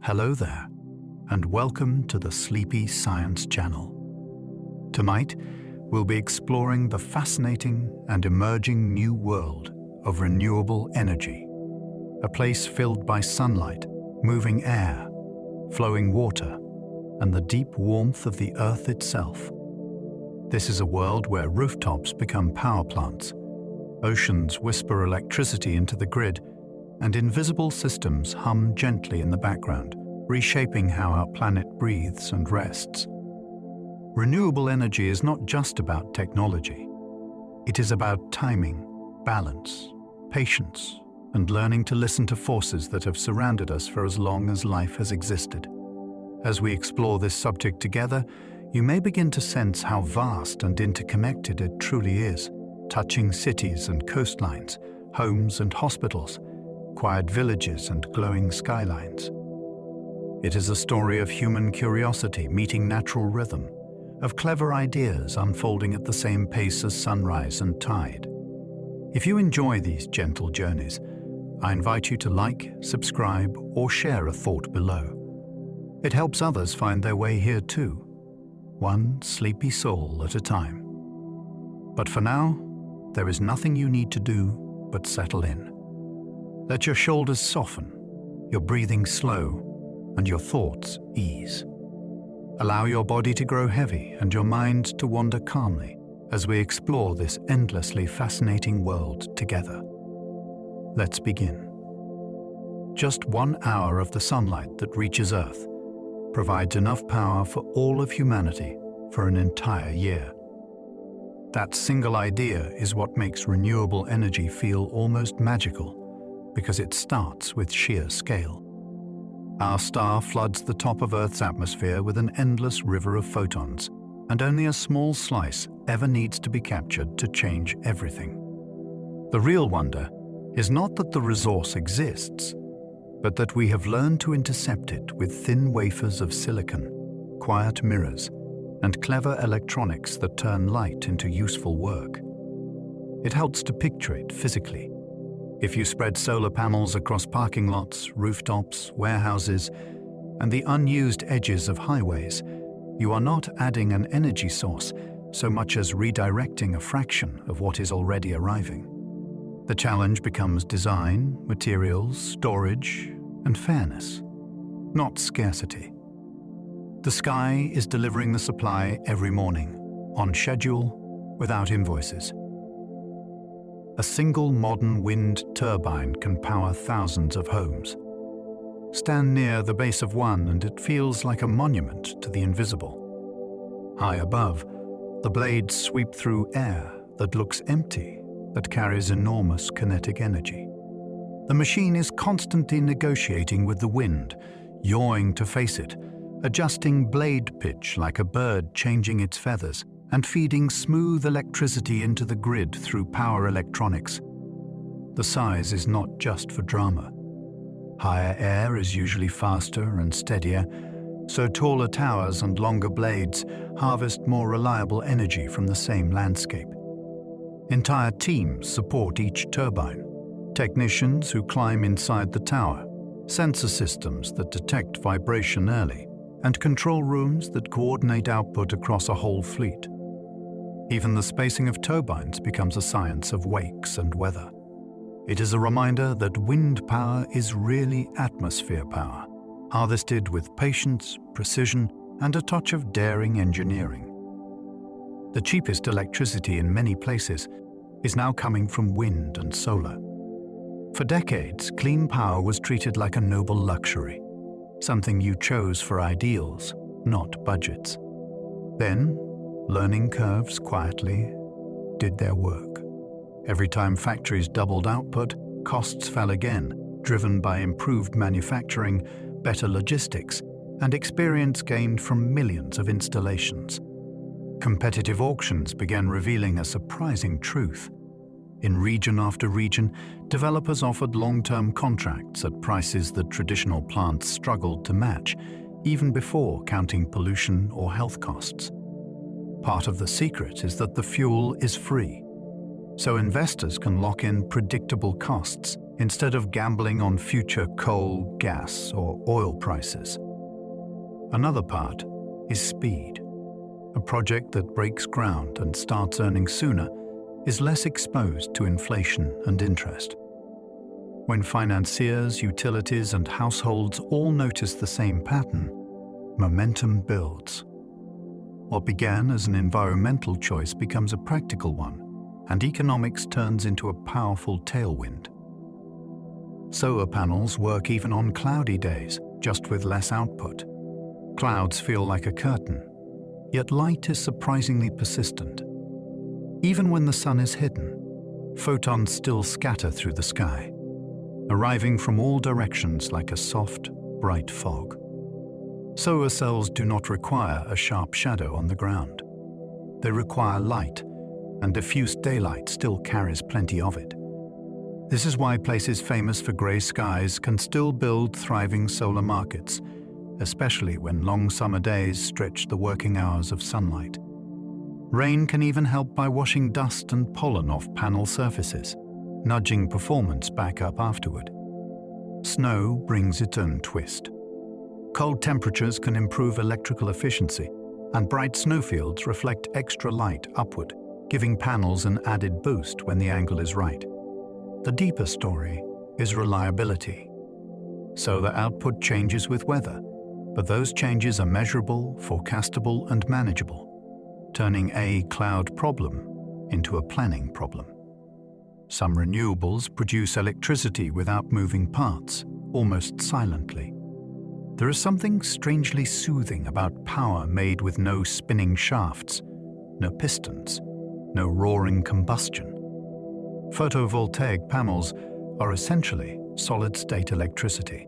Hello there, and welcome to the Sleepy Science Channel. Tonight, we'll be exploring the fascinating and emerging new world of renewable energy, a place filled by sunlight, moving air, flowing water, and the deep warmth of the Earth itself. This is a world where rooftops become power plants, oceans whisper electricity into the grid, and invisible systems hum gently in the background, reshaping how our planet breathes and rests. Renewable energy is not just about technology. It is about timing, balance, patience, and learning to listen to forces that have surrounded us for as long as life has existed. As we explore this subject together, you may begin to sense how vast and interconnected it truly is, touching cities and coastlines, homes and hospitals, quiet villages and glowing skylines. It is a story of human curiosity meeting natural rhythm, of clever ideas unfolding at the same pace as sunrise and tide. If you enjoy these gentle journeys, I invite you to like, subscribe, or share a thought below. It helps others find their way here too, one sleepy soul at a time. But for now, there is nothing you need to do but settle in. Let your shoulders soften, your breathing slow, and your thoughts ease. Allow your body to grow heavy and your mind to wander calmly as we explore this endlessly fascinating world together. Let's begin. Just 1 hour of the sunlight that reaches Earth provides enough power for all of humanity for an entire year. That single idea is what makes renewable energy feel almost magical, because it starts with sheer scale. Our star floods the top of Earth's atmosphere with an endless river of photons, and only a small slice ever needs to be captured to change everything. The real wonder is not that the resource exists, but that we have learned to intercept it with thin wafers of silicon, quiet mirrors, and clever electronics that turn light into useful work. It helps to picture it physically. If you spread solar panels across parking lots, rooftops, warehouses, and the unused edges of highways, you are not adding an energy source so much as redirecting a fraction of what is already arriving. The challenge becomes design, materials, storage, and fairness, not scarcity. The sky is delivering the supply every morning, on schedule, without invoices. A single modern wind turbine can power thousands of homes. Stand near the base of one and it feels like a monument to the invisible. High above, the blades sweep through air that looks empty, that carries enormous kinetic energy. The machine is constantly negotiating with the wind, yawing to face it, adjusting blade pitch like a bird changing its feathers, and feeding smooth electricity into the grid through power electronics. The size is not just for drama. Higher air is usually faster and steadier, so taller towers and longer blades harvest more reliable energy from the same landscape. Entire teams support each turbine. Technicians who climb inside the tower, sensor systems that detect vibration early, and control rooms that coordinate output across a whole fleet. Even the spacing of turbines becomes a science of wakes and weather. It is a reminder that wind power is really atmosphere power, harvested with patience, precision, and a touch of daring engineering. The cheapest electricity in many places is now coming from wind and solar. For decades, clean power was treated like a noble luxury, something you chose for ideals, not budgets. Then, learning curves quietly did their work. Every time factories doubled output, costs fell again, driven by improved manufacturing, better logistics, and experience gained from millions of installations. Competitive auctions began revealing a surprising truth. In region after region, developers offered long-term contracts at prices that traditional plants struggled to match, even before counting pollution or health costs. Part of the secret is that the fuel is free, so investors can lock in predictable costs instead of gambling on future coal, gas, or oil prices. Another part is speed. A project that breaks ground and starts earning sooner is less exposed to inflation and interest. When financiers, utilities, and households all notice the same pattern, momentum builds. What began as an environmental choice becomes a practical one, and economics turns into a powerful tailwind. Solar panels work even on cloudy days, just with less output. Clouds feel like a curtain, yet light is surprisingly persistent. Even when the sun is hidden, photons still scatter through the sky, arriving from all directions like a soft, bright fog. Solar cells do not require a sharp shadow on the ground. They require light, and diffuse daylight still carries plenty of it. This is why places famous for grey skies can still build thriving solar markets, especially when long summer days stretch the working hours of sunlight. Rain can even help by washing dust and pollen off panel surfaces, nudging performance back up afterward. Snow brings its own twist. Cold temperatures can improve electrical efficiency, and bright snowfields reflect extra light upward, giving panels an added boost when the angle is right. The deeper story is reliability. Solar output changes with weather, but those changes are measurable, forecastable, and manageable, turning a cloud problem into a planning problem. Some renewables produce electricity without moving parts, almost silently. There is something strangely soothing about power made with no spinning shafts, no pistons, no roaring combustion. Photovoltaic panels are essentially solid-state electricity.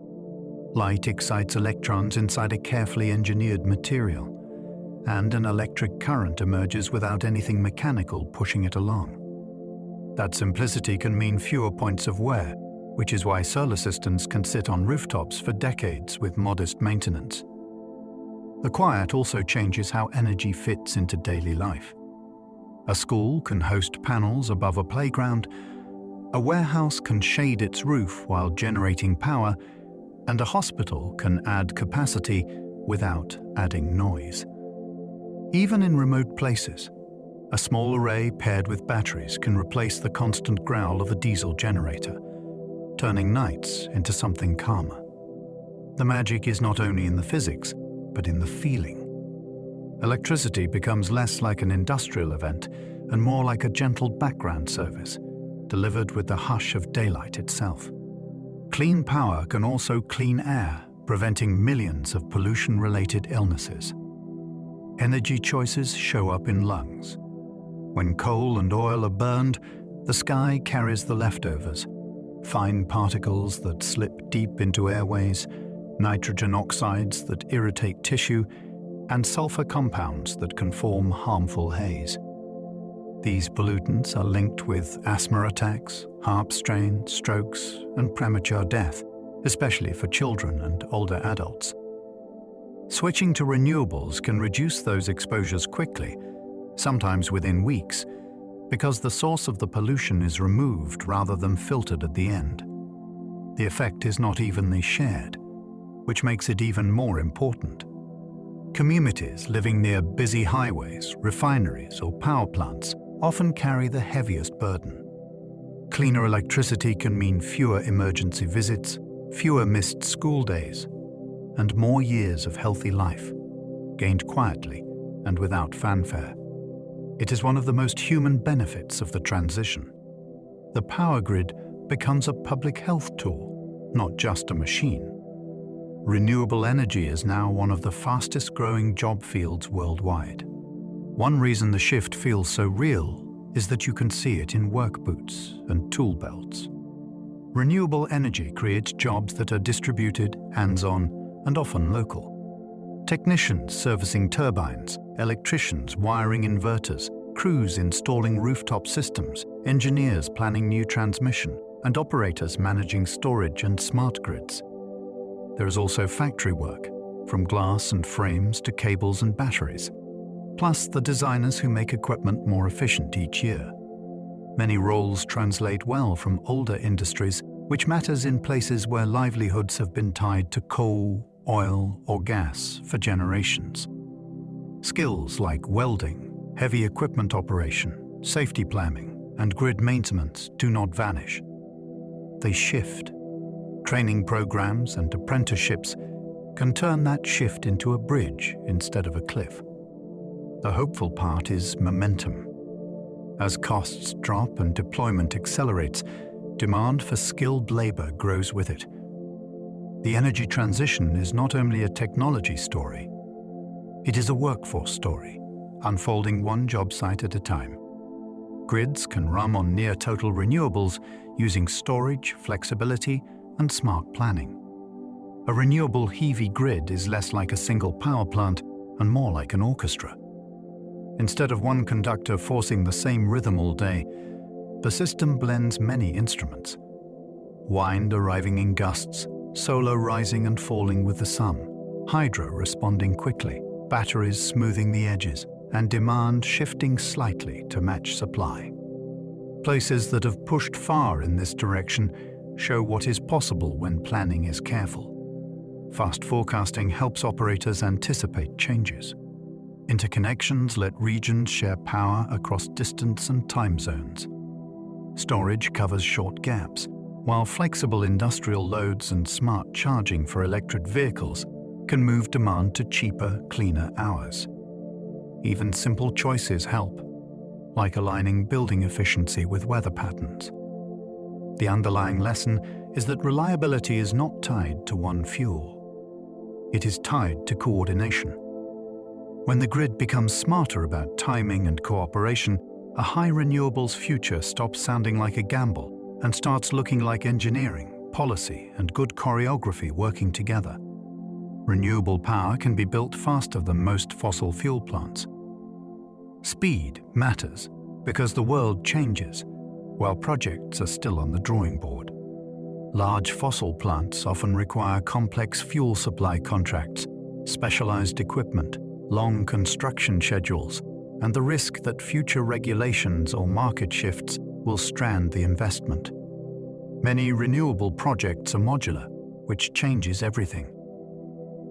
Light excites electrons inside a carefully engineered material, and an electric current emerges without anything mechanical pushing it along. That simplicity can mean fewer points of wear, which is why solar systems can sit on rooftops for decades with modest maintenance. The quiet also changes how energy fits into daily life. A school can host panels above a playground, a warehouse can shade its roof while generating power, and a hospital can add capacity without adding noise. Even in remote places, a small array paired with batteries can replace the constant growl of a diesel generator, turning nights into something calmer. The magic is not only in the physics, but in the feeling. Electricity becomes less like an industrial event and more like a gentle background service, delivered with the hush of daylight itself. Clean power can also clean air, preventing millions of pollution-related illnesses. Energy choices show up in lungs. When coal and oil are burned, the sky carries the leftovers, fine particles that slip deep into airways, nitrogen oxides that irritate tissue, and sulfur compounds that can form harmful haze. These pollutants are linked with asthma attacks, heart strain, strokes, and premature death, especially for children and older adults. Switching to renewables can reduce those exposures quickly, sometimes within weeks, because the source of the pollution is removed rather than filtered at the end. The effect is not evenly shared, which makes it even more important. Communities living near busy highways, refineries, or power plants often carry the heaviest burden. Cleaner electricity can mean fewer emergency visits, fewer missed school days, and more years of healthy life, gained quietly and without fanfare. It is one of the most human benefits of the transition. The power grid becomes a public health tool, not just a machine. Renewable energy is now one of the fastest-growing job fields worldwide. One reason the shift feels so real is that you can see it in work boots and tool belts. Renewable energy creates jobs that are distributed, hands-on, and often local. Technicians servicing turbines, electricians wiring inverters, crews installing rooftop systems, engineers planning new transmission, and operators managing storage and smart grids. There is also factory work, from glass and frames to cables and batteries, plus the designers who make equipment more efficient each year. Many roles translate well from older industries which matters in places where livelihoods have been tied to coal, oil, or gas for generations. Skills like welding, heavy equipment operation, safety planning, and grid maintenance do not vanish. They shift. Training programs and apprenticeships can turn that shift into a bridge instead of a cliff. The hopeful part is momentum. As costs drop and deployment accelerates, demand for skilled labor grows with it. The energy transition is not only a technology story, it is a workforce story, unfolding one job site at a time. Grids can run on near-total renewables using storage, flexibility, and smart planning. A renewable heavy grid is less like a single power plant and more like an orchestra. Instead of one conductor forcing the same rhythm all day, the system blends many instruments. Wind arriving in gusts, solar rising and falling with the sun, hydro responding quickly, batteries smoothing the edges, and demand shifting slightly to match supply. Places that have pushed far in this direction show what is possible when planning is careful. Fast forecasting helps operators anticipate changes. Interconnections let regions share power across distance and time zones. Storage covers short gaps, while flexible industrial loads and smart charging for electric vehicles can move demand to cheaper, cleaner hours. Even simple choices help, like aligning building efficiency with weather patterns. The underlying lesson is that reliability is not tied to one fuel. It is tied to coordination. When the grid becomes smarter about timing and cooperation, a high renewables future stops sounding like a gamble and starts looking like engineering, policy, and good choreography working together. Renewable power can be built faster than most fossil fuel plants. Speed matters because the world changes, while projects are still on the drawing board. Large fossil plants often require complex fuel supply contracts, specialized equipment, long construction schedules, and the risk that future regulations or market shifts will strand the investment. Many renewable projects are modular, which changes everything.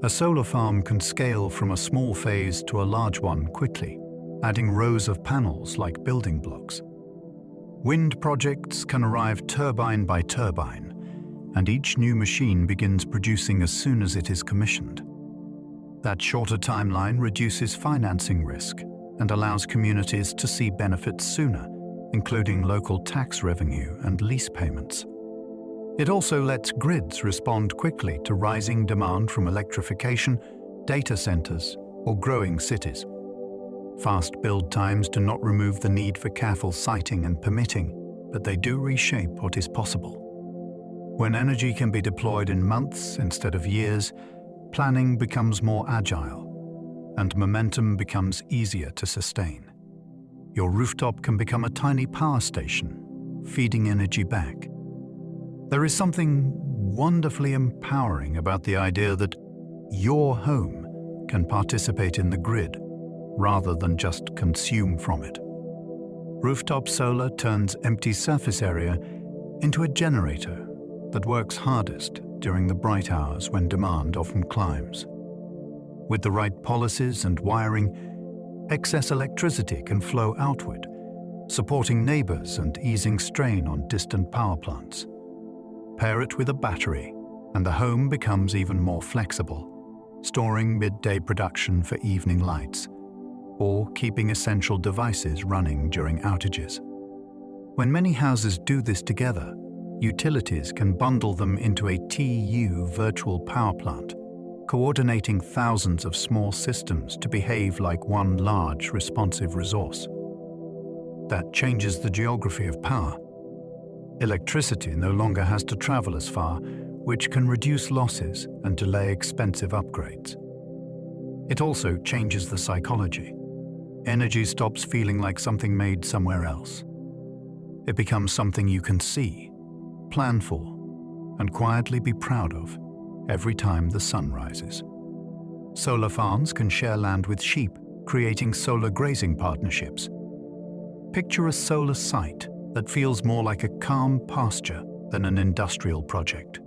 A solar farm can scale from a small phase to a large one quickly, adding rows of panels like building blocks. Wind projects can arrive turbine by turbine, and each new machine begins producing as soon as it is commissioned. That shorter timeline reduces financing risk and allows communities to see benefits sooner, including local tax revenue and lease payments. It also lets grids respond quickly to rising demand from electrification, data centers, or growing cities. Fast build times do not remove the need for careful siting and permitting, but they do reshape what is possible. When energy can be deployed in months instead of years, planning becomes more agile, and momentum becomes easier to sustain. Your rooftop can become a tiny power station, feeding energy back. There is something wonderfully empowering about the idea that your home can participate in the grid rather than just consume from it. Rooftop solar turns empty surface area into a generator that works hardest during the bright hours when demand often climbs. With the right policies and wiring, excess electricity can flow outward, supporting neighbors and easing strain on distant power plants. Pair it with a battery, and the home becomes even more flexible, storing midday production for evening lights, or keeping essential devices running during outages. When many houses do this together, utilities can bundle them into a TU virtual power plant, coordinating thousands of small systems to behave like one large responsive resource. That changes the geography of power. Electricity no longer has to travel as far, which can reduce losses and delay expensive upgrades. It also changes the psychology. Energy stops feeling like something made somewhere else. It becomes something you can see, plan for, and quietly be proud of every time the sun rises. Solar farms can share land with sheep, creating solar grazing partnerships. Picture a solar site that feels more like a calm pasture than an industrial project.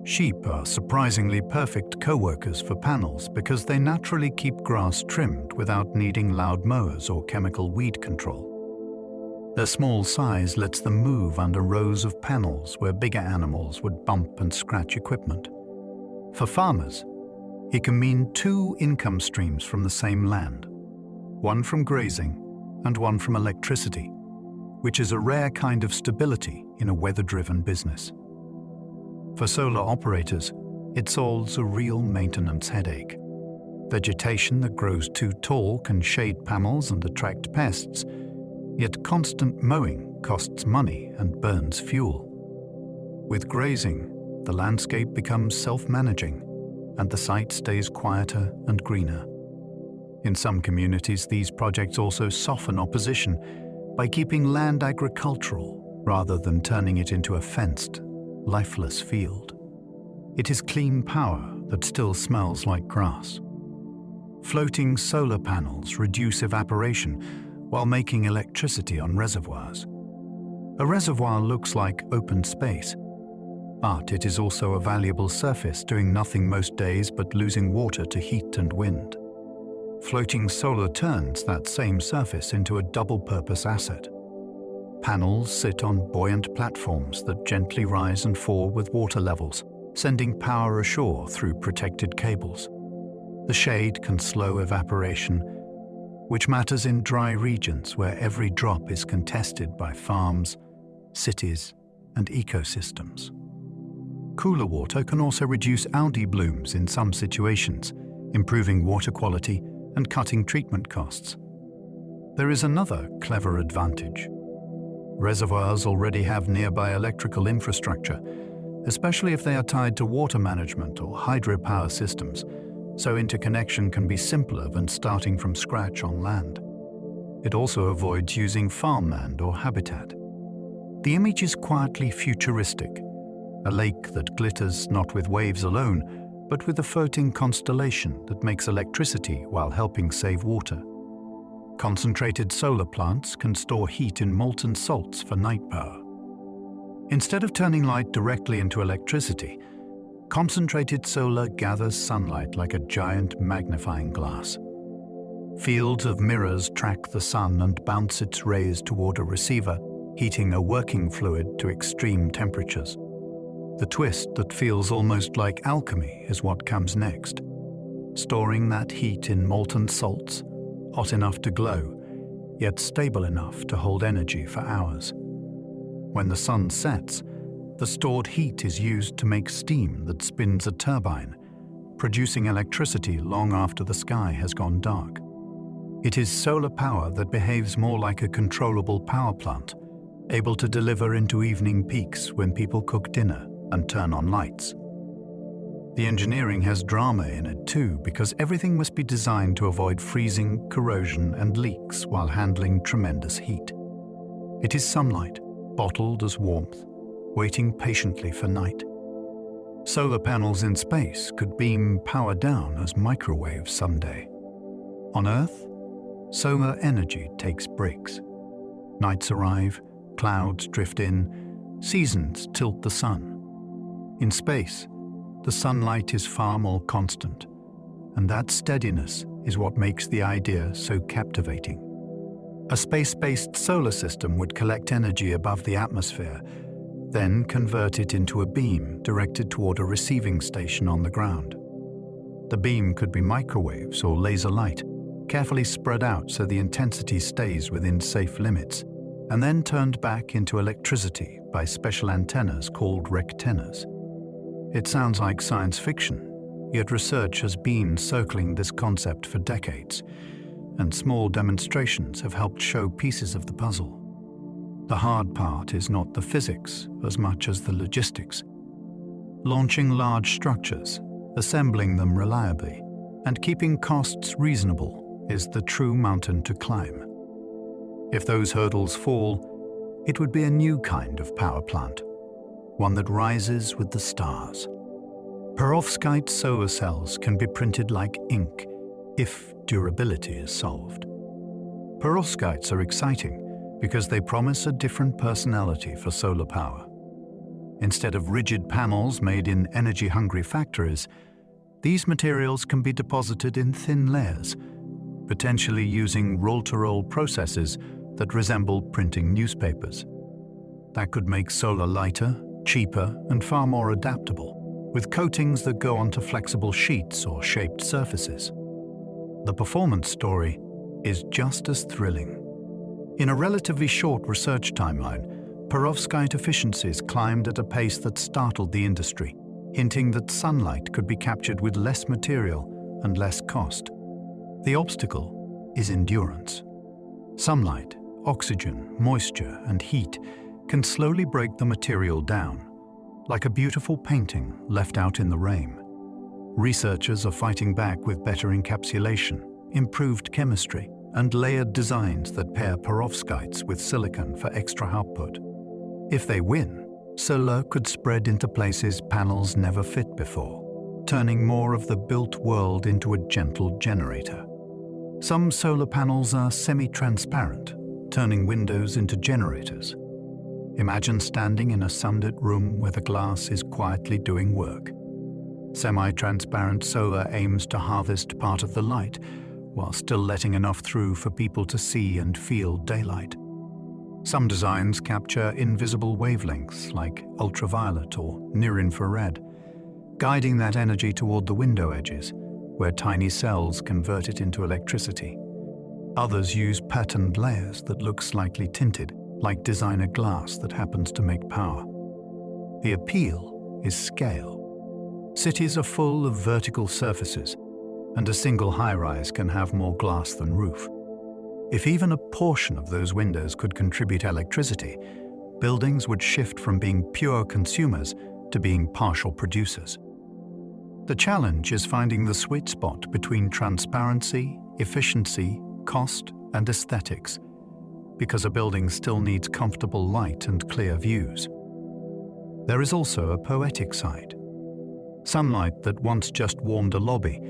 Sheep are surprisingly perfect co-workers for panels because they naturally keep grass trimmed without needing loud mowers or chemical weed control. Their small size lets them move under rows of panels where bigger animals would bump and scratch equipment. For farmers, it can mean two income streams from the same land, one from grazing and one from electricity, which is a rare kind of stability in a weather-driven business. For solar operators, it solves a real maintenance headache. Vegetation that grows too tall can shade panels and attract pests, yet constant mowing costs money and burns fuel. With grazing, the landscape becomes self-managing, and the site stays quieter and greener. In some communities, these projects also soften opposition by keeping land agricultural rather than turning it into a fenced, lifeless field. It is clean power that still smells like grass. Floating solar panels reduce evaporation while making electricity on reservoirs. A reservoir looks like open space, but it is also a valuable surface doing nothing most days but losing water to heat and wind. Floating solar turns that same surface into a double-purpose asset. Panels sit on buoyant platforms that gently rise and fall with water levels, sending power ashore through protected cables. The shade can slow evaporation, which matters in dry regions where every drop is contested by farms, cities, and ecosystems. Cooler water can also reduce algae blooms in some situations, improving water quality and cutting treatment costs. There is another clever advantage. Reservoirs already have nearby electrical infrastructure, especially if they are tied to water management or hydropower systems, so interconnection can be simpler than starting from scratch on land. It also avoids using farmland or habitat. The image is quietly futuristic, a lake that glitters not with waves alone, but with a floating constellation that makes electricity while helping save water. Concentrated solar plants can store heat in molten salts for night power. Instead of turning light directly into electricity, concentrated solar gathers sunlight like a giant magnifying glass. Fields of mirrors track the sun and bounce its rays toward a receiver, heating a working fluid to extreme temperatures. The twist that feels almost like alchemy is what comes next. Storing that heat in molten salts, hot enough to glow, yet stable enough to hold energy for hours. When the sun sets, the stored heat is used to make steam that spins a turbine, producing electricity long after the sky has gone dark. It is solar power that behaves more like a controllable power plant, able to deliver into evening peaks when people cook dinner and turn on lights. The engineering has drama in it too, because everything must be designed to avoid freezing, corrosion, and leaks while handling tremendous heat. It is sunlight, bottled as warmth, waiting patiently for night. Solar panels in space could beam power down as microwaves someday. On Earth, solar energy takes breaks. Nights arrive, clouds drift in, seasons tilt the sun. In space, the sunlight is far more constant, and that steadiness is what makes the idea so captivating. A space-based solar system would collect energy above the atmosphere, then convert it into a beam directed toward a receiving station on the ground. The beam could be microwaves or laser light, carefully spread out so the intensity stays within safe limits, and then turned back into electricity by special antennas called rectennas. It sounds like science fiction, yet research has been circling this concept for decades, and small demonstrations have helped show pieces of the puzzle. The hard part is not the physics as much as the logistics. Launching large structures, assembling them reliably, and keeping costs reasonable is the true mountain to climb. If those hurdles fall, it would be a new kind of power plant, one that rises with the stars. Perovskite solar cells can be printed like ink if durability is solved. Perovskites are exciting because they promise a different personality for solar power. Instead of rigid panels made in energy-hungry factories, these materials can be deposited in thin layers, potentially using roll-to-roll processes that resemble printing newspapers. That could make solar lighter, cheaper, and far more adaptable, with coatings that go onto flexible sheets or shaped surfaces. The performance story is just as thrilling. In a relatively short research timeline, perovskite efficiencies climbed at a pace that startled the industry, hinting that sunlight could be captured with less material and less cost. The obstacle is endurance. Sunlight, oxygen, moisture, and heat can slowly break the material down, like a beautiful painting left out in the rain. Researchers are fighting back with better encapsulation, improved chemistry, and layered designs that pair perovskites with silicon for extra output. If they win, solar could spread into places panels never fit before, turning more of the built world into a gentle generator. Some solar panels are semi-transparent, turning windows into generators. Imagine standing in a sunlit room where the glass is quietly doing work. Semi-transparent solar aims to harvest part of the light, while still letting enough through for people to see and feel daylight. Some designs capture invisible wavelengths like ultraviolet or near-infrared, guiding that energy toward the window edges, where tiny cells convert it into electricity. Others use patterned layers that look slightly tinted, like designer glass that happens to make power. The appeal is scale. Cities are full of vertical surfaces, and a single high-rise can have more glass than roof. If even a portion of those windows could contribute electricity, buildings would shift from being pure consumers to being partial producers. The challenge is finding the sweet spot between transparency, efficiency, cost, and aesthetics, because a building still needs comfortable light and clear views. There is also a poetic side. Sunlight that once just warmed a lobby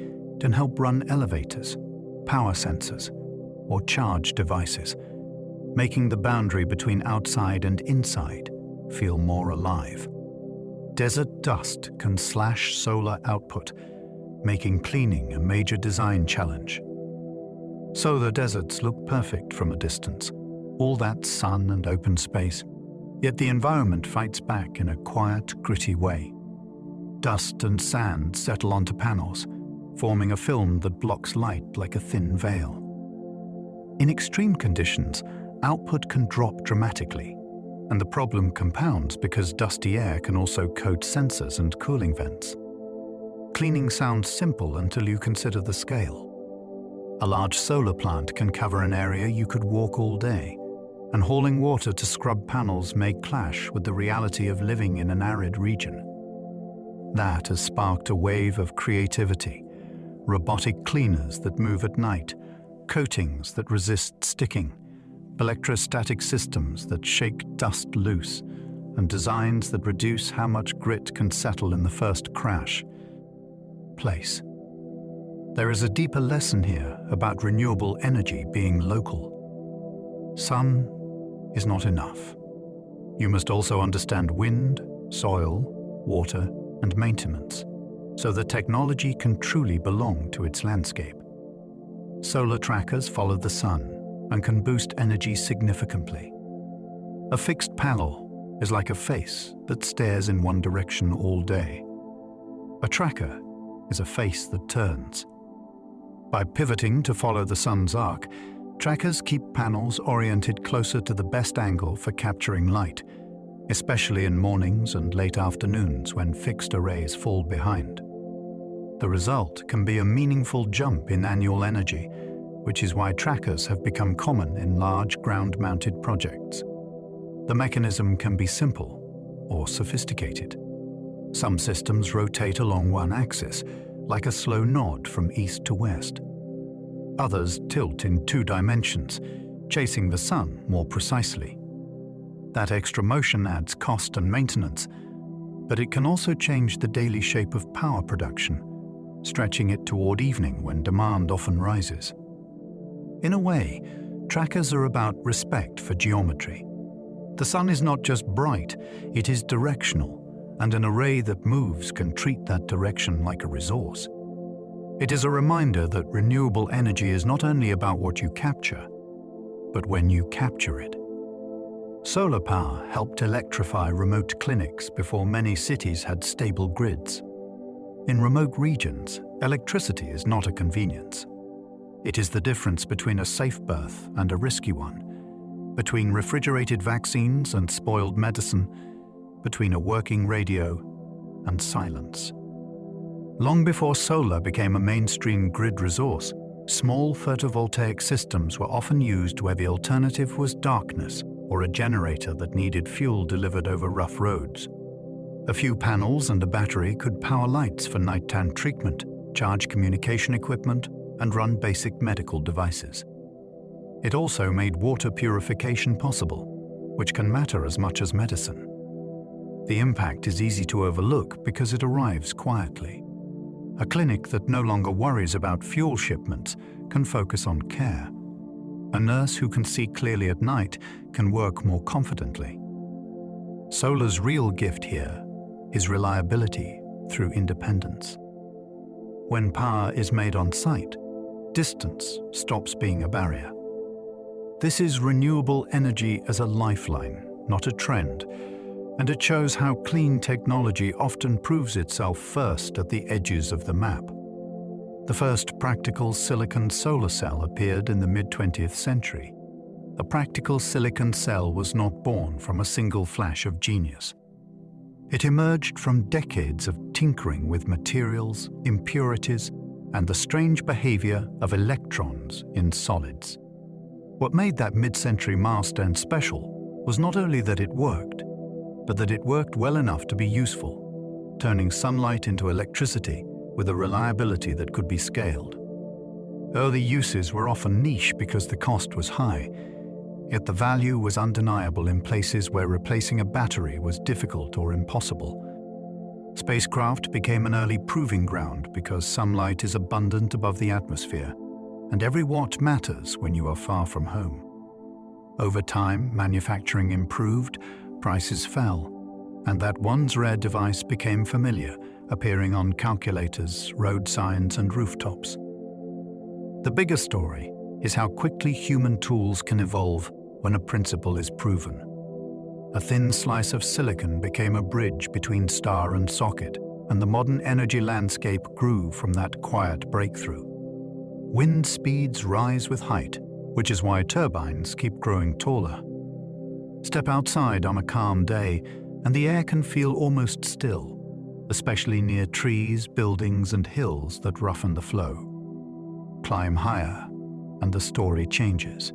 can help run elevators, power sensors, or charge devices, making the boundary between outside and inside feel more alive. Desert dust can slash solar output, making cleaning a major design challenge. Solar deserts look perfect from a distance, all that sun and open space, yet the environment fights back in a quiet, gritty way. Dust and sand settle onto panels, forming a film that blocks light like a thin veil. In extreme conditions, output can drop dramatically, and the problem compounds because dusty air can also coat sensors and cooling vents. Cleaning sounds simple until you consider the scale. A large solar plant can cover an area you could walk all day, and hauling water to scrub panels may clash with the reality of living in an arid region. That has sparked a wave of creativity: robotic cleaners that move at night, coatings that resist sticking, electrostatic systems that shake dust loose, and designs that reduce how much grit can settle in the first crash. Place. There is a deeper lesson here about renewable energy being local. Sun is not enough. You must also understand wind, soil, water, and maintenance, so the technology can truly belong to its landscape. Solar trackers follow the sun and can boost energy significantly. A fixed panel is like a face that stares in one direction all day. A tracker is a face that turns. By pivoting to follow the sun's arc, trackers keep panels oriented closer to the best angle for capturing light, especially in mornings and late afternoons when fixed arrays fall behind. The result can be a meaningful jump in annual energy, which is why trackers have become common in large ground-mounted projects. The mechanism can be simple or sophisticated. Some systems rotate along one axis, like a slow nod from east to west. Others tilt in 2 dimensions, chasing the sun more precisely. That extra motion adds cost and maintenance, but it can also change the daily shape of power production, stretching it toward evening when demand often rises. In a way, trackers are about respect for geometry. The sun is not just bright, it is directional, and an array that moves can treat that direction like a resource. It is a reminder that renewable energy is not only about what you capture, but when you capture it. Solar power helped electrify remote clinics before many cities had stable grids. In remote regions, electricity is not a convenience. It is the difference between a safe birth and a risky one, between refrigerated vaccines and spoiled medicine, between a working radio and silence. Long before solar became a mainstream grid resource, small photovoltaic systems were often used where the alternative was darkness or a generator that needed fuel delivered over rough roads. A few panels and a battery could power lights for nighttime treatment, charge communication equipment, and run basic medical devices. It also made water purification possible, which can matter as much as medicine. The impact is easy to overlook because it arrives quietly. A clinic that no longer worries about fuel shipments can focus on care. A nurse who can see clearly at night can work more confidently. Solar's real gift here is reliability through independence. When power is made on site, distance stops being a barrier. This is renewable energy as a lifeline, not a trend, and it shows how clean technology often proves itself first at the edges of the map. The first practical silicon solar cell appeared in the mid-20th century. A practical silicon cell was not born from a single flash of genius. It emerged from decades of tinkering with materials, impurities, and the strange behavior of electrons in solids. What made that mid-century milestone special was not only that it worked, but that it worked well enough to be useful, turning sunlight into electricity with a reliability that could be scaled. Early uses were often niche because the cost was high, yet the value was undeniable in places where replacing a battery was difficult or impossible. Spacecraft became an early proving ground because sunlight is abundant above the atmosphere, and every watt matters when you are far from home. Over time, manufacturing improved, prices fell, and that once rare device became familiar, appearing on calculators, road signs, and rooftops. The bigger story is how quickly human tools can evolve when a principle is proven. A thin slice of silicon became a bridge between star and socket, and the modern energy landscape grew from that quiet breakthrough. Wind speeds rise with height, which is why turbines keep growing taller. Step outside on a calm day, and the air can feel almost still, especially near trees, buildings, and hills that roughen the flow. Climb higher, and the story changes.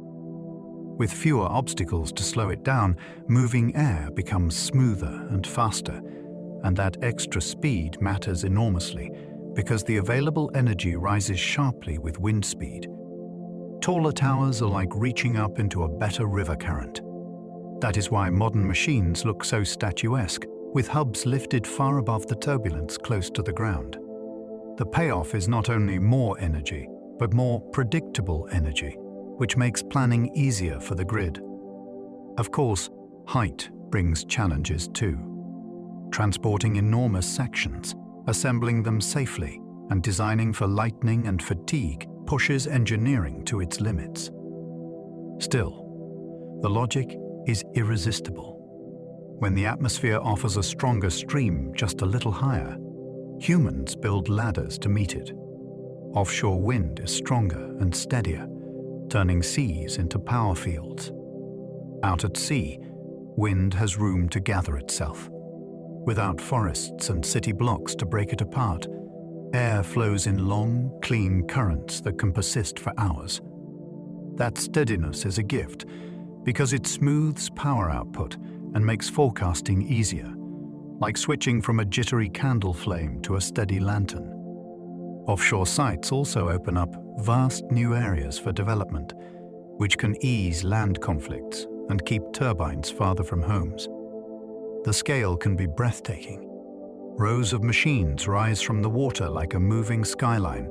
With fewer obstacles to slow it down, moving air becomes smoother and faster, and that extra speed matters enormously because the available energy rises sharply with wind speed. Taller towers are like reaching up into a better river current. That is why modern machines look so statuesque, with hubs lifted far above the turbulence close to the ground. The payoff is not only more energy, but more predictable energy, which makes planning easier for the grid. Of course, height brings challenges too. Transporting enormous sections, assembling them safely, and designing for lightning and fatigue pushes engineering to its limits. Still, the logic is irresistible. When the atmosphere offers a stronger stream just a little higher, humans build ladders to meet it. Offshore wind is stronger and steadier, turning seas into power fields. Out at sea, wind has room to gather itself. Without forests and city blocks to break it apart, air flows in long, clean currents that can persist for hours. That steadiness is a gift because it smooths power output and makes forecasting easier, like switching from a jittery candle flame to a steady lantern. Offshore sites also open up vast new areas for development, which can ease land conflicts and keep turbines farther from homes. The scale can be breathtaking. Rows of machines rise from the water like a moving skyline,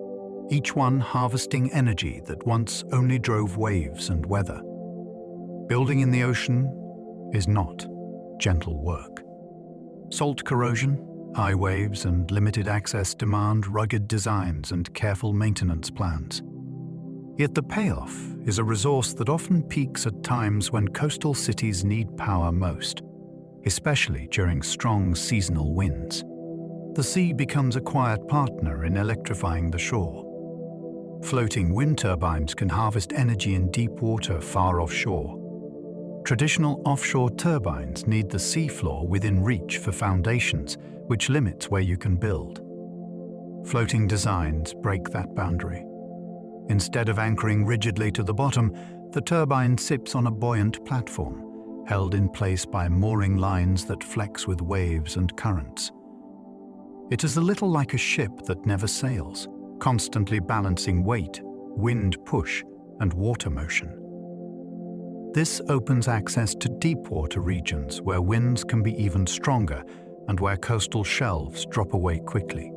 each one harvesting energy that once only drove waves and weather. Building in the ocean is not gentle work. Salt corrosion, high waves, and limited access demand rugged designs and careful maintenance plans. Yet the payoff is a resource that often peaks at times when coastal cities need power most, especially during strong seasonal winds. The sea becomes a quiet partner in electrifying the shore. Floating wind turbines can harvest energy in deep water far offshore. Traditional offshore turbines need the seafloor within reach for foundations, which limits where you can build. Floating designs break that boundary. Instead of anchoring rigidly to the bottom, the turbine sits on a buoyant platform, held in place by mooring lines that flex with waves and currents. It is a little like a ship that never sails, constantly balancing weight, wind push, and water motion. This opens access to deep water regions where winds can be even stronger and where coastal shelves drop away quickly.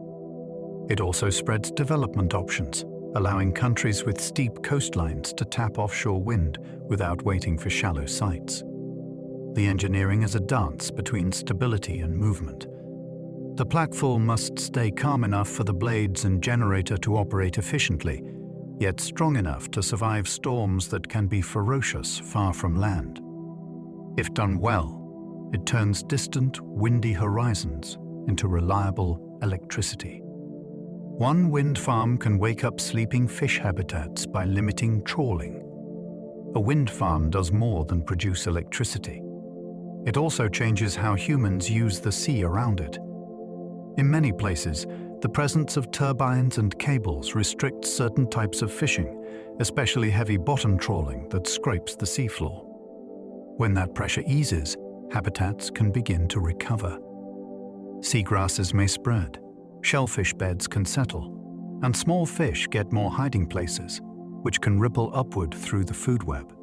It also spreads development options, allowing countries with steep coastlines to tap offshore wind without waiting for shallow sites. The engineering is a dance between stability and movement. The platform must stay calm enough for the blades and generator to operate efficiently, yet strong enough to survive storms that can be ferocious far from land. If done well, it turns distant, windy horizons into reliable electricity. One wind farm can wake up sleeping fish habitats by limiting trawling. A wind farm does more than produce electricity. It also changes how humans use the sea around it. In many places, the presence of turbines and cables restricts certain types of fishing, especially heavy bottom trawling that scrapes the seafloor. When that pressure eases, habitats can begin to recover. Seagrasses may spread, shellfish beds can settle, and small fish get more hiding places, which can ripple upward through the food web.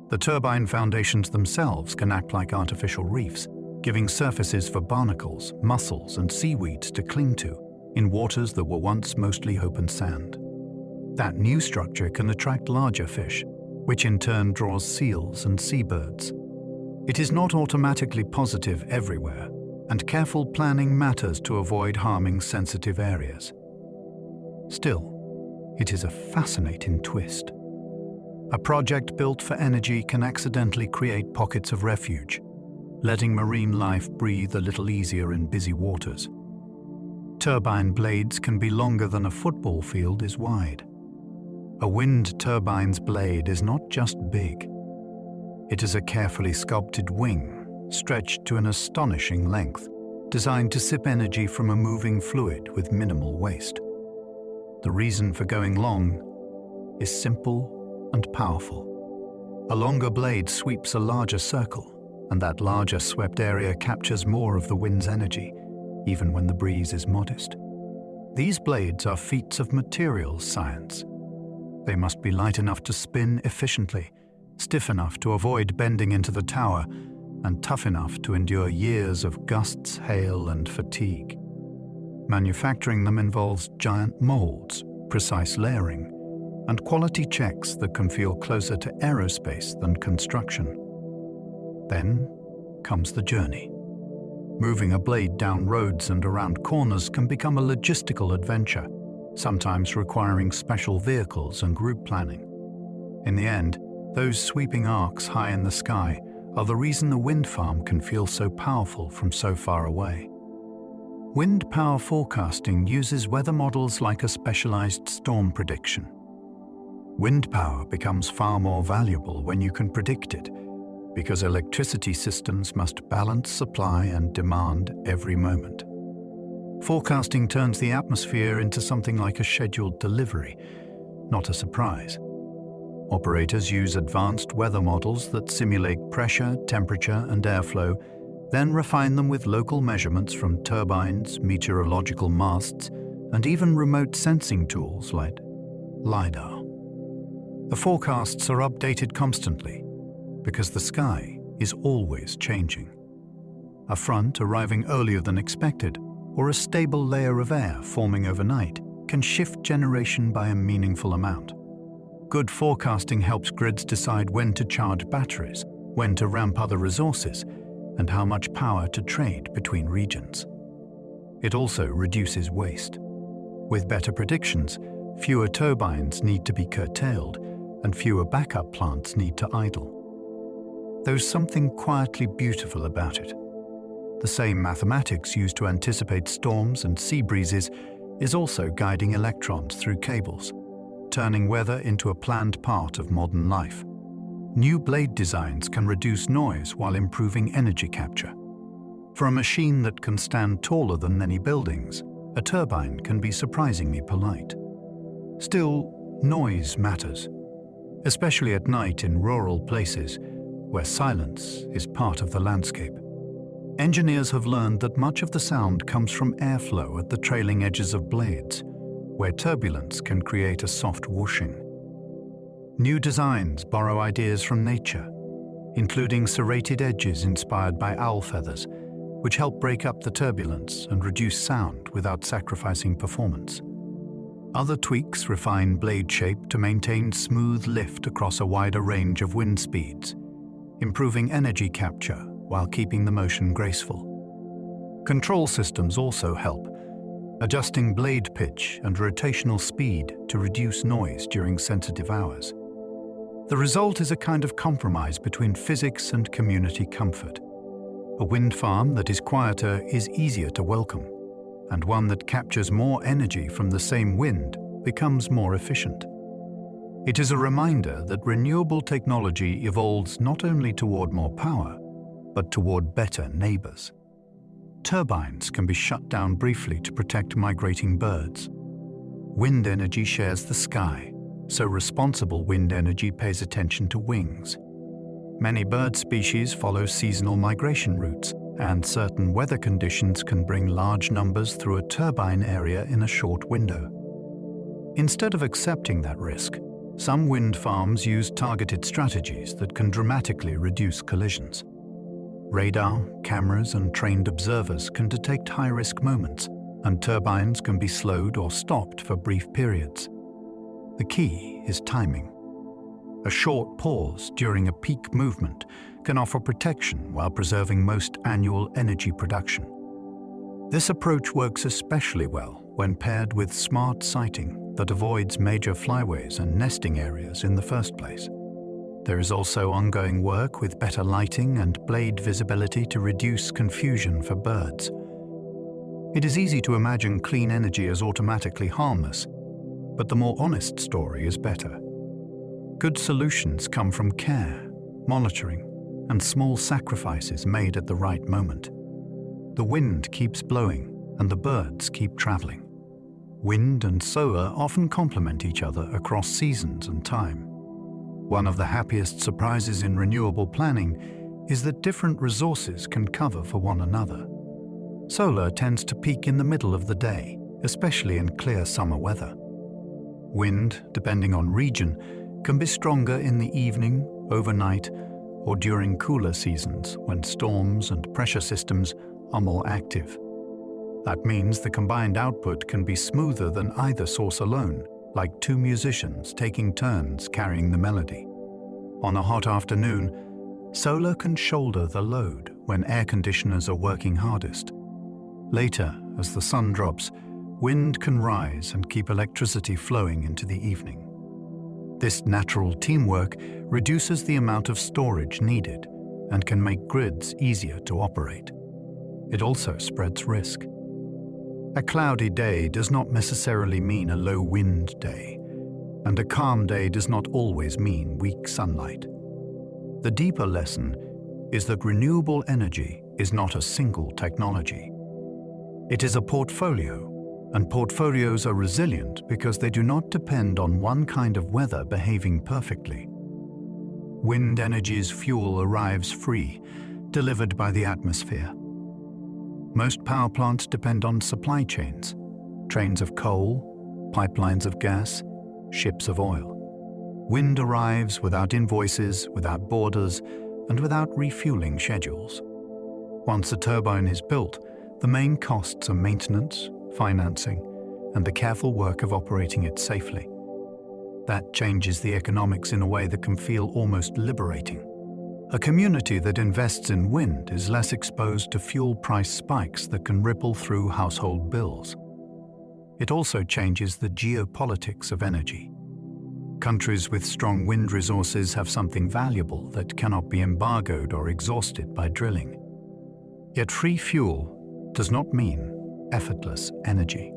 The turbine foundations themselves can act like artificial reefs, giving surfaces for barnacles, mussels, and seaweeds to cling to in waters that were once mostly open sand. That new structure can attract larger fish, which in turn draws seals and seabirds. It is not automatically positive everywhere, and careful planning matters to avoid harming sensitive areas. Still, it is a fascinating twist. A project built for energy can accidentally create pockets of refuge, letting marine life breathe a little easier in busy waters. Turbine blades can be longer than a football field is wide. A wind turbine's blade is not just big. It is a carefully sculpted wing, stretched to an astonishing length, designed to sip energy from a moving fluid with minimal waste. The reason for going long is simple and powerful. A longer blade sweeps a larger circle, and that larger swept area captures more of the wind's energy, even when the breeze is modest. These blades are feats of materials science. They must be light enough to spin efficiently, stiff enough to avoid bending into the tower, and tough enough to endure years of gusts, hail, and fatigue. Manufacturing them involves giant molds, precise layering, and quality checks that can feel closer to aerospace than construction. Then comes the journey. Moving a blade down roads and around corners can become a logistical adventure, sometimes requiring special vehicles and group planning. In the end, those sweeping arcs high in the sky are the reason the wind farm can feel so powerful from so far away. Wind power forecasting uses weather models like a specialized storm prediction. Wind power becomes far more valuable when you can predict it, because electricity systems must balance supply and demand every moment. Forecasting turns the atmosphere into something like a scheduled delivery, not a surprise. Operators use advanced weather models that simulate pressure, temperature, and airflow, then refine them with local measurements from turbines, meteorological masts, and even remote sensing tools like LiDAR. The forecasts are updated constantly because the sky is always changing. A front arriving earlier than expected, or a stable layer of air forming overnight, can shift generation by a meaningful amount. Good forecasting helps grids decide when to charge batteries, when to ramp other resources, and how much power to trade between regions. It also reduces waste. With better predictions, fewer turbines need to be curtailed and fewer backup plants need to idle. There's something quietly beautiful about it. The same mathematics used to anticipate storms and sea breezes is also guiding electrons through cables, turning weather into a planned part of modern life. New blade designs can reduce noise while improving energy capture. For a machine that can stand taller than many buildings, a turbine can be surprisingly polite. Still, noise matters, especially at night in rural places where silence is part of the landscape. Engineers have learned that much of the sound comes from airflow at the trailing edges of blades, where turbulence can create a soft whooshing. New designs borrow ideas from nature, including serrated edges inspired by owl feathers, which help break up the turbulence and reduce sound without sacrificing performance. Other tweaks refine blade shape to maintain smooth lift across a wider range of wind speeds, improving energy capture while keeping the motion graceful. Control systems also help, adjusting blade pitch and rotational speed to reduce noise during sensitive hours. The result is a kind of compromise between physics and community comfort. A wind farm that is quieter is easier to welcome, and one that captures more energy from the same wind becomes more efficient. It is a reminder that renewable technology evolves not only toward more power, but toward better neighbors. Turbines can be shut down briefly to protect migrating birds. Wind energy shares the sky, so responsible wind energy pays attention to wings. Many bird species follow seasonal migration routes, and certain weather conditions can bring large numbers through a turbine area in a short window. Instead of accepting that risk, some wind farms use targeted strategies that can dramatically reduce collisions. Radar, cameras, and trained observers can detect high-risk moments, and turbines can be slowed or stopped for brief periods. The key is timing. A short pause during a peak movement can offer protection while preserving most annual energy production. This approach works especially well when paired with smart siting that avoids major flyways and nesting areas in the first place. There is also ongoing work with better lighting and blade visibility to reduce confusion for birds. It is easy to imagine clean energy as automatically harmless, but the more honest story is better. Good solutions come from care, monitoring, and small sacrifices made at the right moment. The wind keeps blowing and the birds keep traveling. Wind and solar often complement each other across seasons and time. One of the happiest surprises in renewable planning is that different resources can cover for one another. Solar tends to peak in the middle of the day, especially in clear summer weather. Wind, depending on region, can be stronger in the evening, overnight, or during cooler seasons when storms and pressure systems are more active. That means the combined output can be smoother than either source alone, like two musicians taking turns carrying the melody. On a hot afternoon, solar can shoulder the load when air conditioners are working hardest. Later, as the sun drops, wind can rise and keep electricity flowing into the evening. This natural teamwork reduces the amount of storage needed and can make grids easier to operate. It also spreads risk. A cloudy day does not necessarily mean a low wind day, and a calm day does not always mean weak sunlight. The deeper lesson is that renewable energy is not a single technology. It is a portfolio, and portfolios are resilient because they do not depend on one kind of weather behaving perfectly. Wind energy's fuel arrives free, delivered by the atmosphere. Most power plants depend on supply chains, trains of coal, pipelines of gas, ships of oil. Wind arrives without invoices, without borders, and without refueling schedules. Once a turbine is built, the main costs are maintenance, financing, and the careful work of operating it safely. That changes the economics in a way that can feel almost liberating. A community that invests in wind is less exposed to fuel price spikes that can ripple through household bills. It also changes the geopolitics of energy. Countries with strong wind resources have something valuable that cannot be embargoed or exhausted by drilling. Yet free fuel does not mean effortless energy.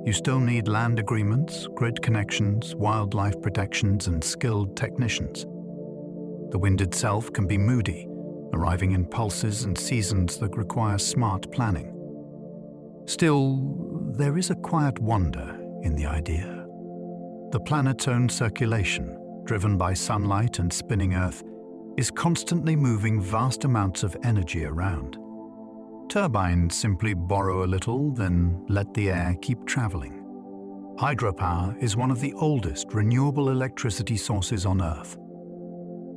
You still need land agreements, grid connections, wildlife protections, and skilled technicians. The wind itself can be moody, arriving in pulses and seasons that require smart planning. Still, there is a quiet wonder in the idea. The planet's own circulation, driven by sunlight and spinning Earth, is constantly moving vast amounts of energy around. Turbines simply borrow a little, then let the air keep traveling. Hydropower is one of the oldest renewable electricity sources on Earth.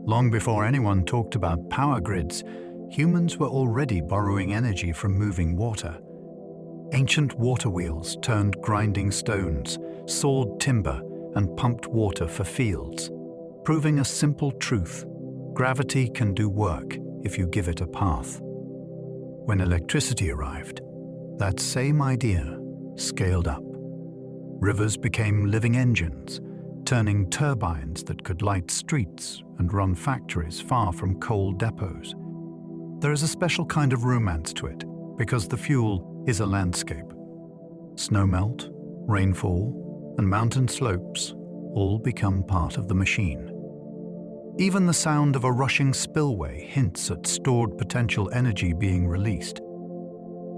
Long before anyone talked about power grids, humans were already borrowing energy from moving water. Ancient water wheels turned grinding stones, sawed timber, and pumped water for fields, proving a simple truth: gravity can do work if you give it a path. When electricity arrived, that same idea scaled up. Rivers became living engines, turning turbines that could light streets and run factories far from coal depots. There is a special kind of romance to it, because the fuel is a landscape. Snowmelt, rainfall, and mountain slopes all become part of the machine. Even the sound of a rushing spillway hints at stored potential energy being released.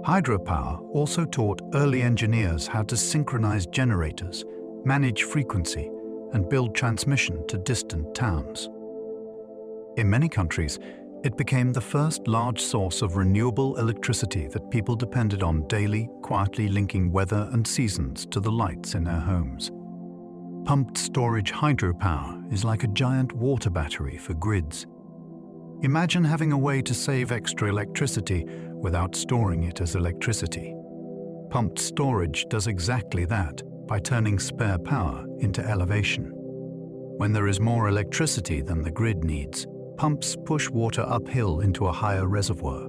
Hydropower also taught early engineers how to synchronize generators, manage frequency, and build transmission to distant towns. In many countries, it became the first large source of renewable electricity that people depended on daily, quietly linking weather and seasons to the lights in their homes. Pumped storage hydropower is like a giant water battery for grids. Imagine having a way to save extra electricity without storing it as electricity. Pumped storage does exactly that by turning spare power into elevation. When there is more electricity than the grid needs, pumps push water uphill into a higher reservoir.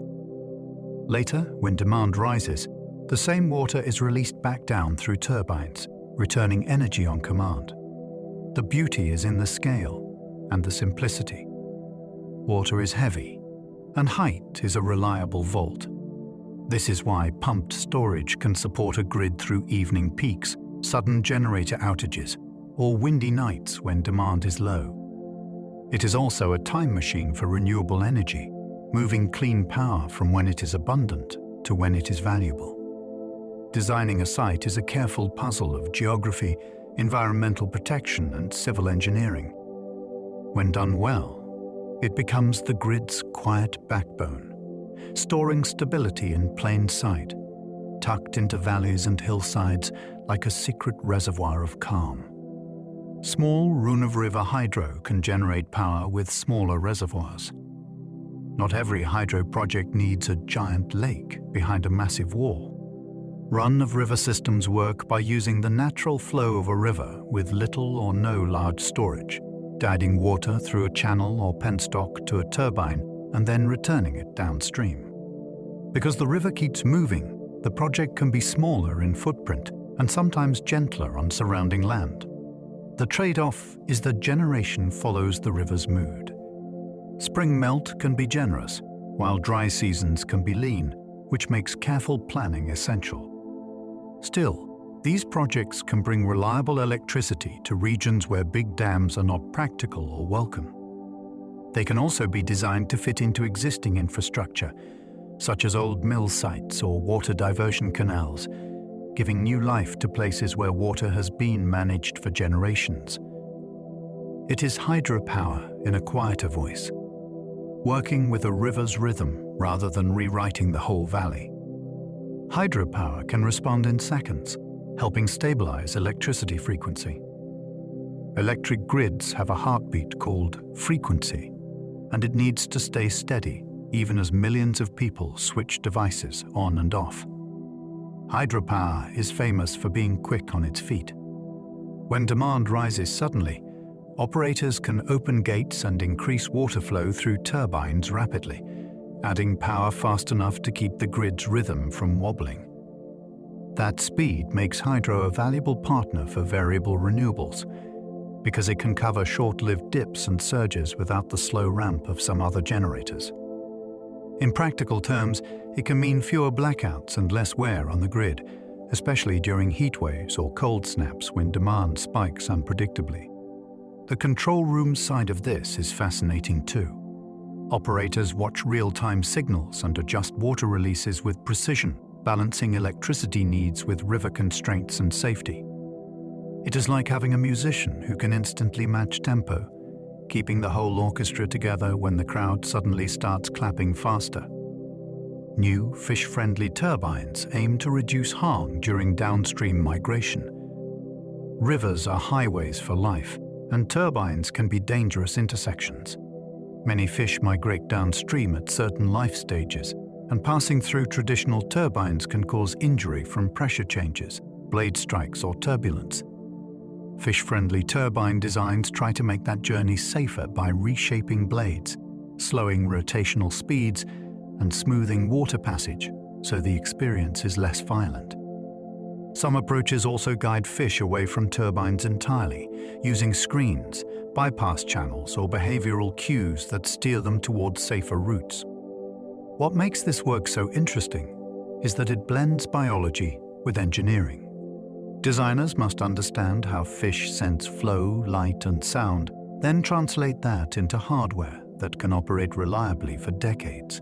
Later, when demand rises, the same water is released back down through turbines, returning energy on command. The beauty is in the scale and the simplicity. Water is heavy, and height is a reliable vault. This is why pumped storage can support a grid through evening peaks, sudden generator outages, or windy nights when demand is low. It is also a time machine for renewable energy, moving clean power from when it is abundant to when it is valuable. Designing a site is a careful puzzle of geography, environmental protection, and civil engineering. When done well, it becomes the grid's quiet backbone, storing stability in plain sight, tucked into valleys and hillsides like a secret reservoir of calm. Small run-of-river hydro can generate power with smaller reservoirs. Not every hydro project needs a giant lake behind a massive wall. Run-of-river systems work by using the natural flow of a river with little or no large storage, guiding water through a channel or penstock to a turbine and then returning it downstream. Because the river keeps moving, the project can be smaller in footprint and sometimes gentler on surrounding land. The trade-off is that generation follows the river's mood. Spring melt can be generous, while dry seasons can be lean, which makes careful planning essential. Still, these projects can bring reliable electricity to regions where big dams are not practical or welcome. They can also be designed to fit into existing infrastructure, such as old mill sites or water diversion canals, giving new life to places where water has been managed for generations. It is hydropower in a quieter voice, working with a river's rhythm rather than rewriting the whole valley. Hydropower can respond in seconds, helping stabilize electricity frequency. Electric grids have a heartbeat called frequency, and it needs to stay steady even as millions of people switch devices on and off. Hydropower is famous for being quick on its feet. When demand rises suddenly, operators can open gates and increase water flow through turbines rapidly, adding power fast enough to keep the grid's rhythm from wobbling. That speed makes hydro a valuable partner for variable renewables, because it can cover short-lived dips and surges without the slow ramp of some other generators. In practical terms, it can mean fewer blackouts and less wear on the grid, especially during heat waves or cold snaps when demand spikes unpredictably. The control room side of this is fascinating too. Operators watch real-time signals and adjust water releases with precision, balancing electricity needs with river constraints and safety. It is like having a musician who can instantly match tempo, keeping the whole orchestra together when the crowd suddenly starts clapping faster. New fish-friendly turbines aim to reduce harm during downstream migration. Rivers are highways for life, and turbines can be dangerous intersections. Many fish migrate downstream at certain life stages, and passing through traditional turbines can cause injury from pressure changes, blade strikes, or turbulence. Fish-friendly turbine designs try to make that journey safer by reshaping blades, slowing rotational speeds, and smoothing water passage so the experience is less violent. Some approaches also guide fish away from turbines entirely, using screens, bypass channels, or behavioral cues that steer them towards safer routes. What makes this work so interesting is that it blends biology with engineering. Designers must understand how fish sense flow, light, and sound, then translate that into hardware that can operate reliably for decades.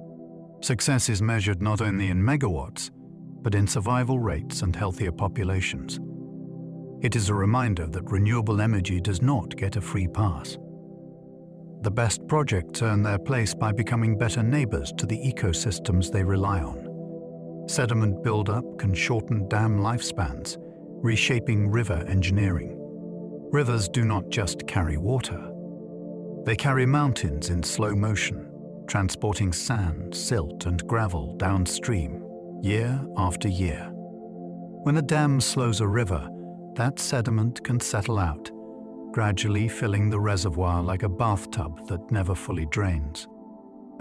Success is measured not only in megawatts, but in survival rates and healthier populations. It is a reminder that renewable energy does not get a free pass. The best projects earn their place by becoming better neighbors to the ecosystems they rely on. Sediment buildup can shorten dam lifespans, reshaping river engineering. Rivers do not just carry water. They carry mountains in slow motion, transporting sand, silt, and gravel downstream, year after year. When a dam slows a river, that sediment can settle out, gradually filling the reservoir like a bathtub that never fully drains.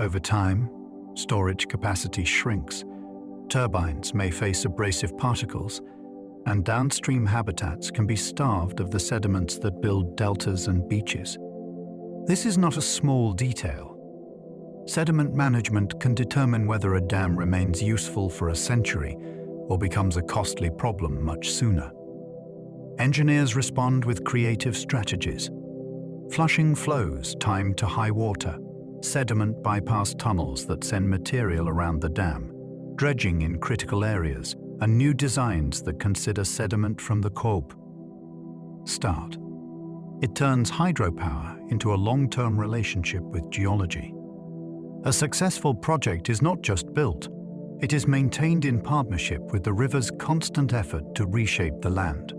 Over time, storage capacity shrinks, turbines may face abrasive particles, and downstream habitats can be starved of the sediments that build deltas and beaches. This is not a small detail. Sediment management can determine whether a dam remains useful for a century or becomes a costly problem much sooner. Engineers respond with creative strategies. Flushing flows timed to high water, sediment bypass tunnels that send material around the dam, dredging in critical areas, and new designs that consider sediment from the cope. Start. It turns hydropower into a long-term relationship with geology. A successful project is not just built, it is maintained in partnership with the river's constant effort to reshape the land.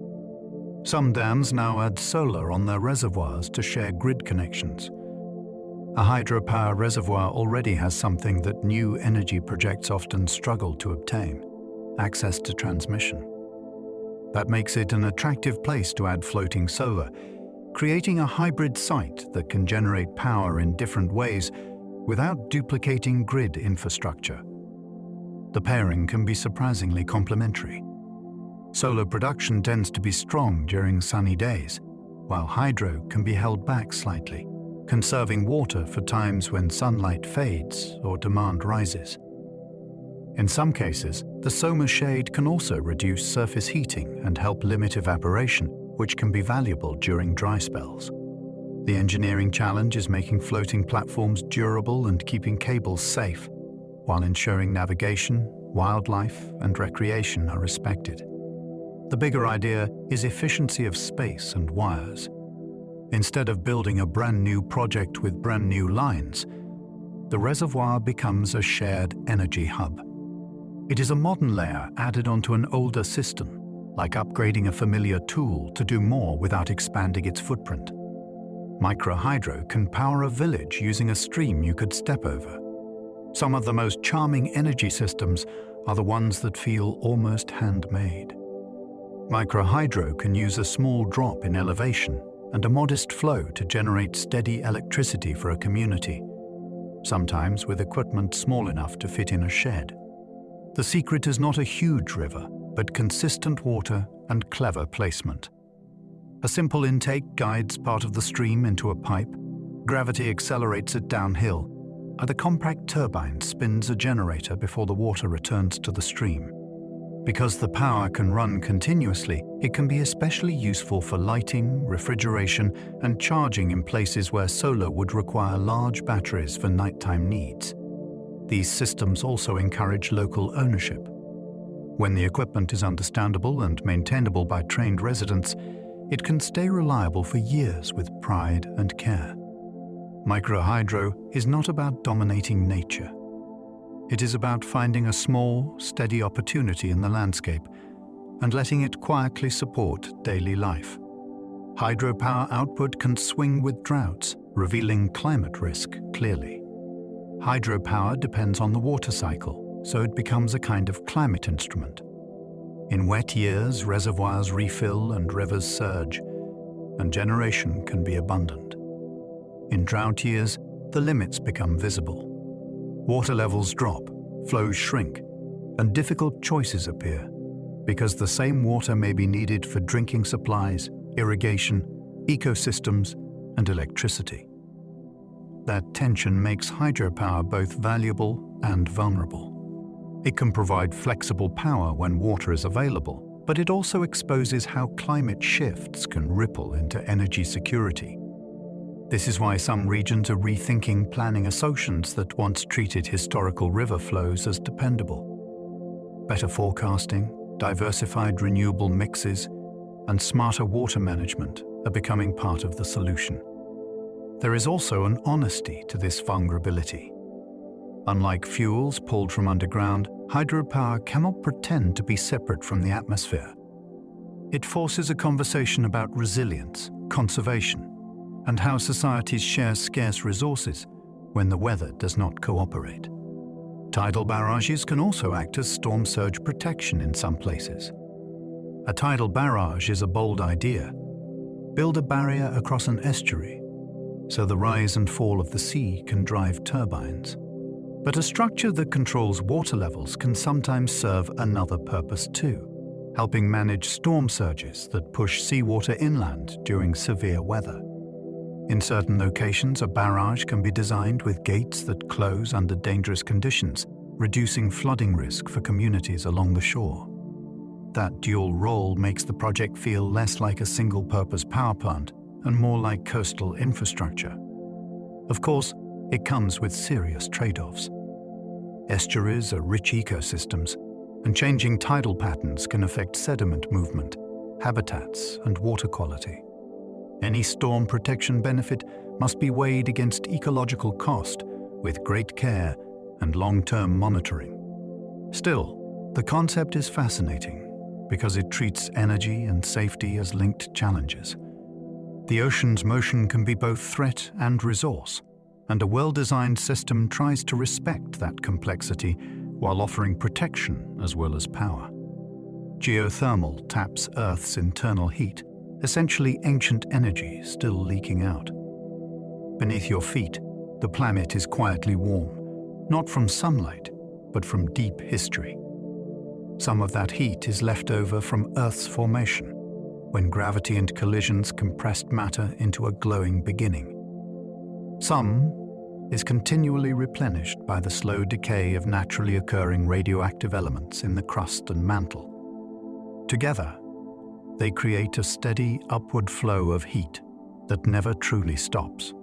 Some dams now add solar on their reservoirs to share grid connections. A hydropower reservoir already has something that new energy projects often struggle to obtain: access to transmission. That makes it an attractive place to add floating solar, creating a hybrid site that can generate power in different ways without duplicating grid infrastructure. The pairing can be surprisingly complementary. Solar production tends to be strong during sunny days, while hydro can be held back slightly, conserving water for times when sunlight fades or demand rises. In some cases, the solar shade can also reduce surface heating and help limit evaporation, which can be valuable during dry spells. The engineering challenge is making floating platforms durable and keeping cables safe, while ensuring navigation, wildlife, and recreation are respected. The bigger idea is efficiency of space and wires. Instead of building a brand new project with brand new lines, the reservoir becomes a shared energy hub. It is a modern layer added onto an older system, like upgrading a familiar tool to do more without expanding its footprint. Microhydro can power a village using a stream you could step over. Some of the most charming energy systems are the ones that feel almost handmade. Microhydro can use a small drop in elevation, and a modest flow to generate steady electricity for a community, sometimes with equipment small enough to fit in a shed. The secret is not a huge river, but consistent water and clever placement. A simple intake guides part of the stream into a pipe, gravity accelerates it downhill, and a compact turbine spins a generator before the water returns to the stream. Because the power can run continuously, it can be especially useful for lighting, refrigeration, and charging in places where solar would require large batteries for nighttime needs. These systems also encourage local ownership. When the equipment is understandable and maintainable by trained residents, it can stay reliable for years with pride and care. Microhydro is not about dominating nature. It is about finding a small, steady opportunity in the landscape and letting it quietly support daily life. Hydropower output can swing with droughts, revealing climate risk clearly. Hydropower depends on the water cycle, so it becomes a kind of climate instrument. In wet years, reservoirs refill and rivers surge, and generation can be abundant. In drought years, the limits become visible. Water levels drop, flows shrink, and difficult choices appear, because the same water may be needed for drinking supplies, irrigation, ecosystems, and electricity. That tension makes hydropower both valuable and vulnerable. It can provide flexible power when water is available, but it also exposes how climate shifts can ripple into energy security. This is why some regions are rethinking planning assumptions that once treated historical river flows as dependable. Better forecasting, diversified renewable mixes, and smarter water management are becoming part of the solution. There is also an honesty to this vulnerability. Unlike fuels pulled from underground, hydropower cannot pretend to be separate from the atmosphere. It forces a conversation about resilience, conservation, and how societies share scarce resources when the weather does not cooperate. Tidal barrages can also act as storm surge protection in some places. A tidal barrage is a bold idea. Build a barrier across an estuary, so the rise and fall of the sea can drive turbines. But a structure that controls water levels can sometimes serve another purpose too, helping manage storm surges that push seawater inland during severe weather. In certain locations, a barrage can be designed with gates that close under dangerous conditions, reducing flooding risk for communities along the shore. That dual role makes the project feel less like a single-purpose power plant and more like coastal infrastructure. Of course, it comes with serious trade-offs. Estuaries are rich ecosystems, and changing tidal patterns can affect sediment movement, habitats, and water quality. Any storm protection benefit must be weighed against ecological cost with great care and long-term monitoring. Still, the concept is fascinating because it treats energy and safety as linked challenges. The ocean's motion can be both threat and resource, and a well-designed system tries to respect that complexity while offering protection as well as power. Geothermal taps Earth's internal heat, essentially ancient energy still leaking out. Beneath your feet, the planet is quietly warm, not from sunlight, but from deep history. Some of that heat is left over from Earth's formation, when gravity and collisions compressed matter into a glowing beginning. Some is continually replenished by the slow decay of naturally occurring radioactive elements in the crust and mantle. Together, they create a steady upward flow of heat that never truly stops.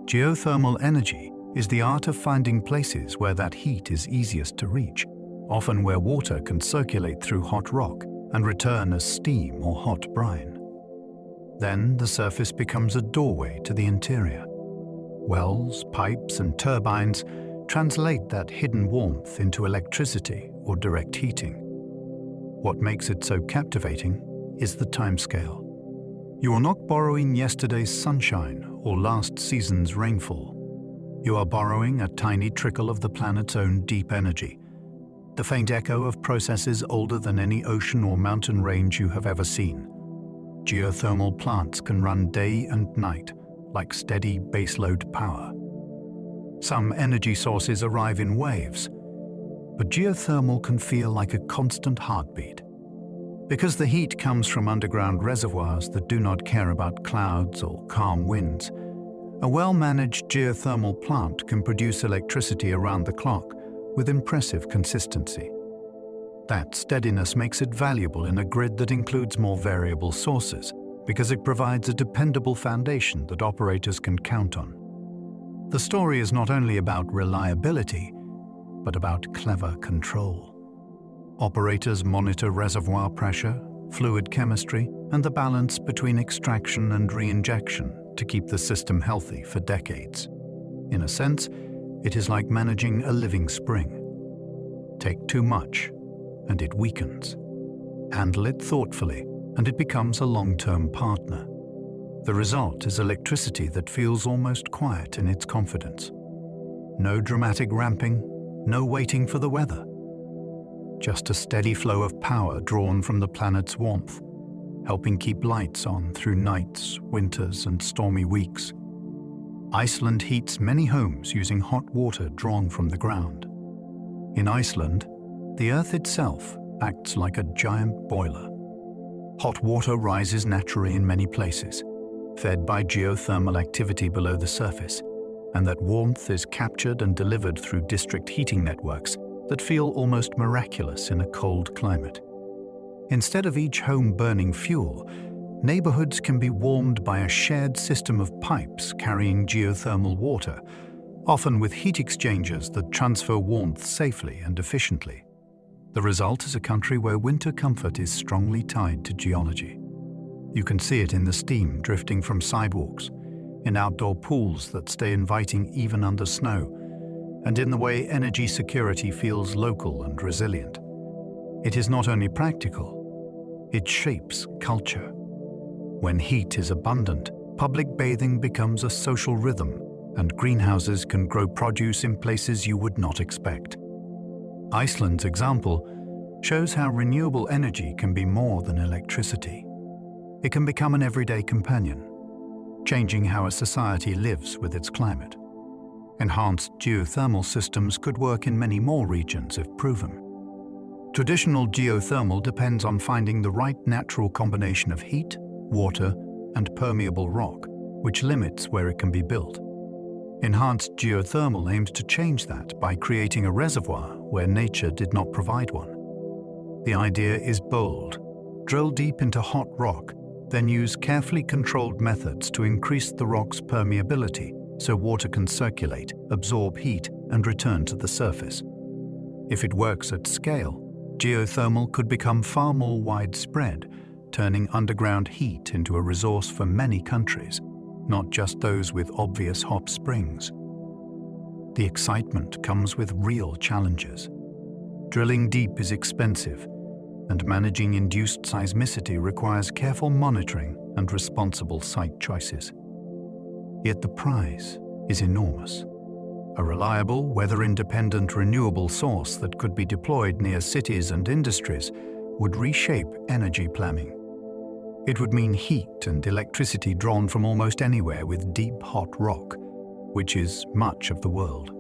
Geothermal energy is the art of finding places where that heat is easiest to reach, often where water can circulate through hot rock and return as steam or hot brine. Then the surface becomes a doorway to the interior. Wells, pipes, and turbines translate that hidden warmth into electricity or direct heating. What makes it so captivating is the timescale. You are not borrowing yesterday's sunshine or last season's rainfall. You are borrowing a tiny trickle of the planet's own deep energy, the faint echo of processes older than any ocean or mountain range you have ever seen. geothermal plants can run day and night like steady baseload power. Some energy sources arrive in waves, but geothermal can feel like a constant heartbeat. Because the heat comes from underground reservoirs that do not care about clouds or calm winds, a well-managed geothermal plant can produce electricity around the clock with impressive consistency. That steadiness makes it valuable in a grid that includes more variable sources, because it provides a dependable foundation that operators can count on. The story is not only about reliability, but about clever control. Operators monitor reservoir pressure, fluid chemistry, and the balance between extraction and reinjection to keep the system healthy for decades. In a sense, it is like managing a living spring. Take too much, and it weakens. Handle it thoughtfully, and it becomes a long-term partner. The result is electricity that feels almost quiet in its confidence. No dramatic ramping, no waiting for the weather. Just a steady flow of power drawn from the planet's warmth, helping keep lights on through nights, winters, and stormy weeks. Iceland heats many homes using hot water drawn from the ground. In Iceland, the Earth itself acts like a giant boiler. Hot water rises naturally in many places, fed by geothermal activity below the surface, and that warmth is captured and delivered through district heating networks that feel almost miraculous in a cold climate. Instead of each home burning fuel, neighborhoods can be warmed by a shared system of pipes carrying geothermal water, often with heat exchangers that transfer warmth safely and efficiently. The result is a country where winter comfort is strongly tied to geology. You can see it in the steam drifting from sidewalks, in outdoor pools that stay inviting even under snow, and in the way energy security feels local and resilient. It is not only practical, it shapes culture. When heat is abundant, public bathing becomes a social rhythm, and greenhouses can grow produce in places you would not expect. Iceland's example shows how renewable energy can be more than electricity. It can become an everyday companion, changing how a society lives with its climate. Enhanced geothermal systems could work in many more regions if proven. Traditional geothermal depends on finding the right natural combination of heat, water, and permeable rock, which limits where it can be built. Enhanced geothermal aims to change that by creating a reservoir where nature did not provide one. The idea is bold. Drill deep into hot rock, then use carefully controlled methods to increase the rock's permeability so water can circulate, absorb heat, and return to the surface. If it works at scale, geothermal could become far more widespread, turning underground heat into a resource for many countries, not just those with obvious hot springs. The excitement comes with real challenges. Drilling deep is expensive, and managing induced seismicity requires careful monitoring and responsible site choices. Yet the prize is enormous. A reliable, weather-independent renewable source that could be deployed near cities and industries would reshape energy planning. It would mean heat and electricity drawn from almost anywhere with deep, hot rock, which is much of the world.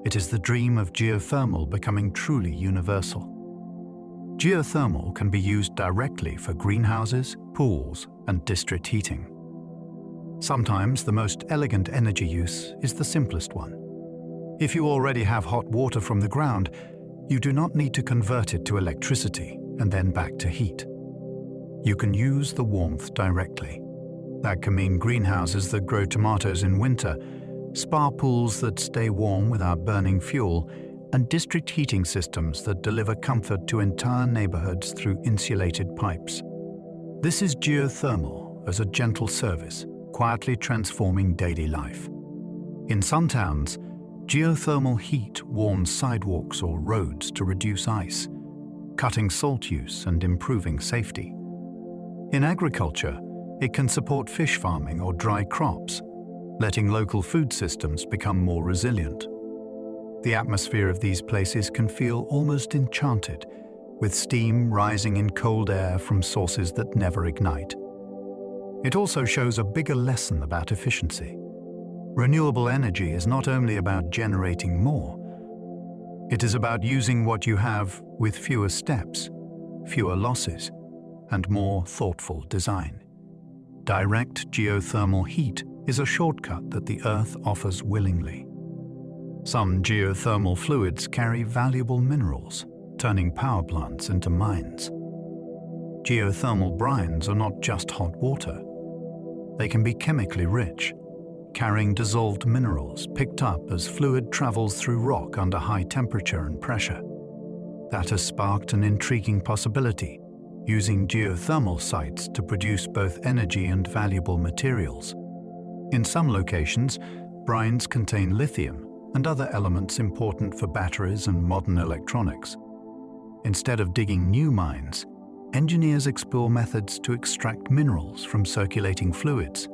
It is the dream of geothermal becoming truly universal. Geothermal can be used directly for greenhouses, pools, and district heating. Sometimes the most elegant energy use is the simplest one. If you already have hot water from the ground, you do not need to convert it to electricity and then back to heat. You can use the warmth directly. That can mean greenhouses that grow tomatoes in winter, spa pools that stay warm without burning fuel, and district heating systems that deliver comfort to entire neighborhoods through insulated pipes. This is geothermal as a gentle service, quietly transforming daily life. In some towns, geothermal heat warms sidewalks or roads to reduce ice, cutting salt use and improving safety. In agriculture, it can support fish farming or dry crops, letting local food systems become more resilient. The atmosphere of these places can feel almost enchanted, with steam rising in cold air from sources that never ignite. it also shows a bigger lesson about efficiency. Renewable energy is not only about generating more, it is about using what you have with fewer steps, fewer losses, and more thoughtful design. Direct geothermal heat is a shortcut that the Earth offers willingly. Some geothermal fluids carry valuable minerals, turning power plants into mines. Geothermal brines are not just hot water. They can be chemically rich, carrying dissolved minerals picked up as fluid travels through rock under high temperature and pressure. That has sparked an intriguing possibility, using geothermal sites to produce both energy and valuable materials. In some locations, brines contain lithium and other elements important for batteries and modern electronics. Instead of digging new mines, engineers explore methods to extract minerals from circulating fluids,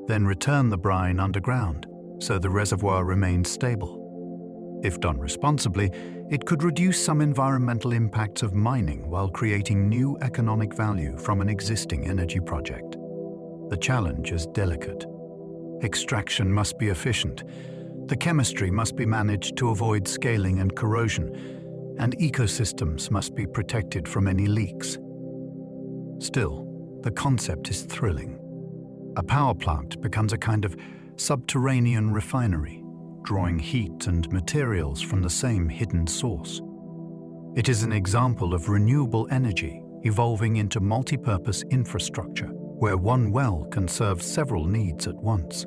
then return the brine underground so the reservoir remains stable. If done responsibly, it could reduce some environmental impacts of mining while creating new economic value from an existing energy project. The challenge is delicate. Extraction must be efficient, the chemistry must be managed to avoid scaling and corrosion, and ecosystems must be protected from any leaks. Still, the concept is thrilling. A power plant becomes a kind of subterranean refinery, drawing heat and materials from the same hidden source. It is an example of renewable energy evolving into multi-purpose infrastructure, where one well can serve several needs at once.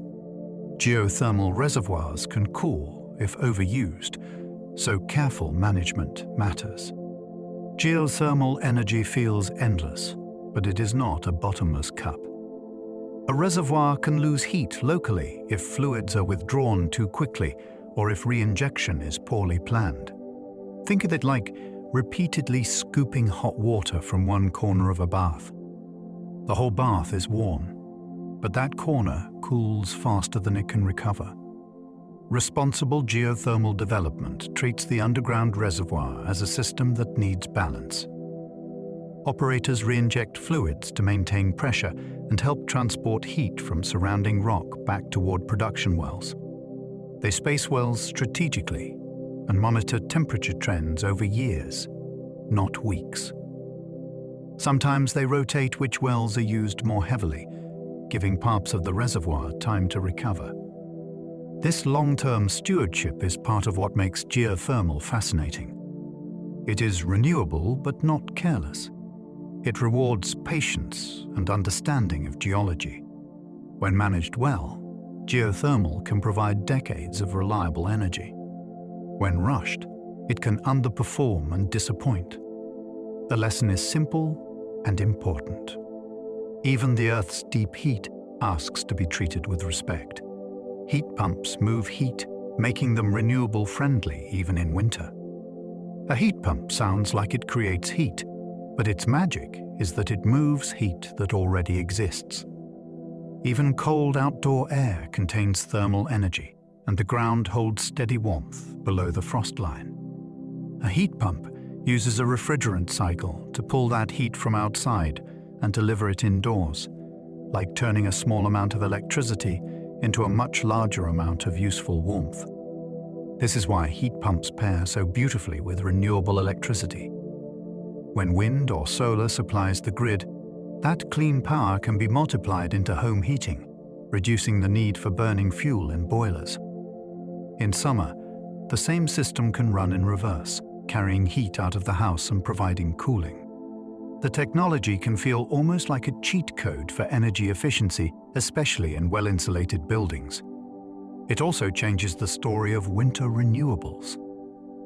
Geothermal reservoirs can cool if overused, so careful management matters. Geothermal energy feels endless, but it is not a bottomless cup. A reservoir can lose heat locally if fluids are withdrawn too quickly or if re-injection is poorly planned. Think of it like repeatedly scooping hot water from one corner of a bath. The whole bath is warm, but that corner cools faster than it can recover. Responsible geothermal development treats the underground reservoir as a system that needs balance. Operators re-inject fluids to maintain pressure and help transport heat from surrounding rock back toward production wells. They space wells strategically and monitor temperature trends over years, not weeks. Sometimes they rotate which wells are used more heavily, giving parts of the reservoir time to recover. This long-term stewardship is part of what makes geothermal fascinating. It is renewable but not careless. It rewards patience and understanding of geology. When managed well, geothermal can provide decades of reliable energy. When rushed, it can underperform and disappoint. The lesson is simple and important. Even the Earth's deep heat asks to be treated with respect. Heat pumps move heat, making them renewable friendly even in winter. A heat pump sounds like it creates heat, but its magic is that it moves heat that already exists. Even cold outdoor air contains thermal energy, and the ground holds steady warmth below the frost line. A heat pump uses a refrigerant cycle to pull that heat from outside and deliver it indoors, like turning a small amount of electricity into a much larger amount of useful warmth. This is why heat pumps pair so beautifully with renewable electricity. When wind or solar supplies the grid, that clean power can be multiplied into home heating, reducing the need for burning fuel in boilers. In summer, the same system can run in reverse, carrying heat out of the house and providing cooling. The technology can feel almost like a cheat code for energy efficiency, especially in well-insulated buildings. It also changes the story of winter renewables.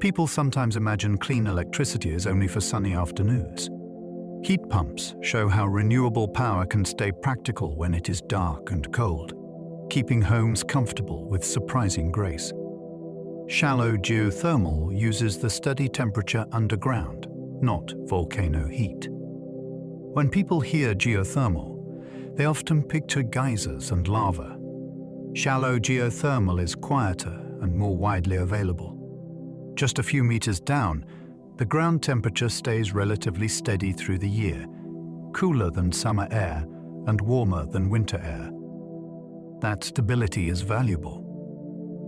People sometimes imagine clean electricity as only for sunny afternoons. Heat pumps show how renewable power can stay practical when it is dark and cold, keeping homes comfortable with surprising grace. Shallow geothermal uses the steady temperature underground, not volcano heat. When people hear geothermal, they often picture geysers and lava. Shallow geothermal is quieter and more widely available. Just a few meters down, the ground temperature stays relatively steady through the year, cooler than summer air and warmer than winter air. That stability is valuable.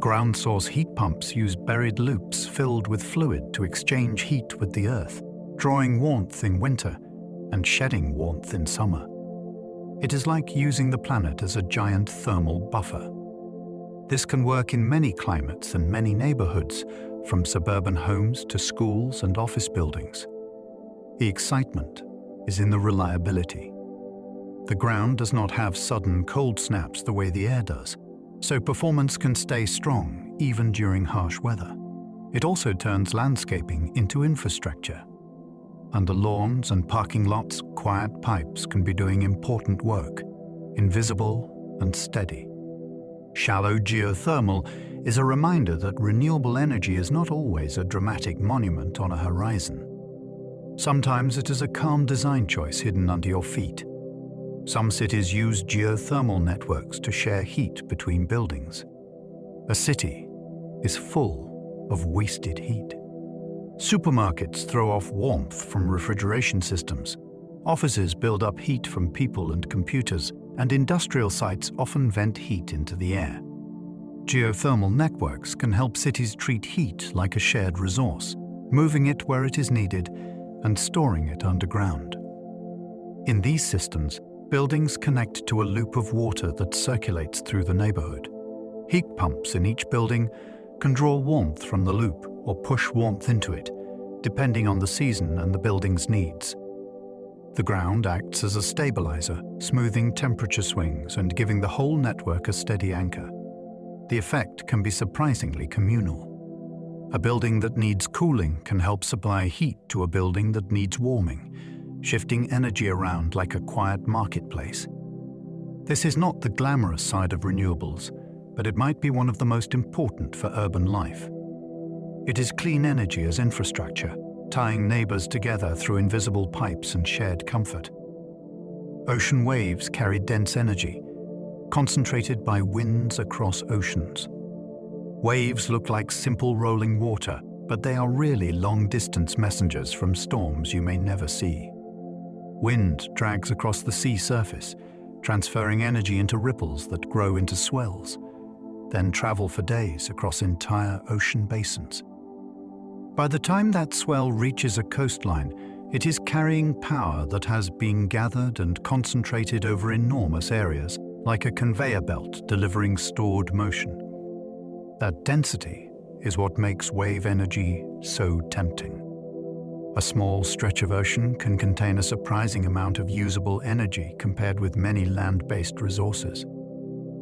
Ground source heat pumps use buried loops filled with fluid to exchange heat with the earth, drawing warmth in winter and shedding warmth in summer. It is like using the planet as a giant thermal buffer. This can work in many climates and many neighborhoods, from suburban homes to schools and office buildings. The excitement is in the reliability. The ground does not have sudden cold snaps the way the air does, so performance can stay strong even during harsh weather. It also turns landscaping into infrastructure. Under lawns and parking lots, quiet pipes can be doing important work, invisible and steady. Shallow geothermal is a reminder that renewable energy is not always a dramatic monument on a horizon. Sometimes it is a calm design choice hidden under your feet. Some cities use geothermal networks to share heat between buildings. A city is full of wasted heat. Supermarkets throw off warmth from refrigeration systems. Offices build up heat from people and computers, and industrial sites often vent heat into the air. Geothermal networks can help cities treat heat like a shared resource, moving it where it is needed and storing it underground. In these systems, buildings connect to a loop of water that circulates through the neighborhood. Heat pumps in each building can draw warmth from the loop or push warmth into it, depending on the season and the building's needs. The ground acts as a stabilizer, smoothing temperature swings and giving the whole network a steady anchor. The effect can be surprisingly communal. A building that needs cooling can help supply heat to a building that needs warming, shifting energy around like a quiet marketplace. This is not the glamorous side of renewables, but it might be one of the most important for urban life. It is clean energy as infrastructure, tying neighbors together through invisible pipes and shared comfort. Ocean waves carry dense energy, concentrated by winds across oceans. Waves look like simple rolling water, but they are really long-distance messengers from storms you may never see. Wind drags across the sea surface, transferring energy into ripples that grow into swells, then travel for days across entire ocean basins. By the time that swell reaches a coastline, it is carrying power that has been gathered and concentrated over enormous areas, like a conveyor belt delivering stored motion. That density is what makes wave energy so tempting. A small stretch of ocean can contain a surprising amount of usable energy compared with many land-based resources.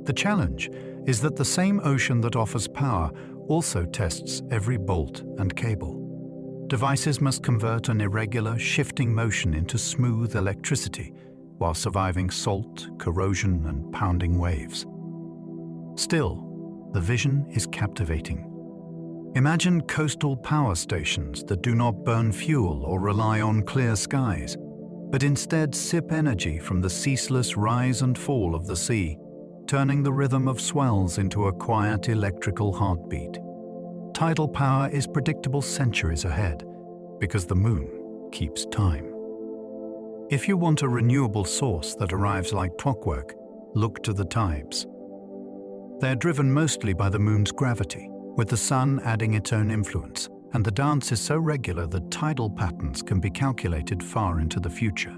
The challenge is that the same ocean that offers power also tests every bolt and cable. Devices must convert an irregular, shifting motion into smooth electricity while surviving salt, corrosion, and pounding waves. Still, the vision is captivating. Imagine coastal power stations that do not burn fuel or rely on clear skies, but instead sip energy from the ceaseless rise and fall of the sea, turning the rhythm of swells into a quiet electrical heartbeat. Tidal power is predictable centuries ahead, because the moon keeps time. If you want a renewable source that arrives like clockwork, look to the tides. They're driven mostly by the moon's gravity, with the sun adding its own influence, and the dance is so regular that tidal patterns can be calculated far into the future.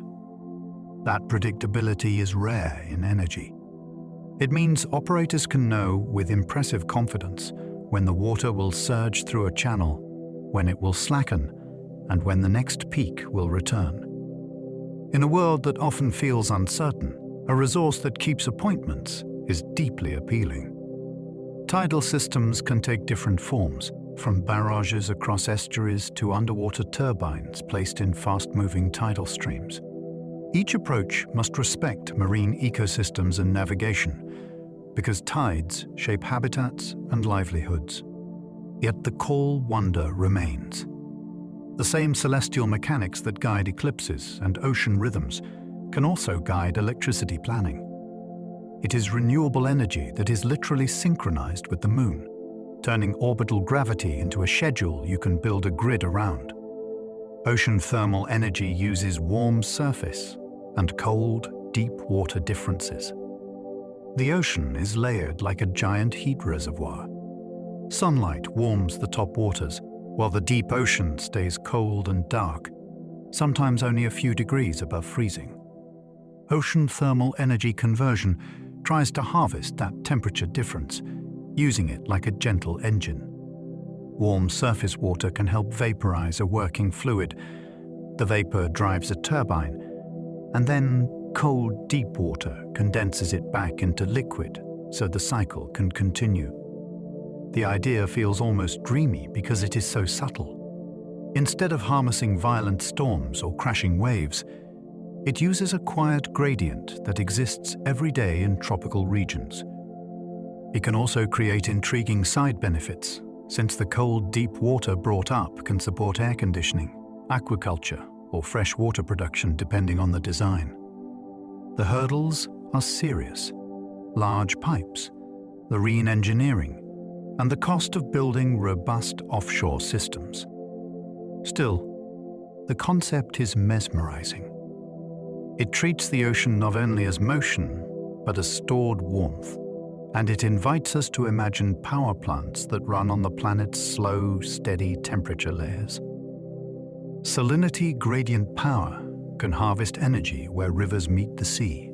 That predictability is rare in energy. It means operators can know with impressive confidence when the water will surge through a channel, when it will slacken, and when the next peak will return. In a world that often feels uncertain, a resource that keeps appointments is deeply appealing. Tidal systems can take different forms, from barrages across estuaries to underwater turbines placed in fast-moving tidal streams. Each approach must respect marine ecosystems and navigation, because tides shape habitats and livelihoods. Yet the call wonder remains. The same celestial mechanics that guide eclipses and ocean rhythms can also guide electricity planning. It is renewable energy that is literally synchronized with the moon, turning orbital gravity into a schedule you can build a grid around. Ocean thermal energy uses warm surface and cold, deep water differences. The ocean is layered like a giant heat reservoir. Sunlight warms the top waters, while the deep ocean stays cold and dark, sometimes only a few degrees above freezing. Ocean thermal energy conversion tries to harvest that temperature difference, using it like a gentle engine. Warm surface water can help vaporize a working fluid. The vapor drives a turbine, and then cold, deep water condenses it back into liquid so the cycle can continue. The idea feels almost dreamy because it is so subtle. Instead of harnessing violent storms or crashing waves, it uses a quiet gradient that exists every day in tropical regions. It can also create intriguing side benefits, since the cold, deep water brought up can support air conditioning, aquaculture, or fresh water production depending on the design. The hurdles are serious: large pipes, marine engineering, and the cost of building robust offshore systems. Still, the concept is mesmerizing. It treats the ocean not only as motion, but as stored warmth, and it invites us to imagine power plants that run on the planet's slow, steady temperature layers. Salinity gradient power can harvest energy where rivers meet the sea.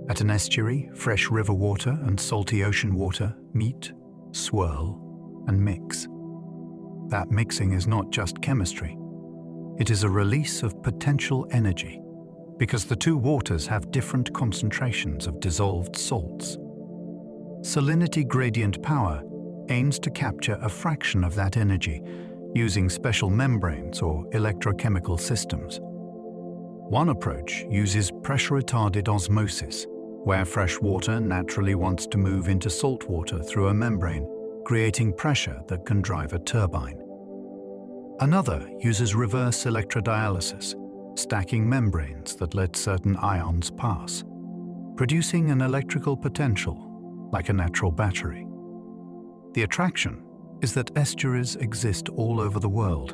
At an estuary, fresh river water and salty ocean water meet, swirl, and mix. That mixing is not just chemistry. It is a release of potential energy, because the two waters have different concentrations of dissolved salts. Salinity gradient power aims to capture a fraction of that energy using special membranes or electrochemical systems. One approach uses pressure-retarded osmosis, where fresh water naturally wants to move into salt water through a membrane, creating pressure that can drive a turbine. Another uses reverse electrodialysis, stacking membranes that let certain ions pass, producing an electrical potential like a natural battery. The attraction is that estuaries exist all over the world,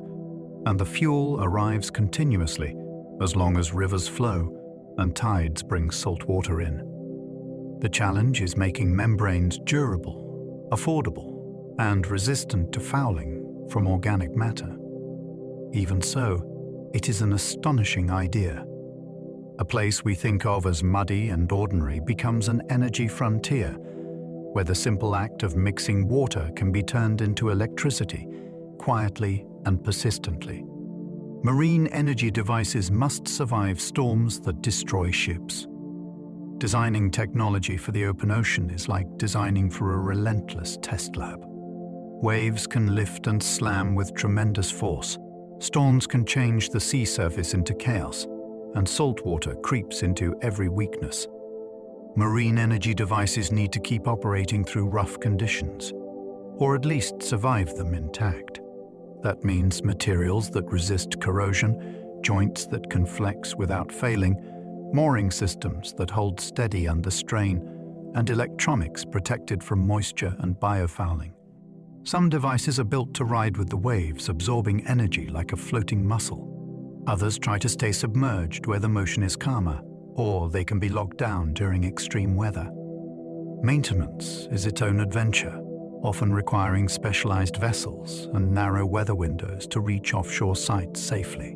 and the fuel arrives continuously as long as rivers flow and tides bring salt water in. The challenge is making membranes durable, affordable, and resistant to fouling from organic matter. Even so, it is an astonishing idea. A place we think of as muddy and ordinary becomes an energy frontier, where the simple act of mixing water can be turned into electricity, quietly and persistently. Marine energy devices must survive storms that destroy ships. Designing technology for the open ocean is like designing for a relentless test lab. Waves can lift and slam with tremendous force. Storms can change the sea surface into chaos, and salt water creeps into every weakness. Marine energy devices need to keep operating through rough conditions, or at least survive them intact. That means materials that resist corrosion, joints that can flex without failing, mooring systems that hold steady under strain, and electronics protected from moisture and biofouling. Some devices are built to ride with the waves, absorbing energy like a floating muscle. Others try to stay submerged where the motion is calmer, or they can be locked down during extreme weather. Maintenance is its own adventure, often requiring specialized vessels and narrow weather windows to reach offshore sites safely.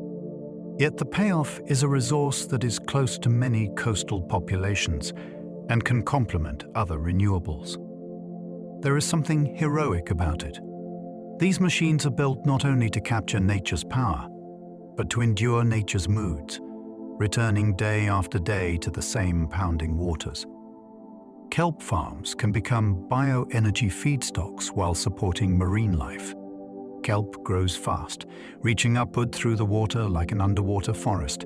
Yet the payoff is a resource that is close to many coastal populations and can complement other renewables. There is something heroic about it. These machines are built not only to capture nature's power, but to endure nature's moods, returning day after day to the same pounding waters. Kelp farms can become bioenergy feedstocks while supporting marine life. Kelp grows fast, reaching upward through the water like an underwater forest,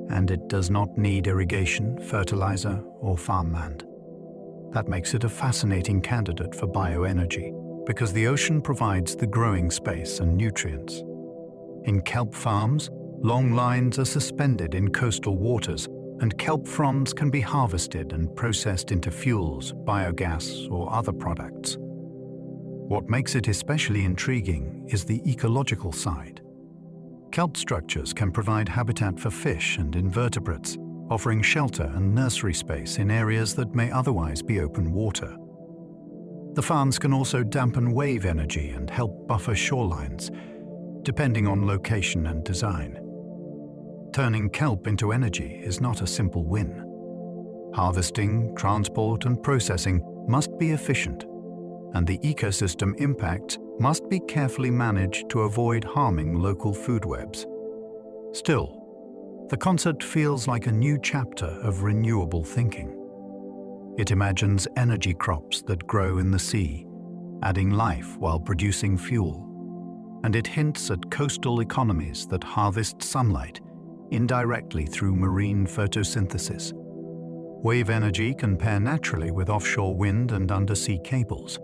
and it does not need irrigation, fertilizer, or farmland. That makes it a fascinating candidate for bioenergy, because the ocean provides the growing space and nutrients. In kelp farms, long lines are suspended in coastal waters, and kelp fronds can be harvested and processed into fuels, biogas, or other products. What makes it especially intriguing is the ecological side. Kelp structures can provide habitat for fish and invertebrates, offering shelter and nursery space in areas that may otherwise be open water. The farms can also dampen wave energy and help buffer shorelines, depending on location and design. Turning kelp into energy is not a simple win. Harvesting, transport, and processing must be efficient, and the ecosystem impacts must be carefully managed to avoid harming local food webs. Still, the concept feels like a new chapter of renewable thinking. It imagines energy crops that grow in the sea, adding life while producing fuel. And it hints at coastal economies that harvest sunlight indirectly through marine photosynthesis. Wave energy can pair naturally with offshore wind and undersea cables.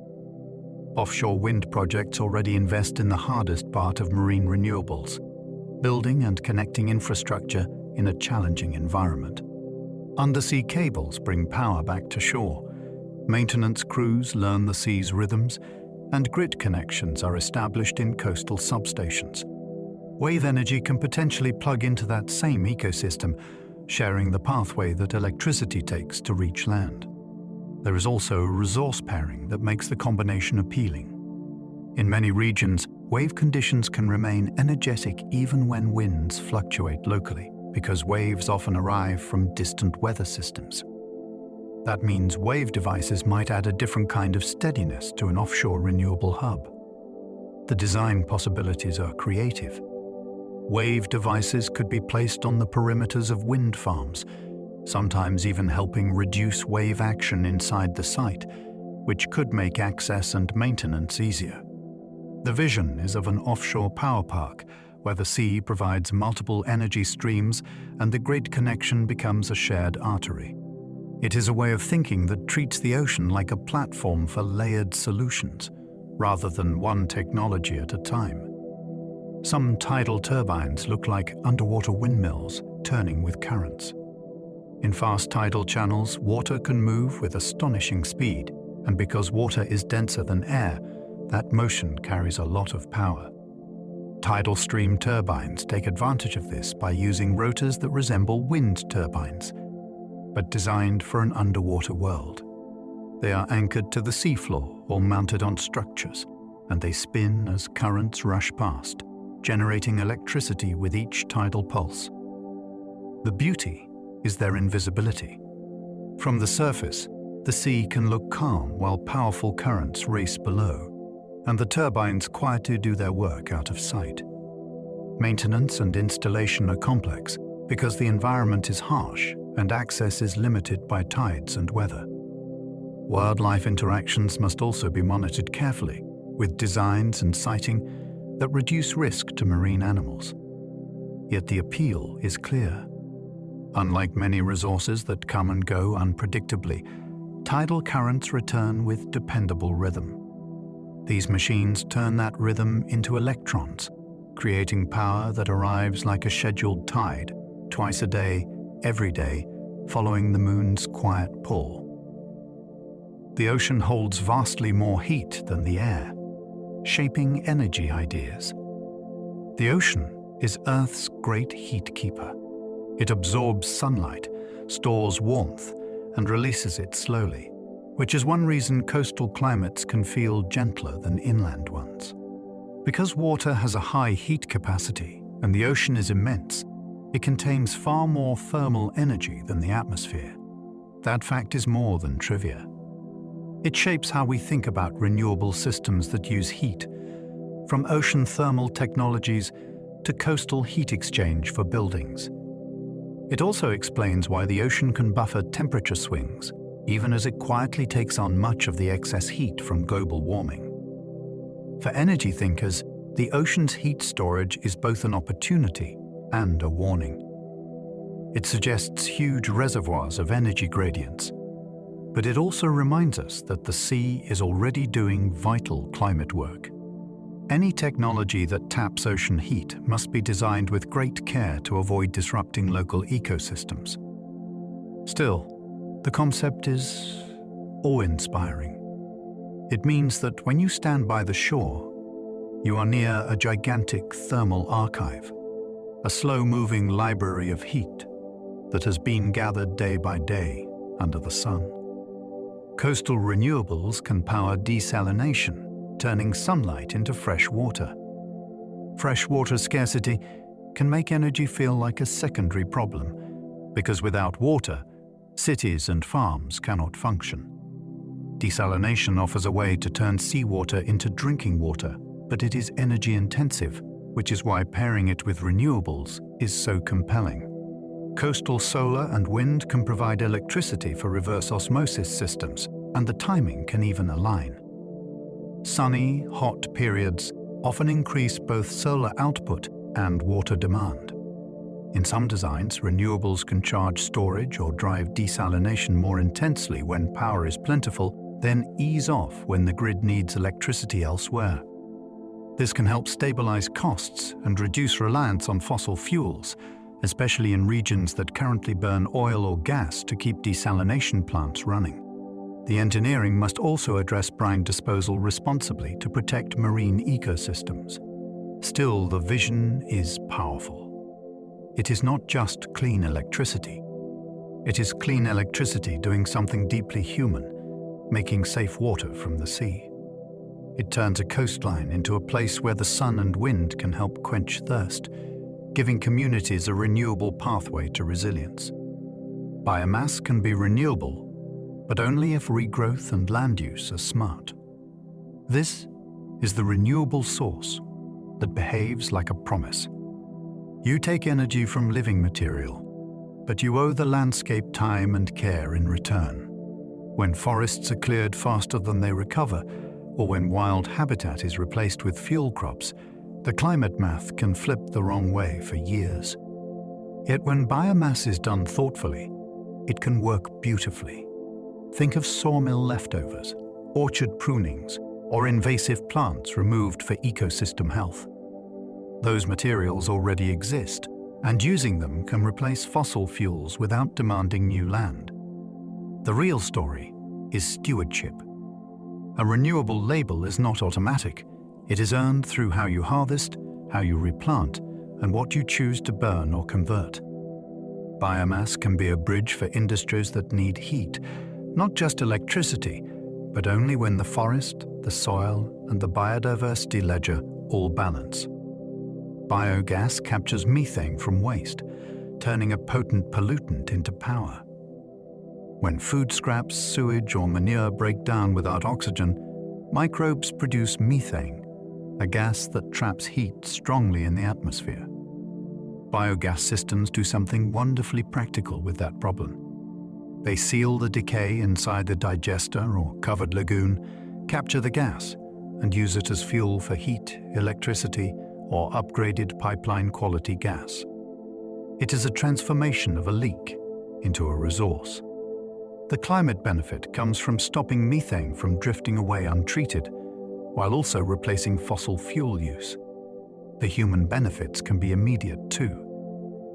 Offshore wind projects already invest in the hardest part of marine renewables, building and connecting infrastructure in a challenging environment. Undersea cables bring power back to shore. Maintenance crews learn the sea's rhythms, and grid connections are established in coastal substations. Wave energy can potentially plug into that same ecosystem, sharing the pathway that electricity takes to reach land. There is also resource pairing that makes the combination appealing. In many regions, wave conditions can remain energetic even when winds fluctuate locally, because waves often arrive from distant weather systems. That means wave devices might add a different kind of steadiness to an offshore renewable hub. The design possibilities are creative. Wave devices could be placed on the perimeters of wind farms, sometimes even helping reduce wave action inside the site, which could make access and maintenance easier. The vision is of an offshore power park, where the sea provides multiple energy streams and the grid connection becomes a shared artery. It is a way of thinking that treats the ocean like a platform for layered solutions, rather than one technology at a time. Some tidal turbines look like underwater windmills turning with currents. In fast tidal channels, water can move with astonishing speed, and because water is denser than air, that motion carries a lot of power. Tidal stream turbines take advantage of this by using rotors that resemble wind turbines, but designed for an underwater world. They are anchored to the seafloor or mounted on structures, and they spin as currents rush past, generating electricity with each tidal pulse. The beauty is their invisibility. From the surface, the sea can look calm while powerful currents race below, and the turbines quietly do their work out of sight. Maintenance and installation are complex because the environment is harsh and access is limited by tides and weather. Wildlife interactions must also be monitored carefully, with designs and siting that reduce risk to marine animals. Yet the appeal is clear. Unlike many resources that come and go unpredictably, tidal currents return with dependable rhythm. These machines turn that rhythm into electrons, creating power that arrives like a scheduled tide, twice a day, every day, following the moon's quiet pull. The ocean holds vastly more heat than the air, shaping energy ideas. The ocean is Earth's great heat keeper. It absorbs sunlight, stores warmth, and releases it slowly, which is one reason coastal climates can feel gentler than inland ones. Because water has a high heat capacity and the ocean is immense, it contains far more thermal energy than the atmosphere. That fact is more than trivia. It shapes how we think about renewable systems that use heat, from ocean thermal technologies to coastal heat exchange for buildings. It also explains why the ocean can buffer temperature swings, even as it quietly takes on much of the excess heat from global warming. For energy thinkers, the ocean's heat storage is both an opportunity and a warning. It suggests huge reservoirs of energy gradients, but it also reminds us that the sea is already doing vital climate work. Any technology that taps ocean heat must be designed with great care to avoid disrupting local ecosystems. Still, the concept is awe-inspiring. It means that when you stand by the shore, you are near a gigantic thermal archive, a slow-moving library of heat. that has been gathered day by day under the sun. Coastal renewables can power desalination, turning sunlight into fresh water. Fresh water scarcity can make energy feel like a secondary problem, because without water, cities and farms cannot function. Desalination offers a way to turn seawater into drinking water, but it is energy intensive, which is why pairing it with renewables is so compelling. Coastal solar and wind can provide electricity for reverse osmosis systems, and the timing can even align. Sunny, hot periods often increase both solar output and water demand. In some designs, renewables can charge storage or drive desalination more intensely when power is plentiful, then ease off when the grid needs electricity elsewhere. This can help stabilize costs and reduce reliance on fossil fuels, especially in regions that currently burn oil or gas to keep desalination plants running. The engineering must also address brine disposal responsibly to protect marine ecosystems. Still, the vision is powerful. It is not just clean electricity. It is clean electricity doing something deeply human, making safe water from the sea. It turns a coastline into a place where the sun and wind can help quench thirst, giving communities a renewable pathway to resilience. Biomass can be renewable, but only if regrowth and land use are smart. This is the renewable source that behaves like a promise. You take energy from living material, but you owe the landscape time and care in return. When forests are cleared faster than they recover, or when wild habitat is replaced with fuel crops, the climate math can flip the wrong way for years. Yet when biomass is done thoughtfully, it can work beautifully. Think of sawmill leftovers, orchard prunings, or invasive plants removed for ecosystem health. Those materials already exist, and using them can replace fossil fuels without demanding new land. The real story is stewardship. A renewable label is not automatic. It is earned through how you harvest, how you replant, and what you choose to burn or convert. Biomass can be a bridge for industries that need heat, not just electricity, but only when the forest, the soil, and the biodiversity ledger all balance. Biogas captures methane from waste, turning a potent pollutant into power. When food scraps, sewage, or manure break down without oxygen, microbes produce methane, a gas that traps heat strongly in the atmosphere. Biogas systems do something wonderfully practical with that problem. They seal the decay inside the digester or covered lagoon, capture the gas, and use it as fuel for heat, electricity, or upgraded pipeline-quality gas. It is a transformation of a leak into a resource. The climate benefit comes from stopping methane from drifting away untreated, while also replacing fossil fuel use. The human benefits can be immediate too.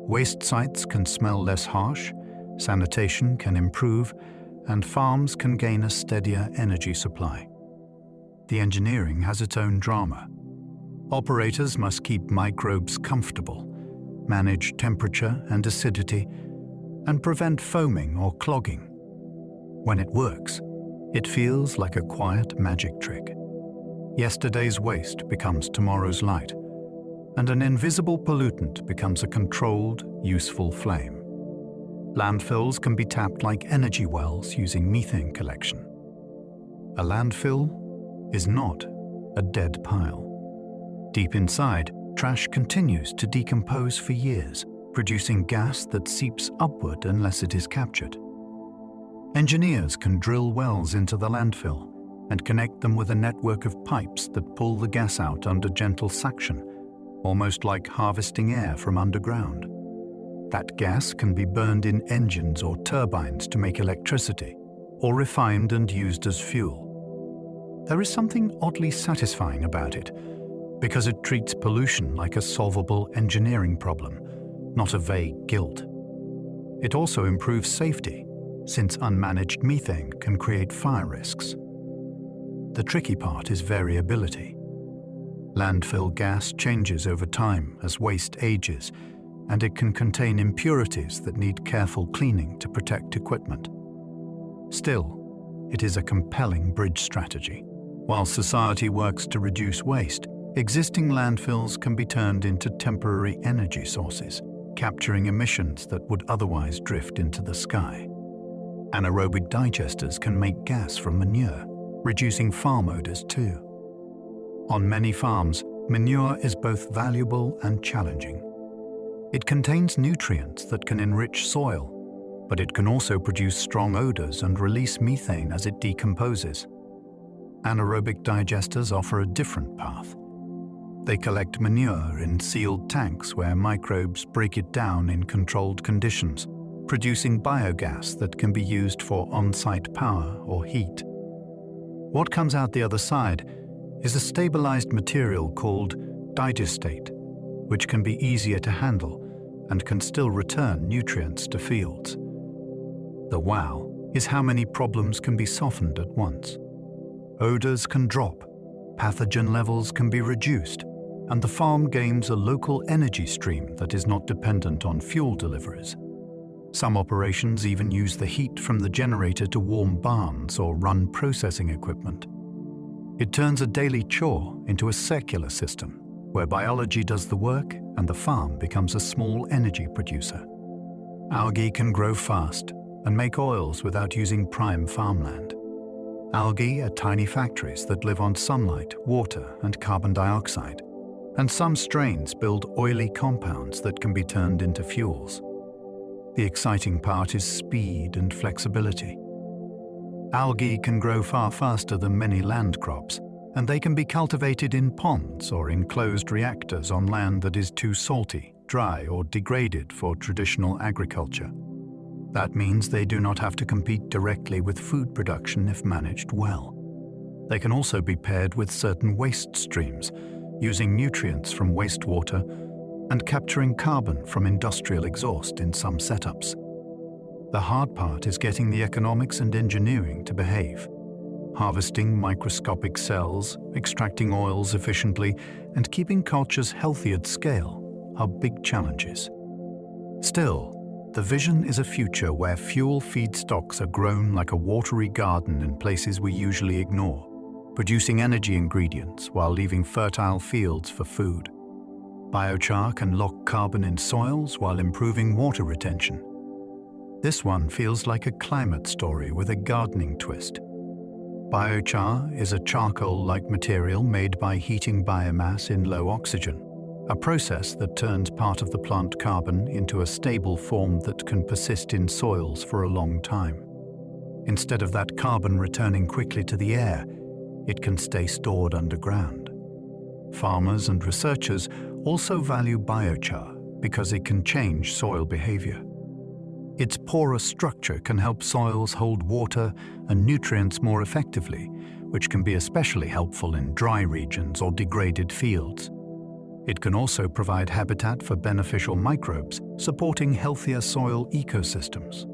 Waste sites can smell less harsh, sanitation can improve, and farms can gain a steadier energy supply. The engineering has its own drama. Operators must keep microbes comfortable, manage temperature and acidity, and prevent foaming or clogging. When it works, it feels like a quiet magic trick. Yesterday's waste becomes tomorrow's light, and an invisible pollutant becomes a controlled, useful flame. Landfills can be tapped like energy wells using methane collection. A landfill is not a dead pile. Deep inside, trash continues to decompose for years, producing gas that seeps upward unless it is captured. Engineers can drill wells into the landfill and connect them with a network of pipes that pull the gas out under gentle suction, almost like harvesting air from underground. That gas can be burned in engines or turbines to make electricity, or refined and used as fuel. There is something oddly satisfying about it, because it treats pollution like a solvable engineering problem, not a vague guilt. It also improves safety, since unmanaged methane can create fire risks. The tricky part is variability. Landfill gas changes over time as waste ages, and it can contain impurities that need careful cleaning to protect equipment. Still, it is a compelling bridge strategy. While society works to reduce waste, existing landfills can be turned into temporary energy sources, capturing emissions that would otherwise drift into the sky. Anaerobic digesters can make gas from manure, reducing farm odors too. On many farms, manure is both valuable and challenging. It contains nutrients that can enrich soil, but it can also produce strong odors and release methane as it decomposes. Anaerobic digesters offer a different path. They collect manure in sealed tanks where microbes break it down in controlled conditions, producing biogas that can be used for on-site power or heat. What comes out the other side is a stabilized material called digestate, which can be easier to handle and can still return nutrients to fields. The wow is how many problems can be softened at once. Odors can drop, pathogen levels can be reduced, and the farm gains a local energy stream that is not dependent on fuel deliveries. Some operations even use the heat from the generator to warm barns or run processing equipment. It turns a daily chore into a circular system, where biology does the work and the farm becomes a small energy producer. Algae can grow fast and make oils without using prime farmland. Algae are tiny factories that live on sunlight, water, and carbon dioxide, and some strains build oily compounds that can be turned into fuels. The exciting part is speed and flexibility. Algae can grow far faster than many land crops, and they can be cultivated in ponds or in closed reactors on land that is too salty, dry, or degraded for traditional agriculture. That means they do not have to compete directly with food production if managed well. They can also be paired with certain waste streams, using nutrients from wastewater and capturing carbon from industrial exhaust in some setups. The hard part is getting the economics and engineering to behave. Harvesting microscopic cells, extracting oils efficiently, and keeping cultures healthy at scale are big challenges. Still, the vision is a future where fuel feedstocks are grown like a watery garden in places we usually ignore, producing energy ingredients while leaving fertile fields for food. Biochar can lock carbon in soils while improving water retention. This one feels like a climate story with a gardening twist. Biochar is a charcoal-like material made by heating biomass in low oxygen, a process that turns part of the plant carbon into a stable form that can persist in soils for a long time. Instead of that carbon returning quickly to the air, it can stay stored underground. Farmers and researchers also value biochar because it can change soil behavior. Its porous structure can help soils hold water and nutrients more effectively, which can be especially helpful in dry regions or degraded fields. It can also provide habitat for beneficial microbes, supporting healthier soil ecosystems.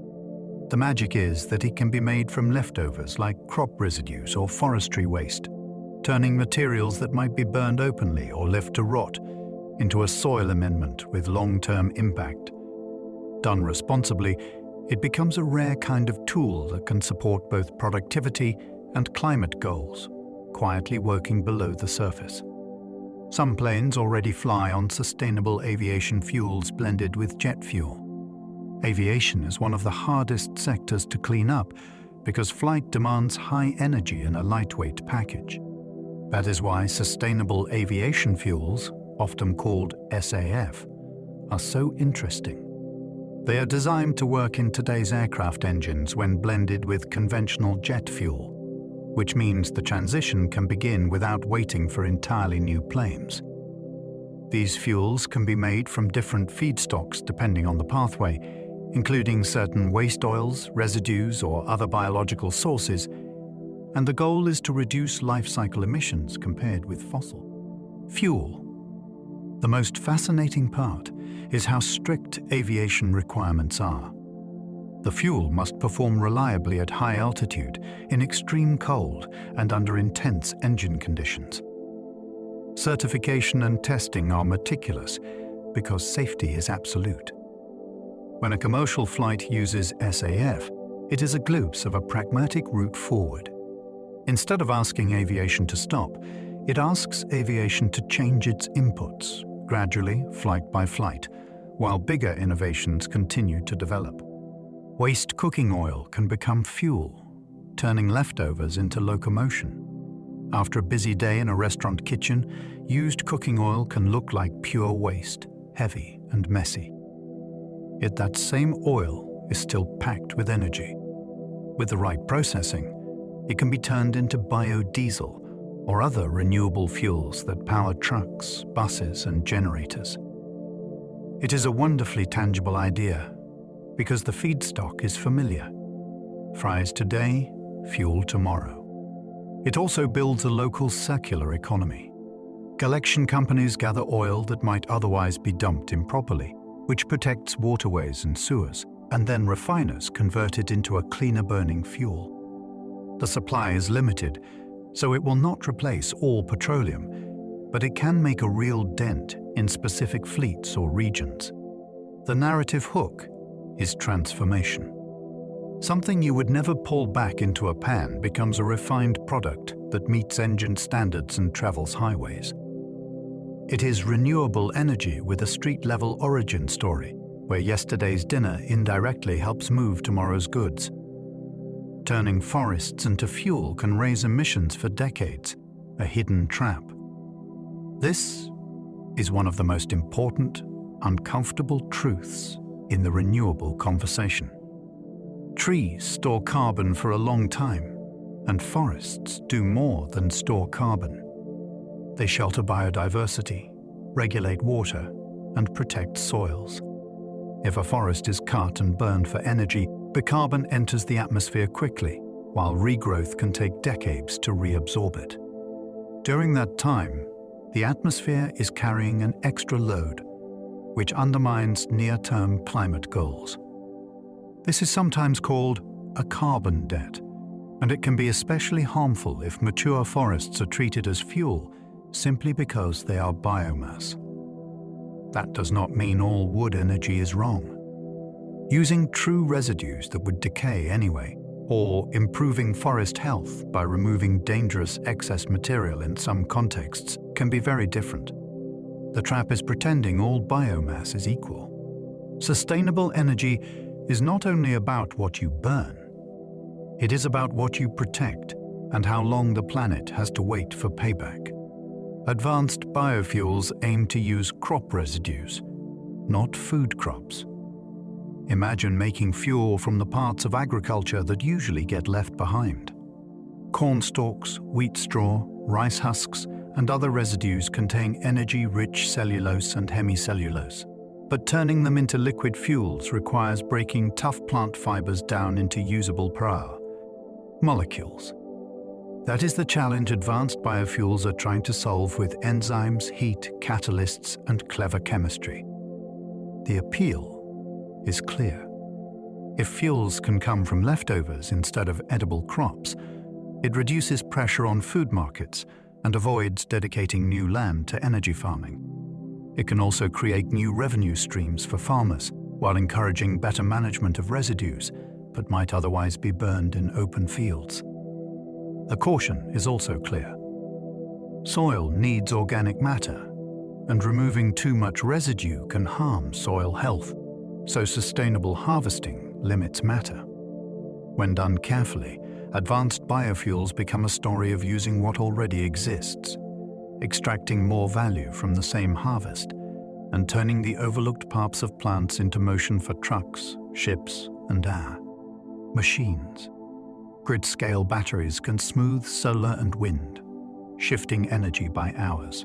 The magic is that it can be made from leftovers like crop residues or forestry waste, turning materials that might be burned openly or left to rot into a soil amendment with long-term impact. Done responsibly, it becomes a rare kind of tool that can support both productivity and climate goals, quietly working below the surface. Some planes already fly on sustainable aviation fuels blended with jet fuel. Aviation is one of the hardest sectors to clean up because flight demands high energy in a lightweight package. That is why sustainable aviation fuels, often called SAF, are so interesting. They are designed to work in today's aircraft engines when blended with conventional jet fuel, which means the transition can begin without waiting for entirely new planes. These fuels can be made from different feedstocks depending on the pathway, including certain waste oils, residues, or other biological sources, and the goal is to reduce life cycle emissions compared with fossil fuel. The most fascinating part is how strict aviation requirements are. The fuel must perform reliably at high altitude, in extreme cold, and under intense engine conditions. Certification and testing are meticulous, because safety is absolute. When a commercial flight uses SAF, it is a glimpse of a pragmatic route forward. Instead of asking aviation to stop, it asks aviation to change its inputs, gradually, flight by flight, while bigger innovations continue to develop. Waste cooking oil can become fuel, turning leftovers into locomotion. After a busy day in a restaurant kitchen, used cooking oil can look like pure waste, heavy and messy. Yet that same oil is still packed with energy. With the right processing, it can be turned into biodiesel or other renewable fuels that power trucks, buses, and generators. It is a wonderfully tangible idea because the feedstock is familiar. Fries today, fuel tomorrow. It also builds a local circular economy. Collection companies gather oil that might otherwise be dumped improperly, which protects waterways and sewers, and then refiners convert it into a cleaner burning fuel. The supply is limited, so it will not replace all petroleum, but it can make a real dent in specific fleets or regions. The narrative hook is transformation. Something you would never pull back into a pan becomes a refined product that meets engine standards and travels highways. It is renewable energy with a street-level origin story, where yesterday's dinner indirectly helps move tomorrow's goods. Turning forests into fuel can raise emissions for decades, a hidden trap. This is one of the most important, uncomfortable truths in the renewable conversation. Trees store carbon for a long time, and forests do more than store carbon. They shelter biodiversity, regulate water, and protect soils. If a forest is cut and burned for energy, the carbon enters the atmosphere quickly, while regrowth can take decades to reabsorb it. During that time, the atmosphere is carrying an extra load, which undermines near-term climate goals. This is sometimes called a carbon debt, and it can be especially harmful if mature forests are treated as fuel simply because they are biomass. That does not mean all wood energy is wrong. Using true residues that would decay anyway, or improving forest health by removing dangerous excess material in some contexts, can be very different. The trap is pretending all biomass is equal. Sustainable energy is not only about what you burn, it is about what you protect and how long the planet has to wait for payback. Advanced biofuels aim to use crop residues, not food crops. Imagine making fuel from the parts of agriculture that usually get left behind. Corn stalks, wheat straw, rice husks, and other residues contain energy-rich cellulose and hemicellulose. But turning them into liquid fuels requires breaking tough plant fibers down into usable molecules. That is the challenge advanced biofuels are trying to solve with enzymes, heat, catalysts, and clever chemistry. The appeal is clear. If fuels can come from leftovers instead of edible crops, it reduces pressure on food markets and avoids dedicating new land to energy farming. It can also create new revenue streams for farmers while encouraging better management of residues that might otherwise be burned in open fields. The caution is also clear. Soil needs organic matter, and removing too much residue can harm soil health, so sustainable harvesting limits matter. When done carefully, advanced biofuels become a story of using what already exists, extracting more value from the same harvest, and turning the overlooked parts of plants into motion for trucks, ships, and machines. Grid-scale batteries can smooth solar and wind, shifting energy by hours.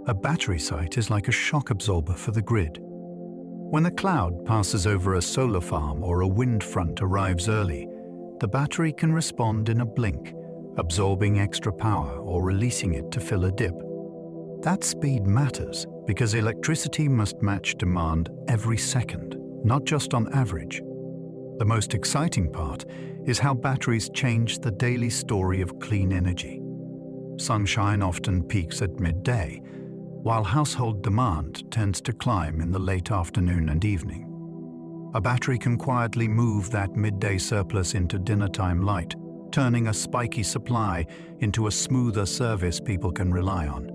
A battery site is like a shock absorber for the grid. When a cloud passes over a solar farm or a wind front arrives early, the battery can respond in a blink, absorbing extra power or releasing it to fill a dip. That speed matters because electricity must match demand every second, not just on average. The most exciting part is how batteries change the daily story of clean energy. Sunshine often peaks at midday, while household demand tends to climb in the late afternoon and evening. A battery can quietly move that midday surplus into dinnertime light, turning a spiky supply into a smoother service people can rely on.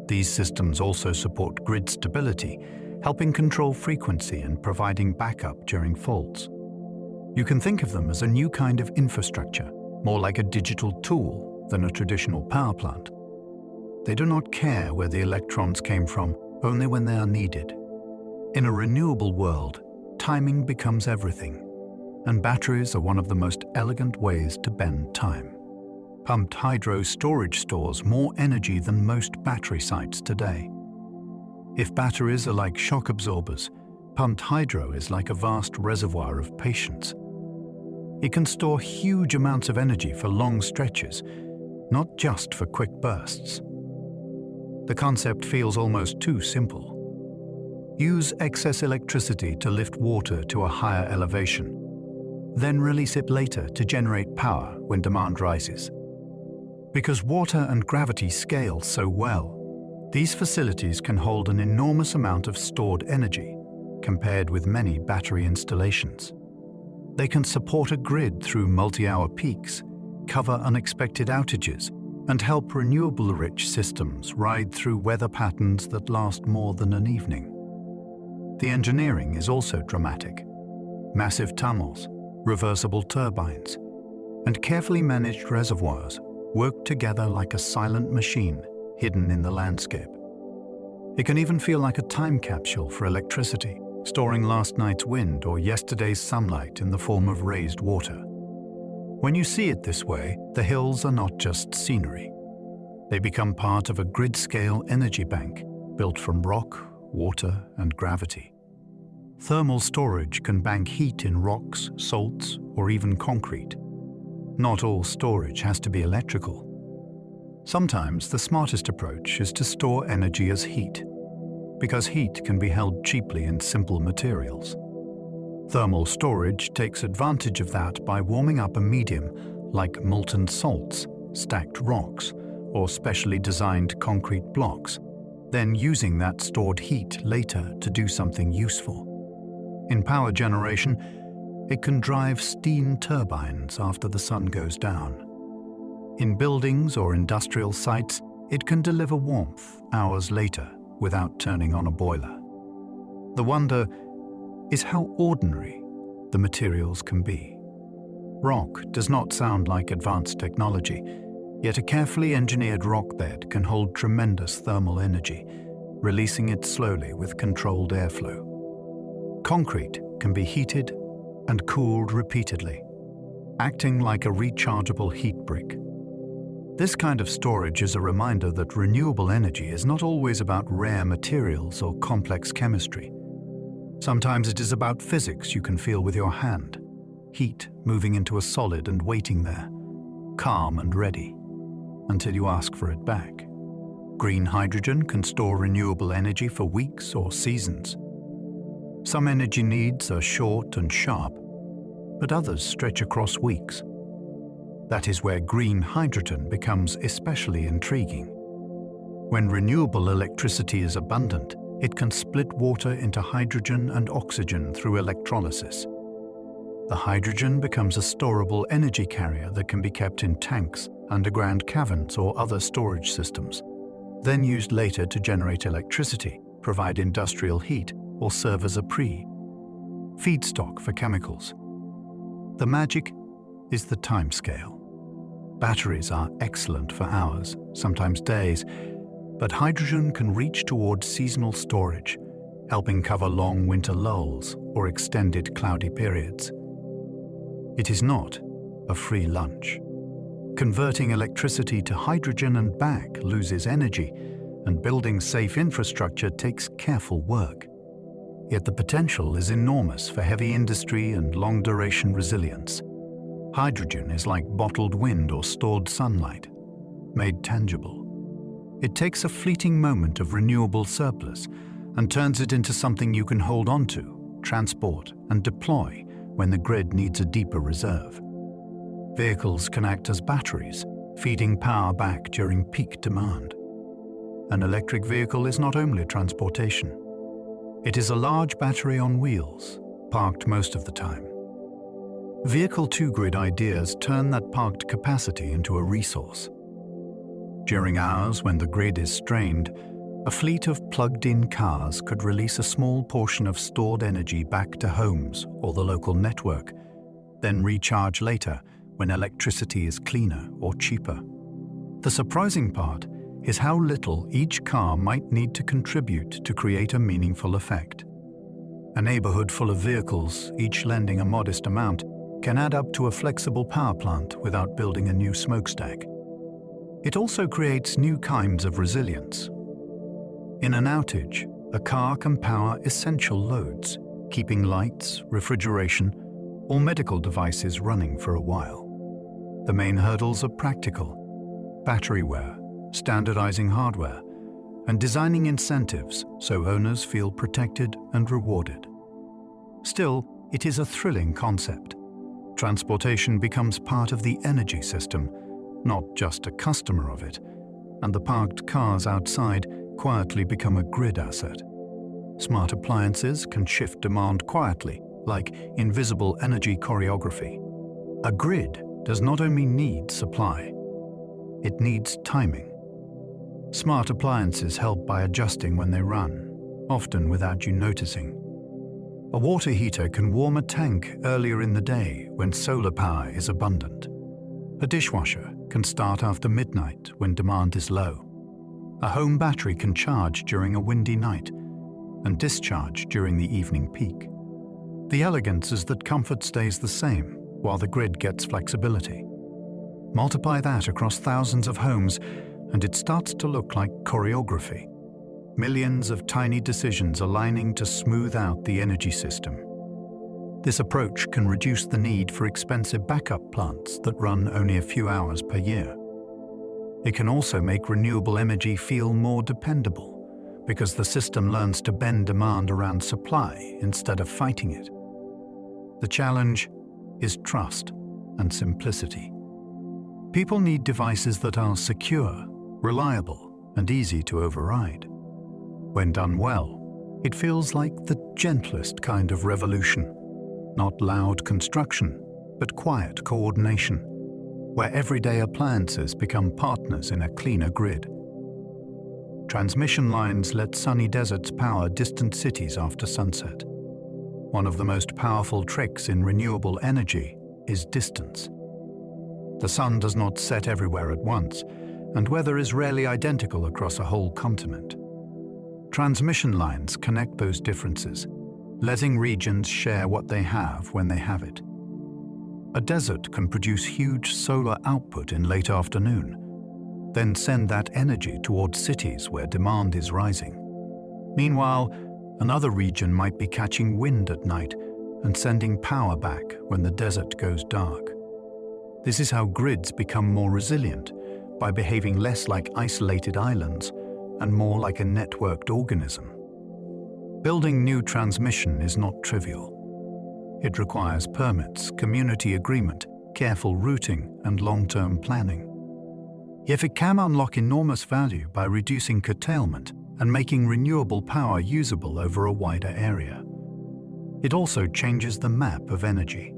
These systems also support grid stability, helping control frequency and providing backup during faults. You can think of them as a new kind of infrastructure, more like a digital tool than a traditional power plant. They do not care where the electrons came from, only when they are needed. In a renewable world, timing becomes everything, and batteries are one of the most elegant ways to bend time. Pumped hydro storage stores more energy than most battery sites today. If batteries are like shock absorbers, pumped hydro is like a vast reservoir of patience. It can store huge amounts of energy for long stretches, not just for quick bursts. The concept feels almost too simple. Use excess electricity to lift water to a higher elevation, then release it later to generate power when demand rises. Because water and gravity scale so well, these facilities can hold an enormous amount of stored energy, compared with many battery installations. They can support a grid through multi-hour peaks, cover unexpected outages, and help renewable-rich systems ride through weather patterns that last more than an evening. The engineering is also dramatic. Massive tunnels, reversible turbines, and carefully managed reservoirs work together like a silent machine hidden in the landscape. It can even feel like a time capsule for electricity, storing last night's wind or yesterday's sunlight in the form of raised water. When you see it this way, the hills are not just scenery. They become part of a grid-scale energy bank built from rock, water, and gravity. Thermal storage can bank heat in rocks, salts, or even concrete. Not all storage has to be electrical. Sometimes the smartest approach is to store energy as heat, because heat can be held cheaply in simple materials. Thermal storage takes advantage of that by warming up a medium like molten salts, stacked rocks, or specially designed concrete blocks, then using that stored heat later to do something useful. In power generation, it can drive steam turbines after the sun goes down. In buildings or industrial sites, it can deliver warmth hours later without turning on a boiler. The wonder is how ordinary the materials can be. Rock does not sound like advanced technology, yet a carefully engineered rock bed can hold tremendous thermal energy, releasing it slowly with controlled airflow. Concrete can be heated and cooled repeatedly, acting like a rechargeable heat brick. This kind of storage is a reminder that renewable energy is not always about rare materials or complex chemistry. Sometimes it is about physics you can feel with your hand, heat moving into a solid and waiting there, calm and ready, until you ask for it back. Green hydrogen can store renewable energy for weeks or seasons. Some energy needs are short and sharp, but others stretch across weeks. That is where green hydrogen becomes especially intriguing. When renewable electricity is abundant, it can split water into hydrogen and oxygen through electrolysis. The hydrogen becomes a storable energy carrier that can be kept in tanks, underground caverns, or other storage systems, then used later to generate electricity, provide industrial heat, or serve as a feedstock for chemicals. The magic is the timescale. Batteries are excellent for hours, sometimes days, but hydrogen can reach towards seasonal storage, helping cover long winter lulls or extended cloudy periods. It is not a free lunch. Converting electricity to hydrogen and back loses energy, and building safe infrastructure takes careful work. Yet the potential is enormous for heavy industry and long-duration resilience. Hydrogen is like bottled wind or stored sunlight, made tangible. It takes a fleeting moment of renewable surplus and turns it into something you can hold onto, transport, and deploy when the grid needs a deeper reserve. Vehicles can act as batteries, feeding power back during peak demand. An electric vehicle is not only transportation. It is a large battery on wheels, parked most of the time. Vehicle-to-grid ideas turn that parked capacity into a resource. During hours when the grid is strained, a fleet of plugged-in cars could release a small portion of stored energy back to homes or the local network, then recharge later when electricity is cleaner or cheaper. The surprising part is how little each car might need to contribute to create a meaningful effect. A neighborhood full of vehicles, each lending a modest amount, can add up to a flexible power plant without building a new smokestack. It also creates new kinds of resilience. In an outage, a car can power essential loads, keeping lights, refrigeration, or medical devices running for a while. The main hurdles are practical: battery wear, standardizing hardware, and designing incentives so owners feel protected and rewarded. Still, it is a thrilling concept. Transportation becomes part of the energy system, not just a customer of it, and the parked cars outside quietly become a grid asset. Smart appliances can shift demand quietly, like invisible energy choreography. A grid does not only need supply, it needs timing. Smart appliances help by adjusting when they run, often without you noticing. A water heater can warm a tank earlier in the day when solar power is abundant. A dishwasher can start after midnight when demand is low. A home battery can charge during a windy night and discharge during the evening peak. The elegance is that comfort stays the same while the grid gets flexibility. Multiply that across thousands of homes and it starts to look like choreography. Millions of tiny decisions aligning to smooth out the energy system. This approach can reduce the need for expensive backup plants that run only a few hours per year. It can also make renewable energy feel more dependable because the system learns to bend demand around supply instead of fighting it. The challenge is trust and simplicity. People need devices that are secure, reliable, and easy to override. When done well, it feels like the gentlest kind of revolution. Not loud construction, but quiet coordination, where everyday appliances become partners in a cleaner grid. Transmission lines let sunny deserts power distant cities after sunset. One of the most powerful tricks in renewable energy is distance. The sun does not set everywhere at once, and weather is rarely identical across a whole continent. Transmission lines connect those differences, letting regions share what they have when they have it. A desert can produce huge solar output in late afternoon, then send that energy towards cities where demand is rising. Meanwhile, another region might be catching wind at night and sending power back when the desert goes dark. This is how grids become more resilient, by behaving less like isolated islands and more like a networked organism. Building new transmission is not trivial. It requires permits, community agreement, careful routing, and long-term planning. Yet it can unlock enormous value by reducing curtailment and making renewable power usable over a wider area. It also changes the map of energy.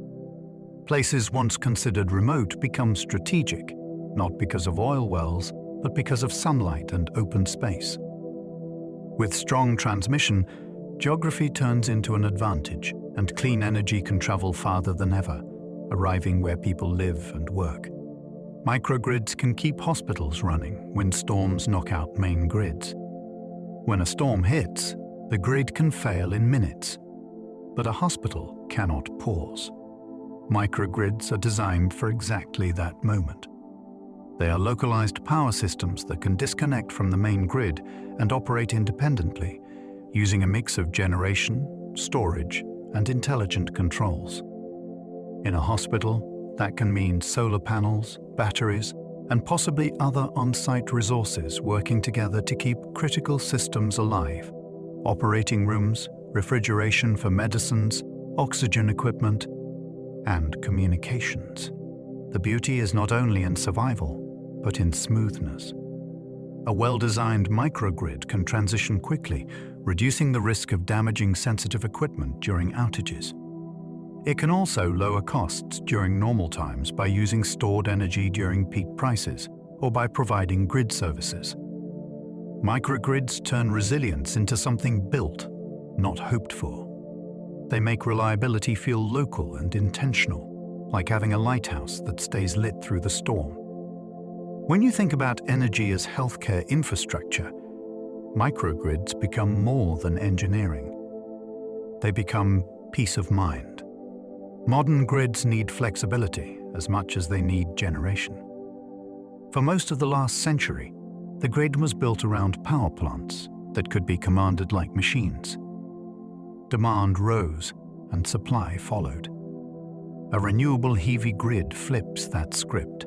Places once considered remote become strategic, not because of oil wells, but because of sunlight and open space. With strong transmission, geography turns into an advantage, and clean energy can travel farther than ever, arriving where people live and work. Microgrids can keep hospitals running when storms knock out main grids. When a storm hits, the grid can fail in minutes, but a hospital cannot pause. Microgrids are designed for exactly that moment. They are localized power systems that can disconnect from the main grid and operate independently, using a mix of generation, storage, and intelligent controls. In a hospital, that can mean solar panels, batteries, and possibly other on-site resources working together to keep critical systems alive. Operating rooms, refrigeration for medicines, oxygen equipment, and communications. The beauty is not only in survival, but in smoothness. A well-designed microgrid can transition quickly, reducing the risk of damaging sensitive equipment during outages. It can also lower costs during normal times by using stored energy during peak prices or by providing grid services. Microgrids turn resilience into something built, not hoped for. They make reliability feel local and intentional, like having a lighthouse that stays lit through the storm. When you think about energy as healthcare infrastructure, microgrids become more than engineering. They become peace of mind. Modern grids need flexibility as much as they need generation. For most of the last century, the grid was built around power plants that could be commanded like machines. Demand rose and supply followed. A renewable heavy grid flips that script.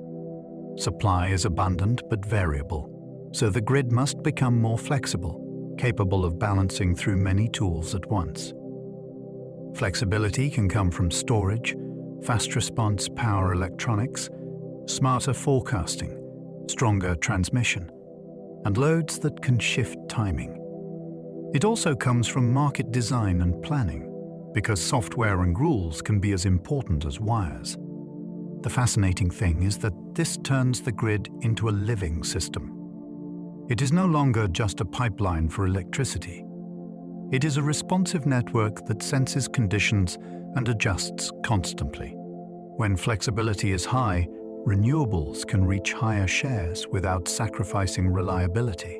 Supply is abundant but variable, so the grid must become more flexible, capable of balancing through many tools at once. Flexibility can come from storage, fast response power electronics, smarter forecasting, stronger transmission, and loads that can shift timing. It also comes from market design and planning, because software and rules can be as important as wires. The fascinating thing is that this turns the grid into a living system. It is no longer just a pipeline for electricity. It is a responsive network that senses conditions and adjusts constantly. When flexibility is high, renewables can reach higher shares without sacrificing reliability.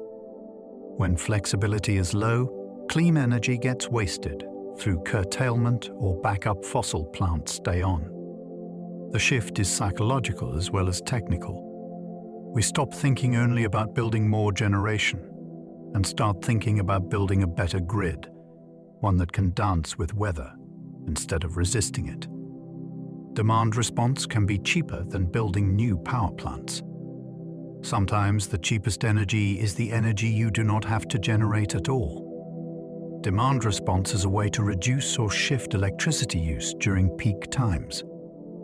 When flexibility is low, clean energy gets wasted through curtailment or backup fossil plants stay on. The shift is psychological as well as technical. We stop thinking only about building more generation and start thinking about building a better grid, one that can dance with weather instead of resisting it. Demand response can be cheaper than building new power plants. Sometimes the cheapest energy is the energy you do not have to generate at all. Demand response is a way to reduce or shift electricity use during peak times,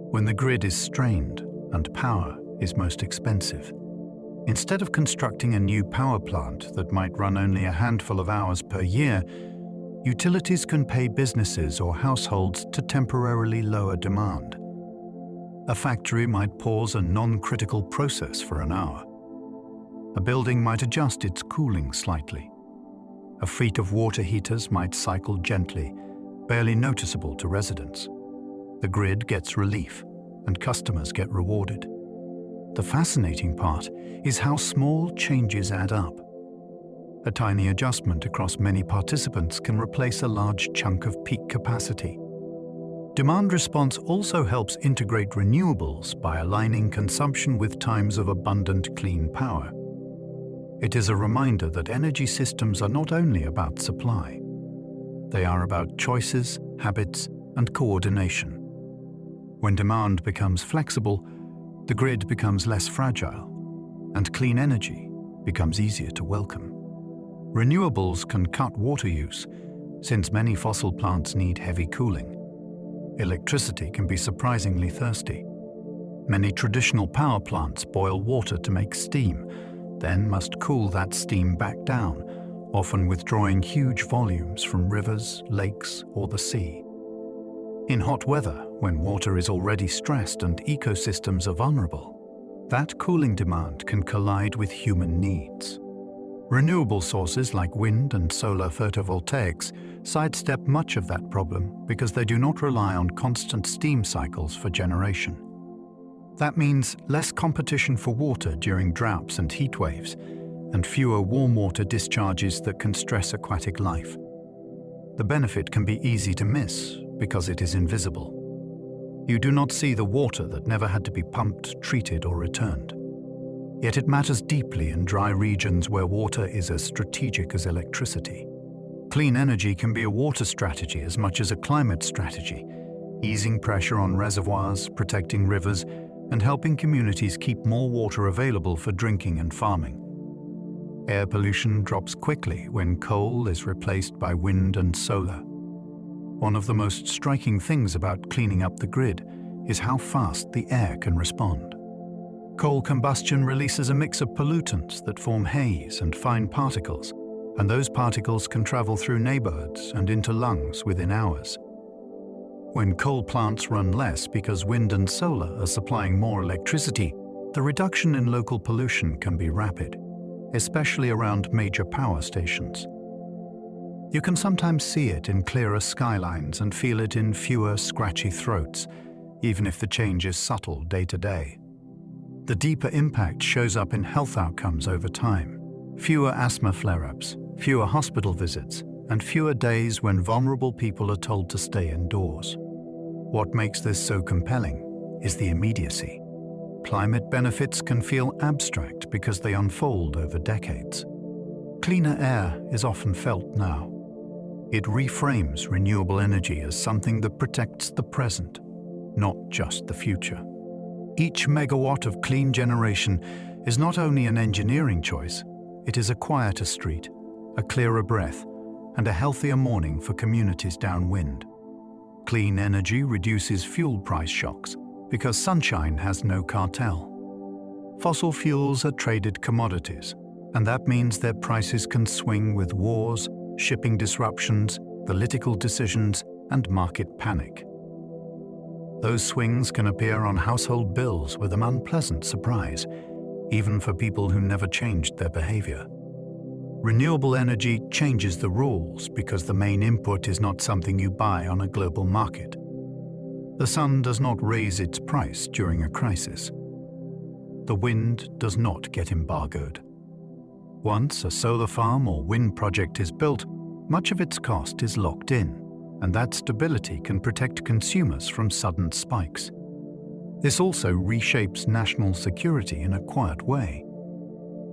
when the grid is strained and power is most expensive. Instead of constructing a new power plant that might run only a handful of hours per year, utilities can pay businesses or households to temporarily lower demand. A factory might pause a non-critical process for an hour. A building might adjust its cooling slightly. A fleet of water heaters might cycle gently, barely noticeable to residents. The grid gets relief, and customers get rewarded. The fascinating part is how small changes add up. A tiny adjustment across many participants can replace a large chunk of peak capacity. Demand response also helps integrate renewables by aligning consumption with times of abundant clean power. It is a reminder that energy systems are not only about supply. They are about choices, habits, and coordination. When demand becomes flexible, the grid becomes less fragile, and clean energy becomes easier to welcome. Renewables can cut water use, since many fossil plants need heavy cooling. Electricity can be surprisingly thirsty. Many traditional power plants boil water to make steam, then must cool that steam back down, often withdrawing huge volumes from rivers, lakes, or the sea. In hot weather, when water is already stressed and ecosystems are vulnerable, that cooling demand can collide with human needs. Renewable sources like wind and solar photovoltaics sidestep much of that problem because they do not rely on constant steam cycles for generation. That means less competition for water during droughts and heat waves, and fewer warm water discharges that can stress aquatic life. The benefit can be easy to miss because it is invisible. You do not see the water that never had to be pumped, treated, or returned. Yet it matters deeply in dry regions where water is as strategic as electricity. Clean energy can be a water strategy as much as a climate strategy, easing pressure on reservoirs, protecting rivers, and helping communities keep more water available for drinking and farming. Air pollution drops quickly when coal is replaced by wind and solar. One of the most striking things about cleaning up the grid is how fast the air can respond. Coal combustion releases a mix of pollutants that form haze and fine particles, and those particles can travel through neighborhoods and into lungs within hours. When coal plants run less because wind and solar are supplying more electricity, the reduction in local pollution can be rapid, especially around major power stations. You can sometimes see it in clearer skylines and feel it in fewer scratchy throats, even if the change is subtle day to day. The deeper impact shows up in health outcomes over time. Fewer asthma flare-ups, fewer hospital visits, and fewer days when vulnerable people are told to stay indoors. What makes this so compelling is the immediacy. Climate benefits can feel abstract because they unfold over decades. Cleaner air is often felt now. It reframes renewable energy as something that protects the present, not just the future. Each megawatt of clean generation is not only an engineering choice, it is a quieter street, a clearer breath, and a healthier morning for communities downwind. Clean energy reduces fuel price shocks because sunshine has no cartel. Fossil fuels are traded commodities, and that means their prices can swing with wars, shipping disruptions, political decisions, and market panic. Those swings can appear on household bills with an unpleasant surprise, even for people who never changed their behavior. Renewable energy changes the rules because the main input is not something you buy on a global market. The sun does not raise its price during a crisis. The wind does not get embargoed. Once a solar farm or wind project is built, much of its cost is locked in, and that stability can protect consumers from sudden spikes. This also reshapes national security in a quiet way.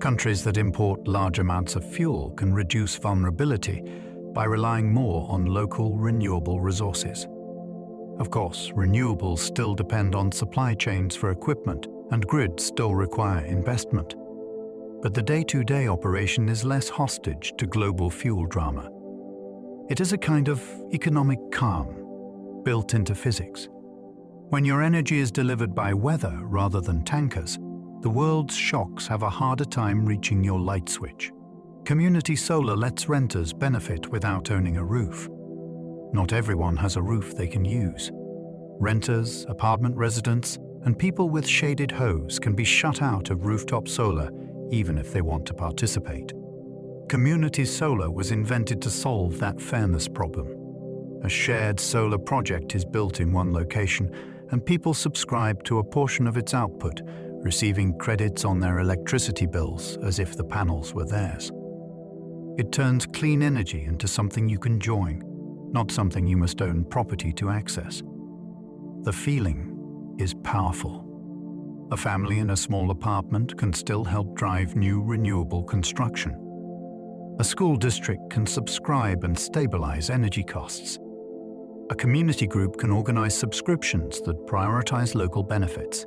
Countries that import large amounts of fuel can reduce vulnerability by relying more on local renewable resources. Of course, renewables still depend on supply chains for equipment, and grids still require investment. But the day-to-day operation is less hostage to global fuel drama. It is a kind of economic calm, built into physics. When your energy is delivered by weather rather than tankers, the world's shocks have a harder time reaching your light switch. Community solar lets renters benefit without owning a roof. Not everyone has a roof they can use. Renters, apartment residents, and people with shaded homes can be shut out of rooftop solar even if they want to participate. Community solar was invented to solve that fairness problem. A shared solar project is built in one location, and people subscribe to a portion of its output, receiving credits on their electricity bills as if the panels were theirs. It turns clean energy into something you can join, not something you must own property to access. The feeling is powerful. A family in a small apartment can still help drive new renewable construction. A school district can subscribe and stabilize energy costs. A community group can organize subscriptions that prioritize local benefits.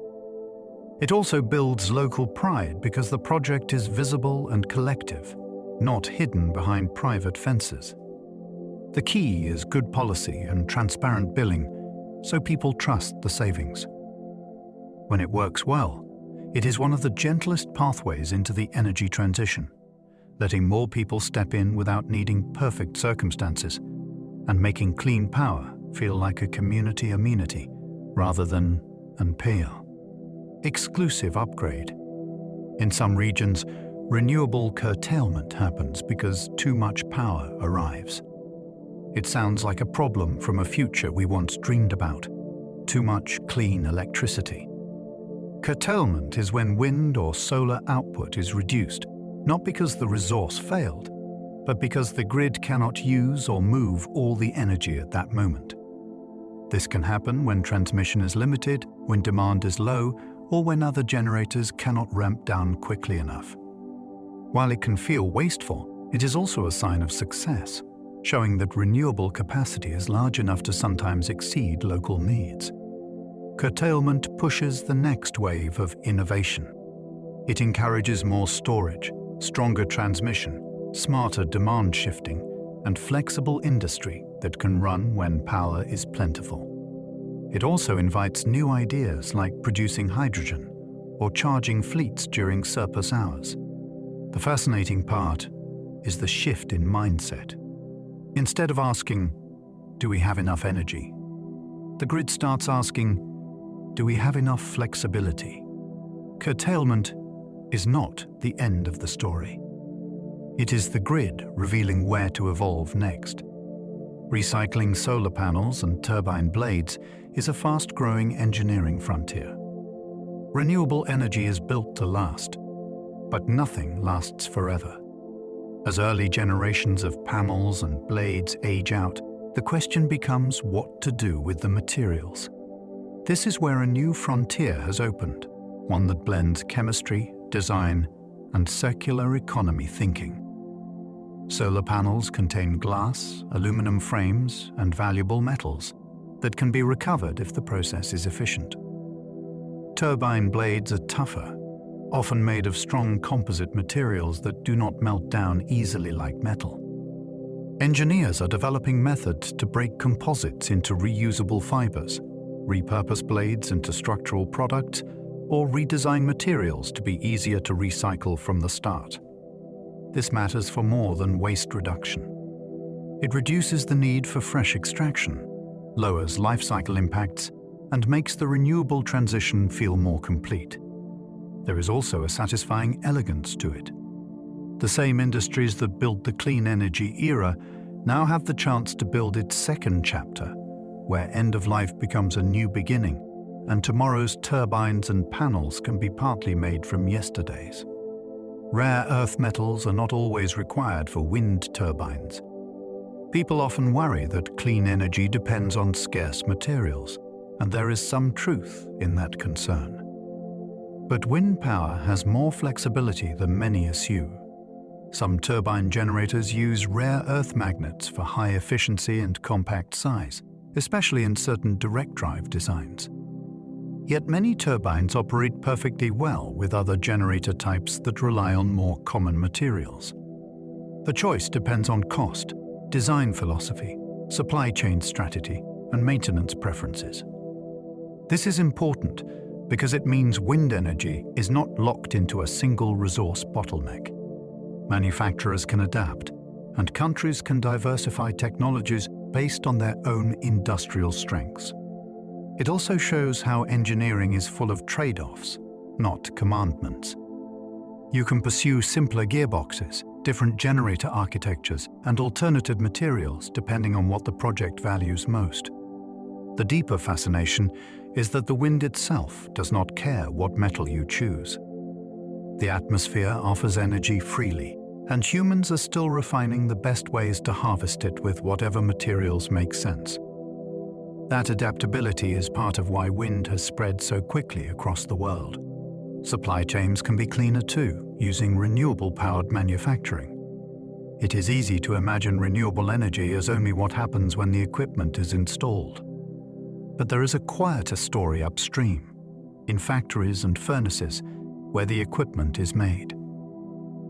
It also builds local pride because the project is visible and collective, not hidden behind private fences. The key is good policy and transparent billing, so people trust the savings. When it works well, it is one of the gentlest pathways into the energy transition, letting more people step in without needing perfect circumstances, and making clean power feel like a community amenity rather than an exclusive upgrade. In some regions, renewable curtailment happens because too much power arrives. It sounds like a problem from a future we once dreamed about. Too much clean electricity. Curtailment is when wind or solar output is reduced, not because the resource failed, but because the grid cannot use or move all the energy at that moment. This can happen when transmission is limited, when demand is low, or when other generators cannot ramp down quickly enough. While it can feel wasteful, it is also a sign of success, showing that renewable capacity is large enough to sometimes exceed local needs. Curtailment pushes the next wave of innovation. It encourages more storage, stronger transmission, smarter demand shifting, and flexible industry that can run when power is plentiful. It also invites new ideas like producing hydrogen or charging fleets during surplus hours. The fascinating part is the shift in mindset. Instead of asking, "Do we have enough energy?" the grid starts asking, "Do we have enough flexibility?" Curtailment is not the end of the story. It is the grid revealing where to evolve next. Recycling solar panels and turbine blades is a fast-growing engineering frontier. Renewable energy is built to last, but nothing lasts forever. As early generations of panels and blades age out, the question becomes what to do with the materials. This is where a new frontier has opened, one that blends chemistry, design, and circular economy thinking. Solar panels contain glass, aluminum frames, and valuable metals that can be recovered if the process is efficient. Turbine blades are tougher, often made of strong composite materials that do not melt down easily like metal. Engineers are developing methods to break composites into reusable fibers, repurpose blades into structural products, or redesign materials to be easier to recycle from the start. This matters for more than waste reduction. It reduces the need for fresh extraction, lowers life cycle impacts, and makes the renewable transition feel more complete. There is also a satisfying elegance to it. The same industries that built the clean energy era now have the chance to build its second chapter, where end of life becomes a new beginning, and tomorrow's turbines and panels can be partly made from yesterday's. Rare earth metals are not always required for wind turbines. People often worry that clean energy depends on scarce materials, and there is some truth in that concern. But wind power has more flexibility than many assume. Some turbine generators use rare earth magnets for high efficiency and compact size, especially in certain direct drive designs. Yet many turbines operate perfectly well with other generator types that rely on more common materials. The choice depends on cost, design philosophy, supply chain strategy, and maintenance preferences. This is important because it means wind energy is not locked into a single resource bottleneck. Manufacturers can adapt, and countries can diversify technologies based on their own industrial strengths. It also shows how engineering is full of trade-offs, not commandments. You can pursue simpler gearboxes, different generator architectures, and alternative materials depending on what the project values most. The deeper fascination is that the wind itself does not care what metal you choose. The atmosphere offers energy freely, and humans are still refining the best ways to harvest it with whatever materials make sense. That adaptability is part of why wind has spread so quickly across the world. Supply chains can be cleaner too, using renewable-powered manufacturing. It is easy to imagine renewable energy as only what happens when the equipment is installed. But there is a quieter story upstream, in factories and furnaces where the equipment is made.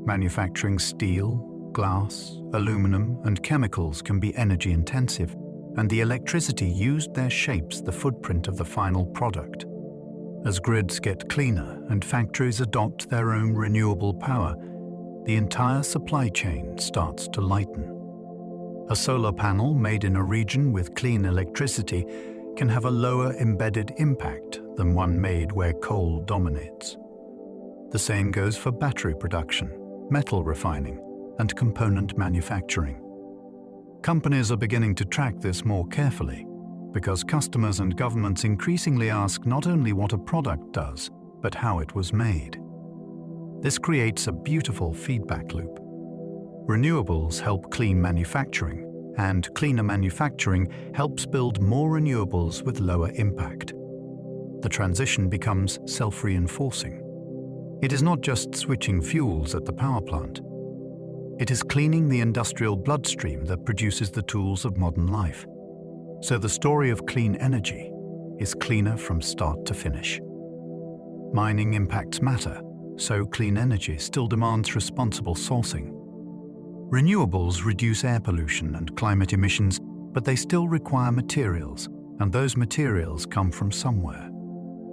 Manufacturing steel, glass, aluminum, and chemicals can be energy-intensive, and the electricity used there shapes the footprint of the final product. As grids get cleaner and factories adopt their own renewable power, the entire supply chain starts to lighten. A solar panel made in a region with clean electricity can have a lower embedded impact than one made where coal dominates. The same goes for battery production, metal refining, and component manufacturing. Companies are beginning to track this more carefully because customers and governments increasingly ask not only what a product does, but how it was made. This creates a beautiful feedback loop. Renewables help clean manufacturing, and cleaner manufacturing helps build more renewables with lower impact. The transition becomes self-reinforcing. It is not just switching fuels at the power plant. It is cleaning the industrial bloodstream that produces the tools of modern life. So the story of clean energy is cleaner from start to finish. Mining impacts matter, so clean energy still demands responsible sourcing. Renewables reduce air pollution and climate emissions, but they still require materials, and those materials come from somewhere.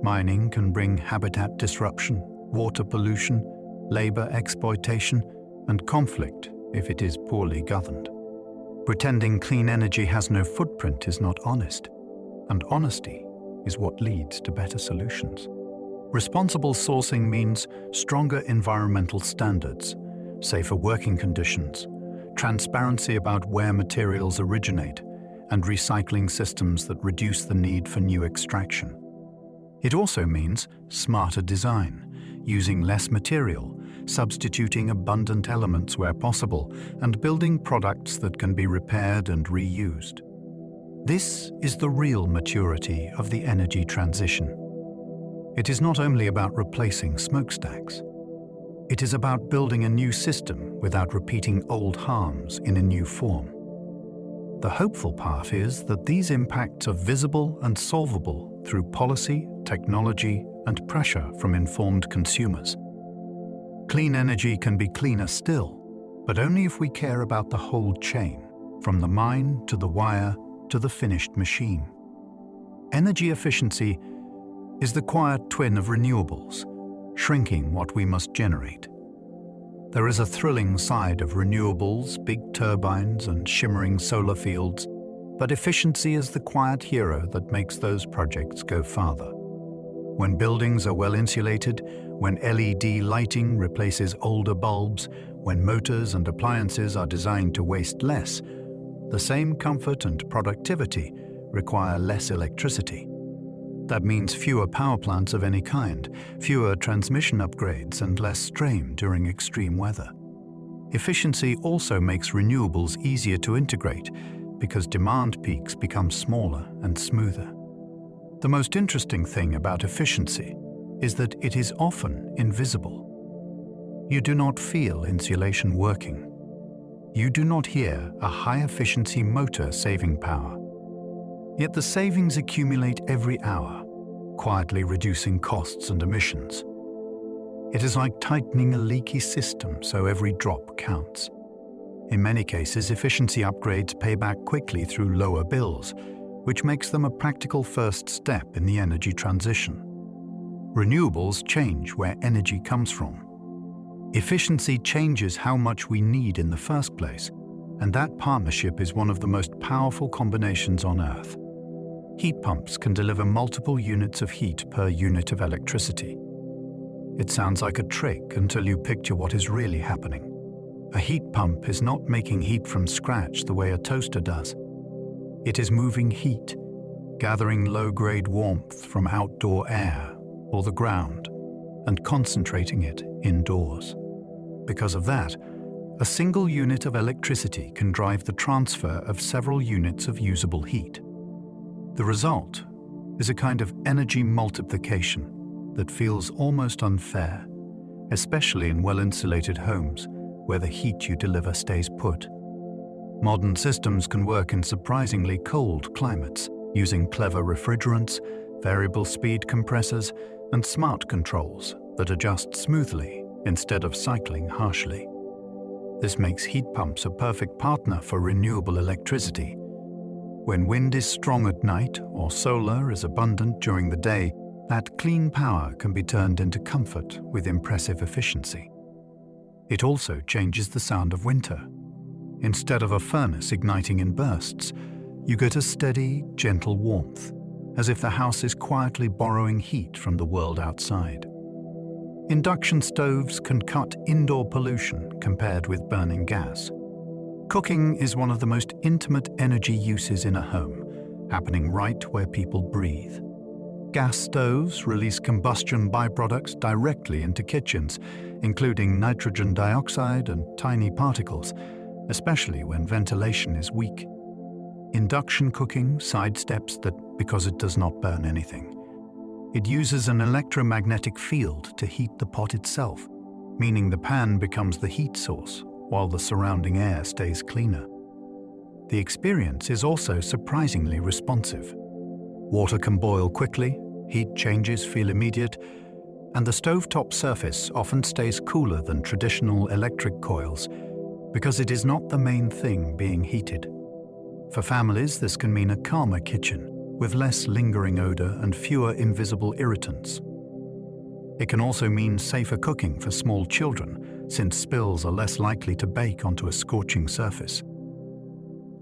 Mining can bring habitat disruption, water pollution, labor exploitation, and conflict if it is poorly governed. Pretending clean energy has no footprint is not honest, and honesty is what leads to better solutions. Responsible sourcing means stronger environmental standards, safer working conditions, transparency about where materials originate, and recycling systems that reduce the need for new extraction. It also means smarter design, using less material, substituting abundant elements where possible, and building products that can be repaired and reused. This is the real maturity of the energy transition. It is not only about replacing smokestacks. It is about building a new system without repeating old harms in a new form. The hopeful part is that these impacts are visible and solvable through policy, technology, and pressure from informed consumers. Clean energy can be cleaner still, but only if we care about the whole chain, from the mine to the wire to the finished machine. Energy efficiency is the quiet twin of renewables, shrinking what we must generate. There is a thrilling side of renewables, big turbines and shimmering solar fields, but efficiency is the quiet hero that makes those projects go farther. When buildings are well insulated, when LED lighting replaces older bulbs, when motors and appliances are designed to waste less, the same comfort and productivity require less electricity. That means fewer power plants of any kind, fewer transmission upgrades, and less strain during extreme weather. Efficiency also makes renewables easier to integrate because demand peaks become smaller and smoother. The most interesting thing about efficiency is that it is often invisible. You do not feel insulation working. You do not hear a high-efficiency motor saving power. Yet the savings accumulate every hour, quietly reducing costs and emissions. It is like tightening a leaky system so every drop counts. In many cases, efficiency upgrades pay back quickly through lower bills, which makes them a practical first step in the energy transition. Renewables change where energy comes from. Efficiency changes how much we need in the first place, and that partnership is one of the most powerful combinations on Earth. Heat pumps can deliver multiple units of heat per unit of electricity. It sounds like a trick until you picture what is really happening. A heat pump is not making heat from scratch the way a toaster does. It is moving heat, gathering low-grade warmth from outdoor air or the ground, and concentrating it indoors. Because of that, a single unit of electricity can drive the transfer of several units of usable heat. The result is a kind of energy multiplication that feels almost unfair, especially in well-insulated homes where the heat you deliver stays put. Modern systems can work in surprisingly cold climates, using clever refrigerants, variable speed compressors, and smart controls that adjust smoothly instead of cycling harshly. This makes heat pumps a perfect partner for renewable electricity. When wind is strong at night or solar is abundant during the day, that clean power can be turned into comfort with impressive efficiency. It also changes the sound of winter. Instead of a furnace igniting in bursts, you get a steady, gentle warmth, as if the house is quietly borrowing heat from the world outside. Induction stoves can cut indoor pollution compared with burning gas. Cooking is one of the most intimate energy uses in a home, happening right where people breathe. Gas stoves release combustion byproducts directly into kitchens, including nitrogen dioxide and tiny particles, especially when ventilation is weak. Induction cooking sidesteps that because it does not burn anything. It uses an electromagnetic field to heat the pot itself, meaning the pan becomes the heat source while the surrounding air stays cleaner. The experience is also surprisingly responsive. Water can boil quickly, heat changes feel immediate, and the stovetop surface often stays cooler than traditional electric coils because it is not the main thing being heated. For families, this can mean a calmer kitchen with less lingering odor and fewer invisible irritants. It can also mean safer cooking for small children, since spills are less likely to bake onto a scorching surface.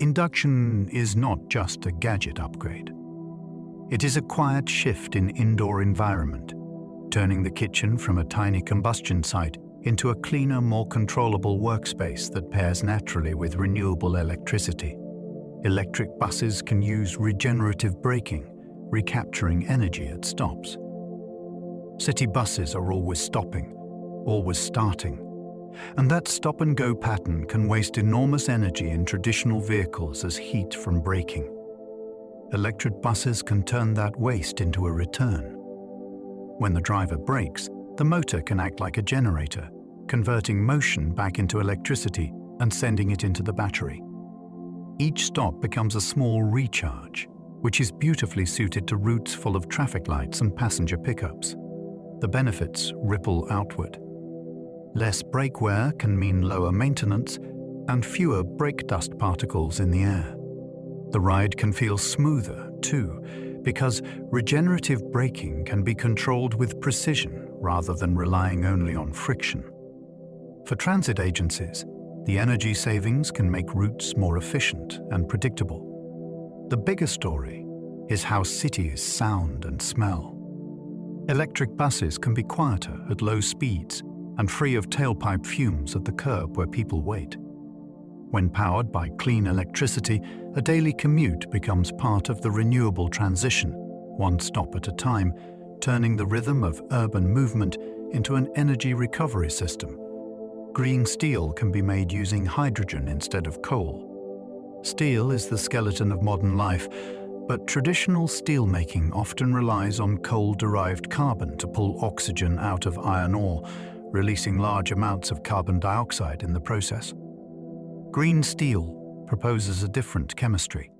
Induction is not just a gadget upgrade. It is a quiet shift in indoor environment, turning the kitchen from a tiny combustion site into a cleaner, more controllable workspace that pairs naturally with renewable electricity. Electric buses can use regenerative braking, recapturing energy at stops. City buses are always stopping, always starting, and that stop-and-go pattern can waste enormous energy in traditional vehicles as heat from braking. Electric buses can turn that waste into a return. When the driver brakes, the motor can act like a generator, converting motion back into electricity and sending it into the battery. Each stop becomes a small recharge, which is beautifully suited to routes full of traffic lights and passenger pickups. The benefits ripple outward. Less brake wear can mean lower maintenance and fewer brake dust particles in the air. The ride can feel smoother, too, because regenerative braking can be controlled with precision rather than relying only on friction. For transit agencies, the energy savings can make routes more efficient and predictable. The bigger story is how cities sound and smell. Electric buses can be quieter at low speeds and free of tailpipe fumes at the curb where people wait. When powered by clean electricity, a daily commute becomes part of the renewable transition, one stop at a time, turning the rhythm of urban movement into an energy recovery system. Green steel can be made using hydrogen instead of coal. Steel is the skeleton of modern life, but traditional steelmaking often relies on coal-derived carbon to pull oxygen out of iron ore, releasing large amounts of carbon dioxide in the process. Green steel proposes a different chemistry.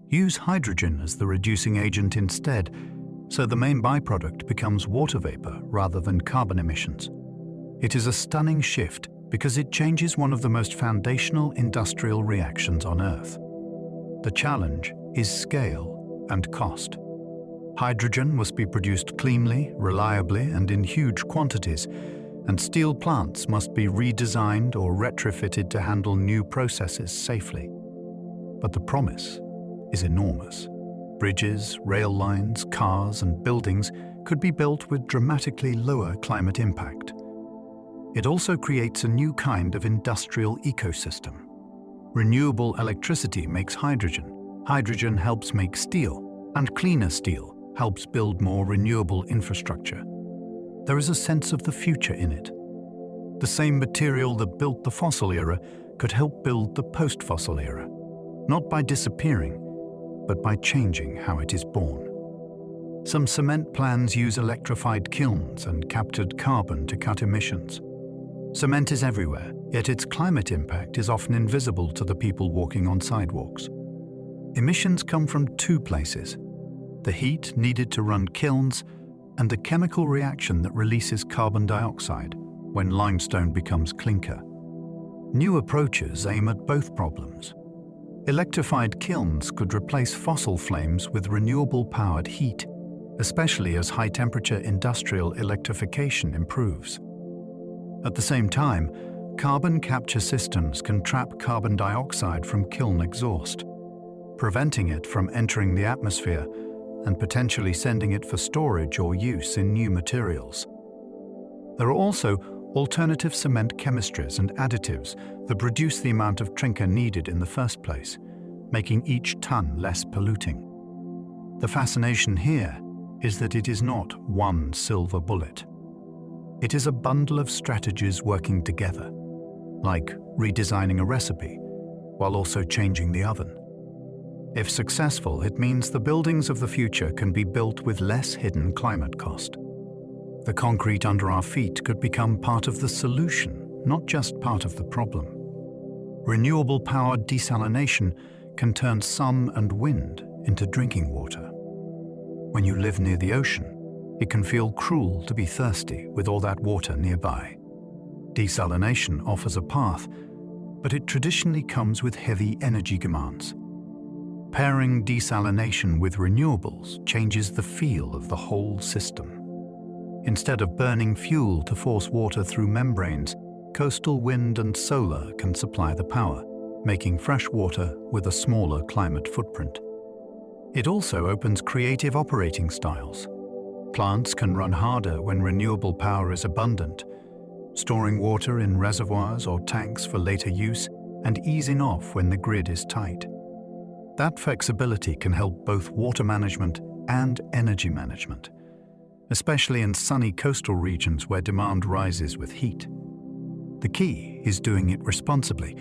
Use hydrogen as the reducing agent instead, so the main byproduct becomes water vapor rather than carbon emissions. It is a stunning shift because it changes one of the most foundational industrial reactions on Earth. The challenge is scale and cost. Hydrogen must be produced cleanly, reliably, and in huge quantities, and steel plants must be redesigned or retrofitted to handle new processes safely. But the promise is enormous. Bridges, rail lines, cars, and buildings could be built with dramatically lower climate impact. It also creates a new kind of industrial ecosystem. Renewable electricity makes hydrogen. Hydrogen helps make steel, and cleaner steel helps build more renewable infrastructure. There is a sense of the future in it. The same material that built the fossil era could help build the post-fossil era, not by disappearing, but by changing how it is born. Some cement plants use electrified kilns and captured carbon to cut emissions. Cement is everywhere, yet its climate impact is often invisible to the people walking on sidewalks. Emissions come from two places: the heat needed to run kilns and the chemical reaction that releases carbon dioxide when limestone becomes clinker. New approaches aim at both problems. Electrified kilns could replace fossil flames with renewable-powered heat, especially as high-temperature industrial electrification improves. At the same time, carbon capture systems can trap carbon dioxide from kiln exhaust, preventing it from entering the atmosphere and potentially sending it for storage or use in new materials. There are also alternative cement chemistries and additives that reduce the amount of clinker needed in the first place, making each ton less polluting. The fascination here is that it is not one silver bullet. It is a bundle of strategies working together, like redesigning a recipe while also changing the oven. If successful, it means the buildings of the future can be built with less hidden climate cost. The concrete under our feet could become part of the solution, not just part of the problem. Renewable-powered desalination can turn sun and wind into drinking water. When you live near the ocean, it can feel cruel to be thirsty with all that water nearby. Desalination offers a path, but it traditionally comes with heavy energy demands. Pairing desalination with renewables changes the feel of the whole system. Instead of burning fuel to force water through membranes, coastal wind and solar can supply the power, making fresh water with a smaller climate footprint. It also opens creative operating styles. Plants can run harder when renewable power is abundant, storing water in reservoirs or tanks for later use and easing off when the grid is tight. That flexibility can help both water management and energy management, especially in sunny coastal regions where demand rises with heat. The key is doing it responsibly,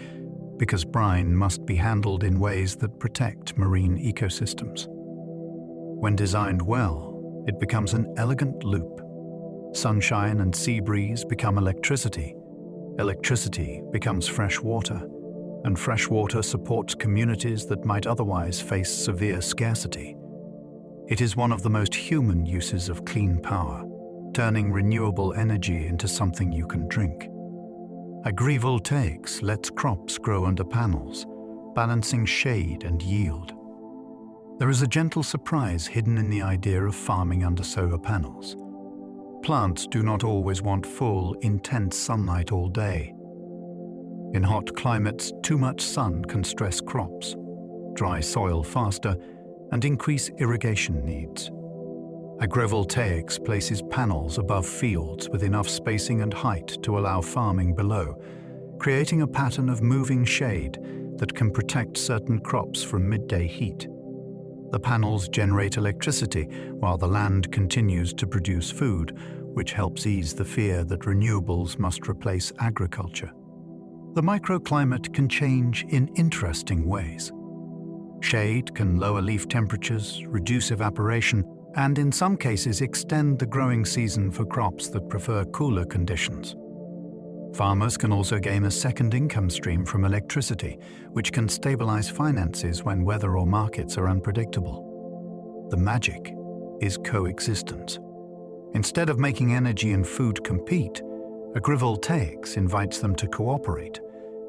because brine must be handled in ways that protect marine ecosystems. When designed well, it becomes an elegant loop. Sunshine and sea breeze become electricity. Electricity becomes fresh water, and fresh water supports communities that might otherwise face severe scarcity. It is one of the most human uses of clean power, turning renewable energy into something you can drink. Agrivoltaics lets crops grow under panels, balancing shade and yield. There is a gentle surprise hidden in the idea of farming under solar panels. Plants do not always want full, intense sunlight all day. In hot climates, too much sun can stress crops, dry soil faster, and increase irrigation needs. Agrivoltaics places panels above fields with enough spacing and height to allow farming below, creating a pattern of moving shade that can protect certain crops from midday heat. The panels generate electricity while the land continues to produce food, which helps ease the fear that renewables must replace agriculture. The microclimate can change in interesting ways. Shade can lower leaf temperatures, reduce evaporation, and in some cases extend the growing season for crops that prefer cooler conditions. Farmers can also gain a second income stream from electricity, which can stabilize finances when weather or markets are unpredictable. The magic is coexistence. Instead of making energy and food compete, agrivoltaics invites them to cooperate,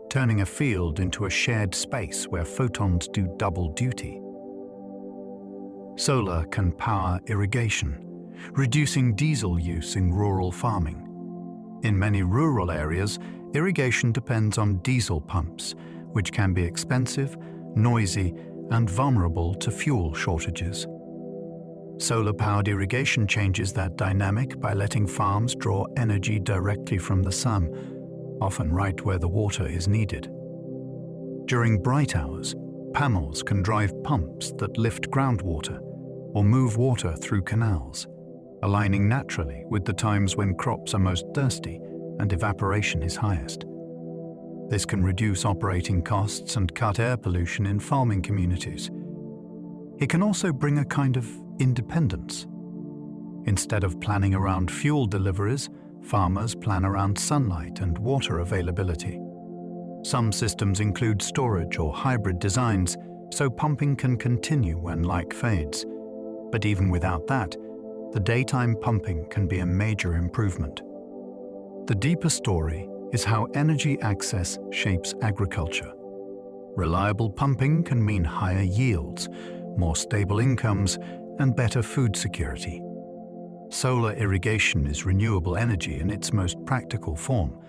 turning a field into a shared space where photons do double duty. Solar can power irrigation, reducing diesel use in rural farming. In many rural areas, irrigation depends on diesel pumps, which can be expensive, noisy, and vulnerable to fuel shortages. Solar-powered irrigation changes that dynamic by letting farms draw energy directly from the sun, often right where the water is needed. During bright hours, panels can drive pumps that lift groundwater or move water through canals, aligning naturally with the times when crops are most thirsty and evaporation is highest. This can reduce operating costs and cut air pollution in farming communities. It can also bring a kind of independence. Instead of planning around fuel deliveries, farmers plan around sunlight and water availability. Some systems include storage or hybrid designs, so pumping can continue when light fades. But even without that, the daytime pumping can be a major improvement. The deeper story is how energy access shapes agriculture. Reliable pumping can mean higher yields, more stable incomes, and better food security. Solar irrigation is renewable energy in its most practical form,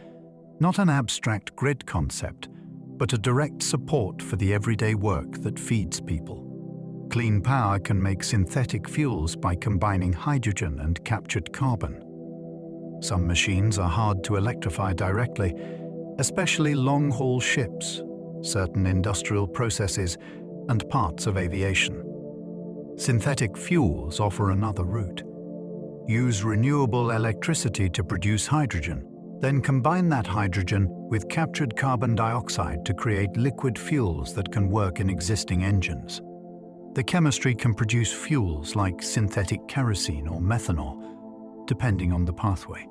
not an abstract grid concept, but a direct support for the everyday work that feeds people. Clean power can make synthetic fuels by combining hydrogen and captured carbon. Some machines are hard to electrify directly, especially long-haul ships, certain industrial processes, and parts of aviation. Synthetic fuels offer another route. Use renewable electricity to produce hydrogen, then combine that hydrogen with captured carbon dioxide to create liquid fuels that can work in existing engines. The chemistry can produce fuels like synthetic kerosene or methanol, depending on the pathway.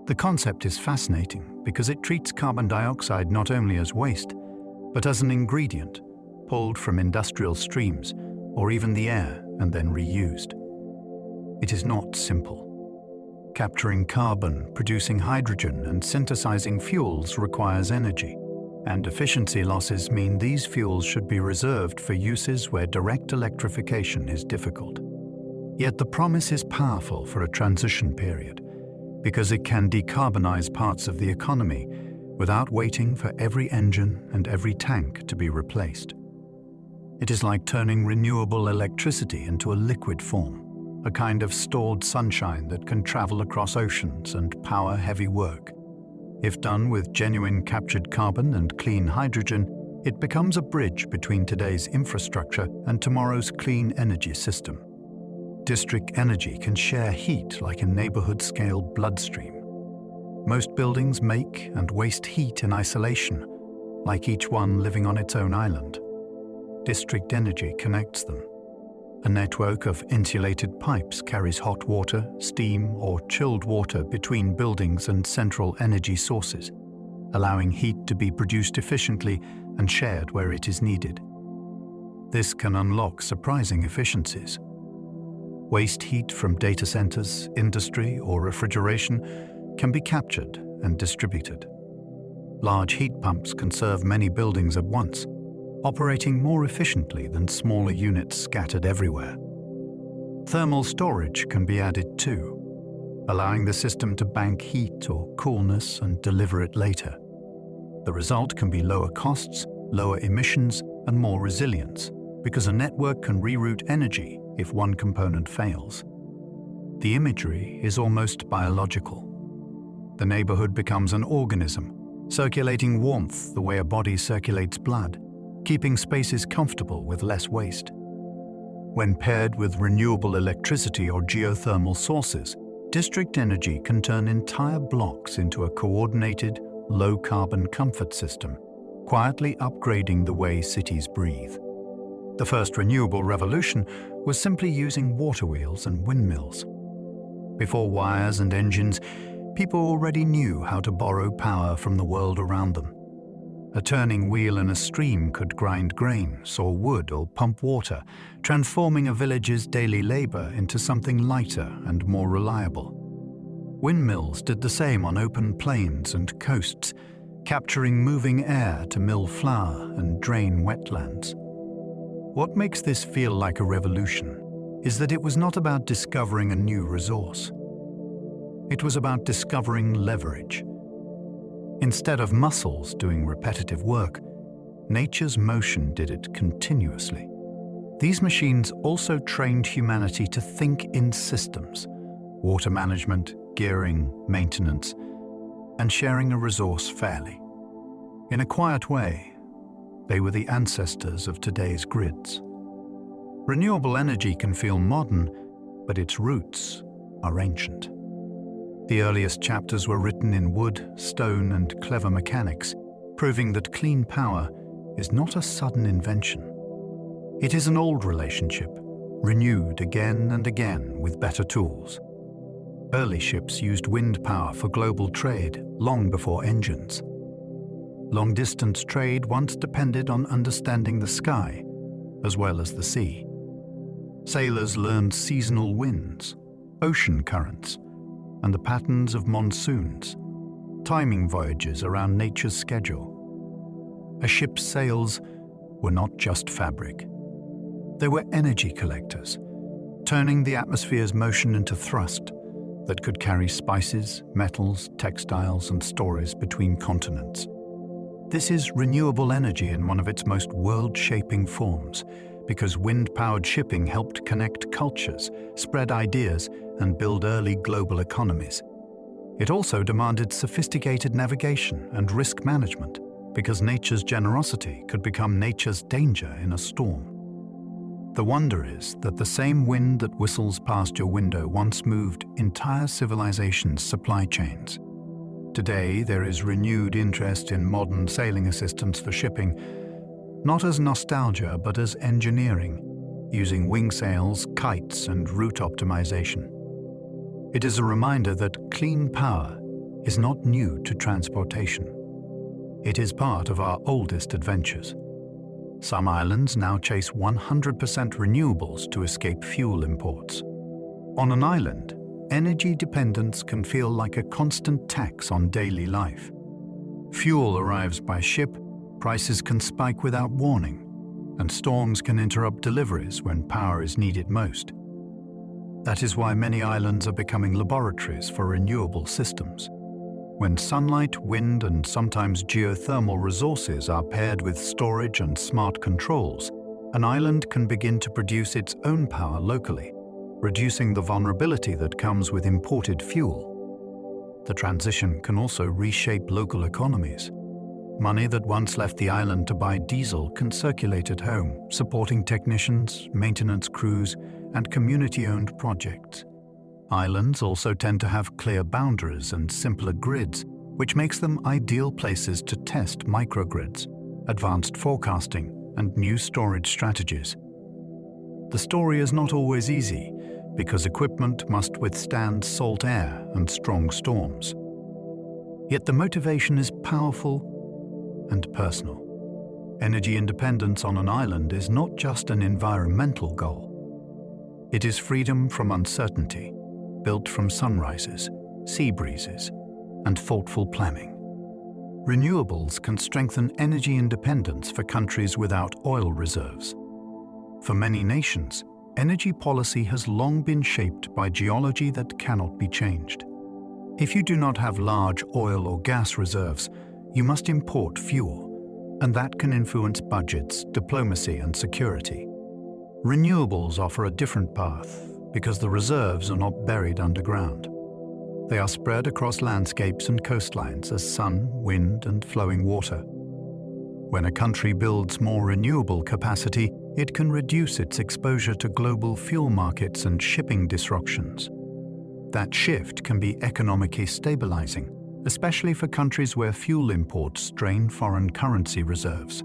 The concept is fascinating because it treats carbon dioxide not only as waste, but as an ingredient pulled from industrial streams or even the air and then reused. It is not simple. Capturing carbon, producing hydrogen, and synthesizing fuels requires energy. and efficiency losses mean these fuels should be reserved for uses where direct electrification is difficult. Yet the promise is powerful for a transition period, because it can decarbonize parts of the economy without waiting for every engine and every tank to be replaced. It is like turning renewable electricity into a liquid form, a kind of stored sunshine that can travel across oceans and power heavy work. If done with genuine captured carbon and clean hydrogen, it becomes a bridge between today's infrastructure and tomorrow's clean energy system. District energy can share heat like a neighborhood-scale bloodstream. Most buildings make and waste heat in isolation, like each one living on its own island. District energy connects them. A network of insulated pipes carries hot water, steam, or chilled water between buildings and central energy sources, allowing heat to be produced efficiently and shared where it is needed. This can unlock surprising efficiencies. Waste heat from data centers, industry, or refrigeration can be captured and distributed. Large heat pumps can serve many buildings at once, operating more efficiently than smaller units scattered everywhere. Thermal storage can be added too, allowing the system to bank heat or coolness and deliver it later. The result can be lower costs, lower emissions, and more resilience, because a network can reroute energy if one component fails. The imagery is almost biological. The neighborhood becomes an organism, circulating warmth the way a body circulates blood, keeping spaces comfortable with less waste. When paired with renewable electricity or geothermal sources, district energy can turn entire blocks into a coordinated, low-carbon comfort system, quietly upgrading the way cities breathe. The first renewable revolution was simply using water wheels and windmills. Before wires and engines, people already knew how to borrow power from the world around them. A turning wheel in a stream could grind grain, saw wood, or pump water, transforming a village's daily labor into something lighter and more reliable. Windmills did the same on open plains and coasts, capturing moving air to mill flour and drain wetlands. What makes this feel like a revolution is that it was not about discovering a new resource. It was about discovering leverage. Instead of muscles doing repetitive work, nature's motion did it continuously. These machines also trained humanity to think in systems: water management, gearing, maintenance, and sharing a resource fairly. In a quiet way, they were the ancestors of today's grids. Renewable energy can feel modern, but its roots are ancient. The earliest chapters were written in wood, stone, and clever mechanics, proving that clean power is not a sudden invention. It is an old relationship, renewed again and again with better tools. Early ships used wind power for global trade long before engines. Long-distance trade once depended on understanding the sky as well as the sea. Sailors learned seasonal winds, ocean currents, and the patterns of monsoons, timing voyages around nature's schedule. A ship's sails were not just fabric. They were energy collectors, turning the atmosphere's motion into thrust that could carry spices, metals, textiles, and stories between continents. This is renewable energy in one of its most world-shaping forms, because wind-powered shipping helped connect cultures, spread ideas, and build early global economies. It also demanded sophisticated navigation and risk management, because nature's generosity could become nature's danger in a storm. The wonder is that the same wind that whistles past your window once moved entire civilizations' supply chains. Today, there is renewed interest in modern sailing assistance for shipping, not as nostalgia but as engineering, using wing sails, kites, and route optimization. It is a reminder that clean power is not new to transportation. It is part of our oldest adventures. Some islands now chase 100% renewables to escape fuel imports. On an island, energy dependence can feel like a constant tax on daily life. Fuel arrives by ship prices can spike without warning, and storms can interrupt deliveries when power is needed most. That is why many islands are becoming laboratories for renewable systems. When sunlight, wind, and sometimes geothermal resources are paired with storage and smart controls, an island can begin to produce its own power locally, reducing the vulnerability that comes with imported fuel. The transition can also reshape local economies. Money that once left the island to buy diesel can circulate at home, supporting technicians, maintenance crews, and community-owned projects. Islands also tend to have clear boundaries and simpler grids, which makes them ideal places to test microgrids, advanced forecasting, and new storage strategies. The story is not always easy, because equipment must withstand salt air and strong storms. Yet the motivation is powerful and personal. Energy independence on an island is not just an environmental goal. It is freedom from uncertainty, built from sunrises, sea breezes, and thoughtful planning. Renewables can strengthen energy independence for countries without oil reserves. For many nations, energy policy has long been shaped by geology that cannot be changed. If you do not have large oil or gas reserves, you must import fuel, and that can influence budgets, diplomacy, and security. Renewables offer a different path because the reserves are not buried underground. They are spread across landscapes and coastlines as sun, wind, and flowing water. When a country builds more renewable capacity, it can reduce its exposure to global fuel markets and shipping disruptions. That shift can be economically stabilizing, especially for countries where fuel imports strain foreign currency reserves.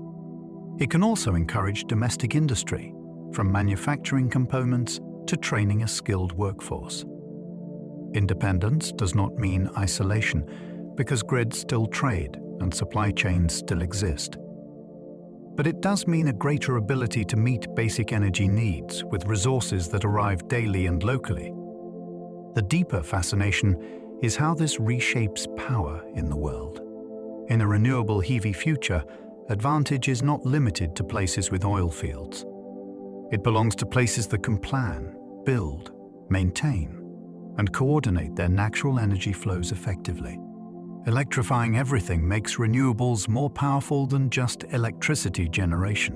It can also encourage domestic industry, from manufacturing components to training a skilled workforce. Independence does not mean isolation, because grids still trade and supply chains still exist. But it does mean a greater ability to meet basic energy needs with resources that arrive daily and locally. The deeper fascination is how this reshapes power in the world. In a renewable heavy future, advantage is not limited to places with oil fields. It belongs to places that can plan, build, maintain, and coordinate their natural energy flows effectively. Electrifying everything makes renewables more powerful than just electricity generation.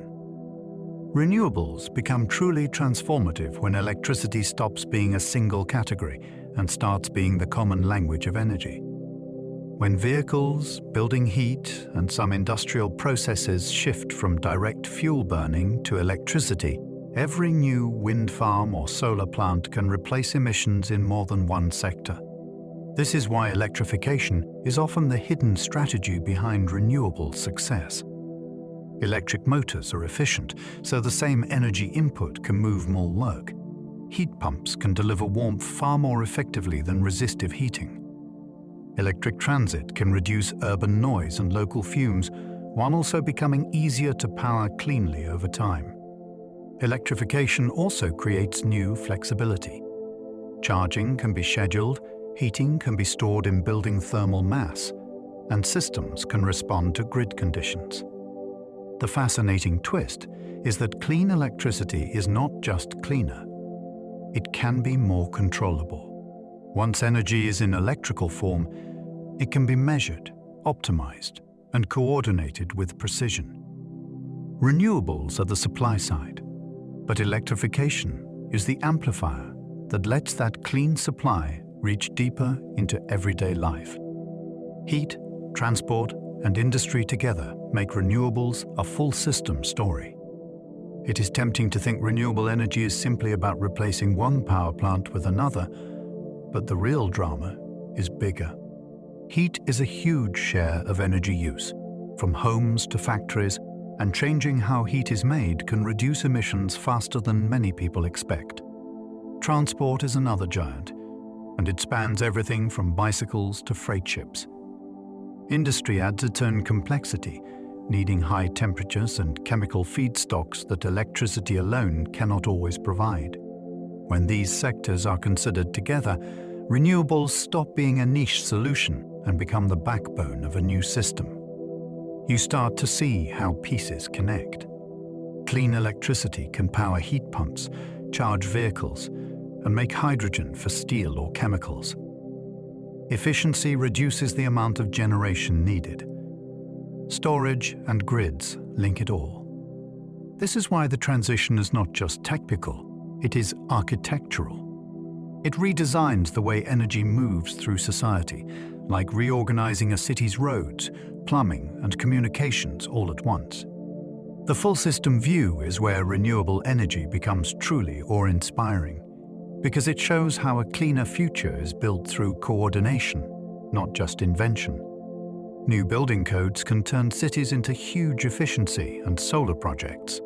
Renewables become truly transformative when electricity stops being a single category and starts being the common language of energy. When vehicles, building heat, and some industrial processes shift from direct fuel burning to electricity, every new wind farm or solar plant can replace emissions in more than one sector. This is why electrification is often the hidden strategy behind renewable success. Electric motors are efficient, so the same energy input can move more work. Heat pumps can deliver warmth far more effectively than resistive heating. Electric transit can reduce urban noise and local fumes, while also becoming easier to power cleanly over time. Electrification also creates new flexibility. Charging can be scheduled, heating can be stored in building thermal mass, and systems can respond to grid conditions. The fascinating twist is that clean electricity is not just cleaner. It can be more controllable. Once energy is in electrical form, it can be measured, optimized, and coordinated with precision. Renewables are the supply side, but electrification is the amplifier that lets that clean supply reach deeper into everyday life. Heat, transport, and industry together make renewables a full system story. It is tempting to think renewable energy is simply about replacing one power plant with another, but the real drama is bigger. Heat is a huge share of energy use, from homes to factories, and changing how heat is made can reduce emissions faster than many people expect. Transport is another giant, and it spans everything from bicycles to freight ships. Industry adds its own complexity, needing high temperatures and chemical feedstocks that electricity alone cannot always provide. When these sectors are considered together, renewables stop being a niche solution and become the backbone of a new system. you start to see how pieces connect. Clean electricity can power heat pumps, charge vehicles, and make hydrogen for steel or chemicals. Efficiency reduces the amount of generation needed. Storage and grids link it all. This is why the transition is not just technical, it is architectural. It redesigns the way energy moves through society, like reorganizing a city's roads, plumbing, and communications all at once. The full system view is where renewable energy becomes truly awe-inspiring, because it shows how a cleaner future is built through coordination, not just invention. New building codes can turn cities into huge efficiency and solar projects.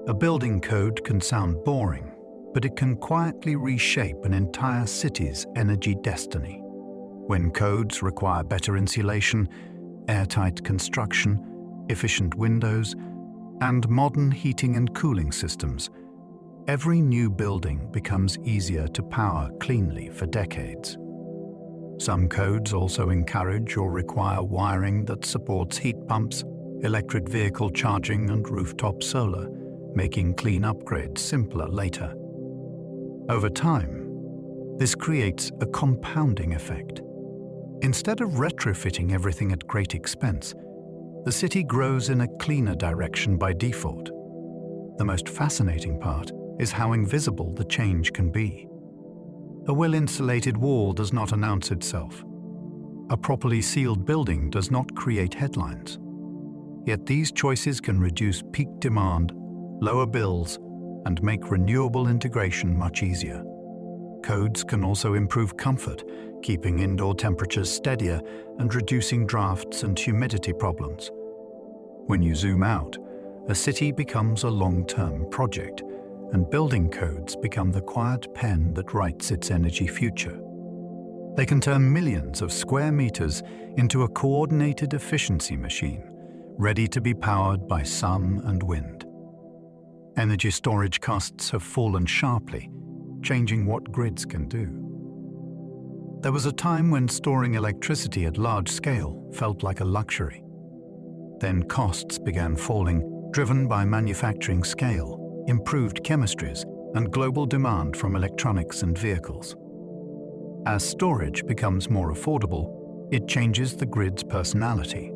A building code can sound boring, but it can quietly reshape an entire city's energy destiny. When codes require better insulation, airtight construction, efficient windows, and modern heating and cooling systems, every new building becomes easier to power cleanly for decades. Some codes also encourage or require wiring that supports heat pumps, electric vehicle charging, and rooftop solar, making clean upgrades simpler later. Over time, this creates a compounding effect. Instead of retrofitting everything at great expense, the city grows in a cleaner direction by default. The most fascinating part is how invisible the change can be. A well-insulated wall does not announce itself. A properly sealed building does not create headlines. Yet these choices can reduce peak demand, lower bills, and make renewable integration much easier. Codes can also improve comfort, keeping indoor temperatures steadier and reducing drafts and humidity problems. When you zoom out, a city becomes a long-term project, and building codes become the quiet pen that writes its energy future. They can turn millions of square meters into a coordinated efficiency machine, ready to be powered by sun and wind. Energy storage costs have fallen sharply, changing what grids can do. There was a time when storing electricity at large scale felt like a luxury. Then costs began falling, driven by manufacturing scale, improved chemistries, and global demand from electronics and vehicles. As storage becomes more affordable, it changes the grid's personality.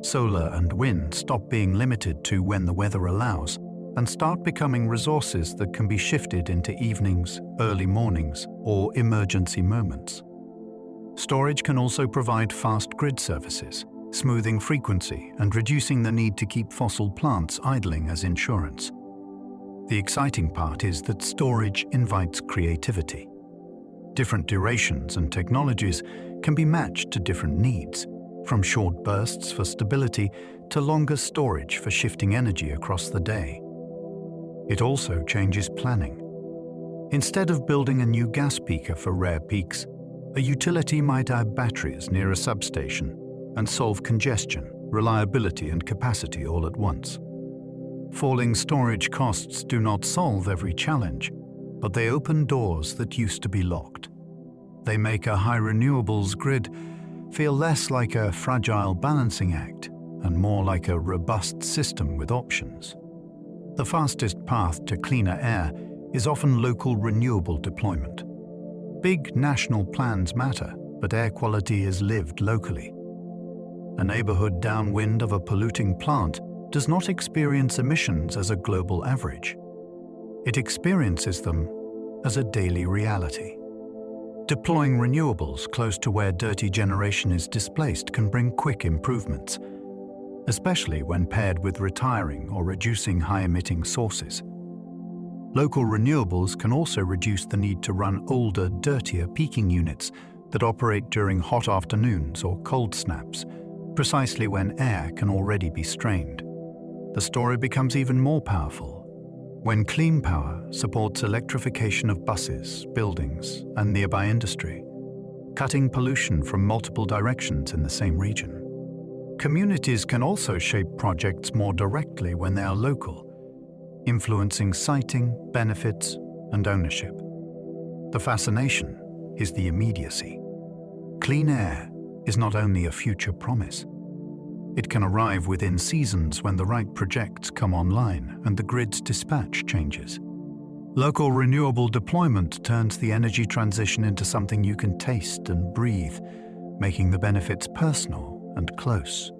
Solar and wind stop being limited to when the weather allows and start becoming resources that can be shifted into evenings, early mornings, or emergency moments. Storage can also provide fast grid services, smoothing frequency and reducing the need to keep fossil plants idling as insurance. The exciting part is that storage invites creativity. Different durations and technologies can be matched to different needs, from short bursts for stability to longer storage for shifting energy across the day. It also changes planning. Instead of building a new gas peaker for rare peaks, a utility might add batteries near a substation and solve congestion, reliability, and capacity all at once. Falling storage costs do not solve every challenge, but they open doors that used to be locked. They make a high renewables grid feel less like a fragile balancing act and more like a robust system with options. The fastest path to cleaner air is often local renewable deployment. Big national plans matter, but air quality is lived locally. A neighborhood downwind of a polluting plant does not experience emissions as a global average. It experiences them as a daily reality. Deploying renewables close to where dirty generation is displaced can bring quick improvements, especially when paired with retiring or reducing high-emitting sources. Local renewables can also reduce the need to run older, dirtier peaking units that operate during hot afternoons or cold snaps, precisely when air can already be strained. The story becomes even more powerful when clean power supports electrification of buses, buildings, and nearby industry, cutting pollution from multiple directions in the same region. Communities can also shape projects more directly when they are local, influencing siting, benefits, and ownership. The fascination is the immediacy. Clean air is not only a future promise, It can arrive within seasons when the right projects come online and the grid's dispatch changes. Local renewable deployment turns the energy transition into something you can taste and breathe, making the benefits personal and close,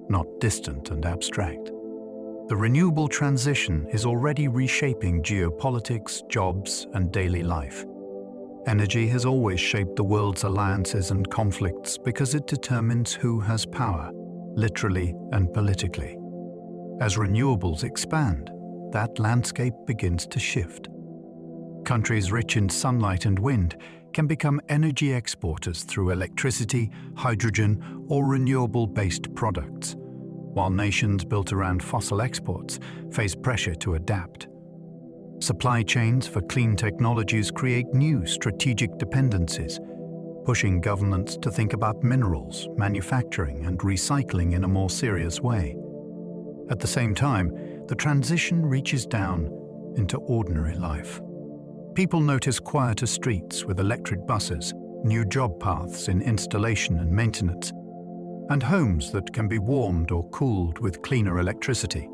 not distant and abstract. The renewable transition is already reshaping geopolitics, jobs, and daily life. Energy has always shaped the world's alliances and conflicts because it determines who has power, literally and politically. As renewables expand, that landscape begins to shift. Countries rich in sunlight and wind can become energy exporters through electricity, hydrogen, or renewable-based products, while nations built around fossil exports face pressure to adapt. Supply chains for clean technologies create new strategic dependencies, pushing governments to think about minerals, manufacturing, and recycling in a more serious way. At the same time, the transition reaches down into ordinary life. People notice quieter streets with electric buses, new job paths in installation and maintenance, and homes that can be warmed or cooled with cleaner electricity.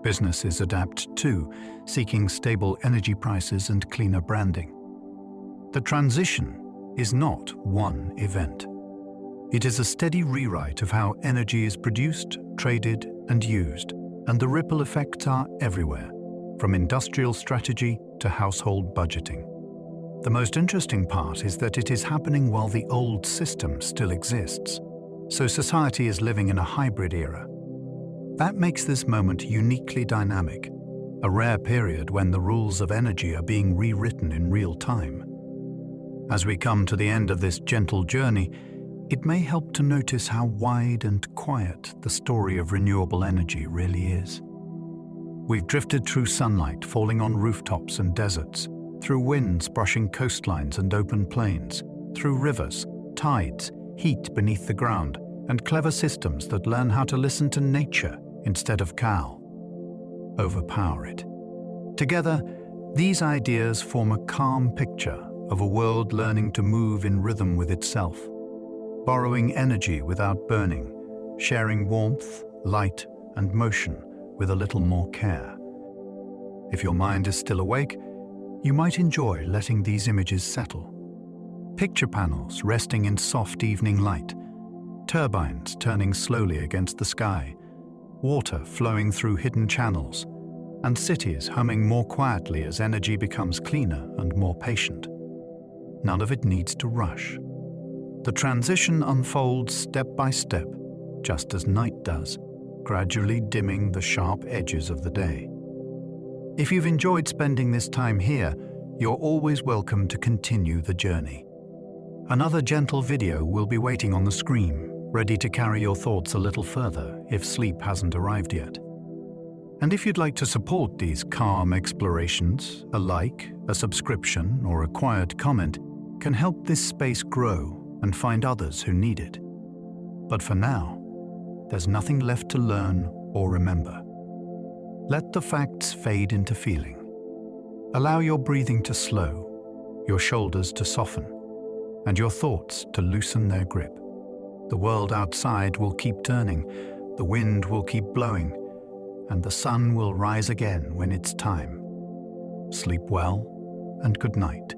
Businesses adapt too, seeking stable energy prices and cleaner branding. The transition is not one event. It is a steady rewrite of how energy is produced, traded, and used, and the ripple effects are everywhere, from industrial strategy to household budgeting. The most interesting part is that it is happening while the old system still exists, so society is living in a hybrid era. That makes this moment uniquely dynamic, a rare period when the rules of energy are being rewritten in real time. As we come to the end of this gentle journey, it may help to notice how wide and quiet the story of renewable energy really is. We've drifted through sunlight falling on rooftops and deserts, through winds brushing coastlines and open plains, through rivers, tides, heat beneath the ground, and clever systems that learn how to listen to nature instead of overpower it. Together, these ideas form a calm picture of a world learning to move in rhythm with itself, borrowing energy without burning, sharing warmth, light, and motion with a little more care. If your mind is still awake, you might enjoy letting these images settle. Picture panels resting in soft evening light, turbines turning slowly against the sky, water flowing through hidden channels, and cities humming more quietly as energy becomes cleaner and more patient. None of it needs to rush. The transition unfolds step by step, just as night does, gradually dimming the sharp edges of the day. If you've enjoyed spending this time here, you're always welcome to continue the journey. Another gentle video will be waiting on the screen, ready to carry your thoughts a little further if sleep hasn't arrived yet. And if you'd like to support these calm explorations, a like, a subscription, or a quiet comment can help this space grow and find others who need it. But for now, there's nothing left to learn or remember. Let the facts fade into feeling. Allow your breathing to slow, your shoulders to soften, and your thoughts to loosen their grip. The world outside will keep turning, the wind will keep blowing, and the sun will rise again when it's time. Sleep well, and good night.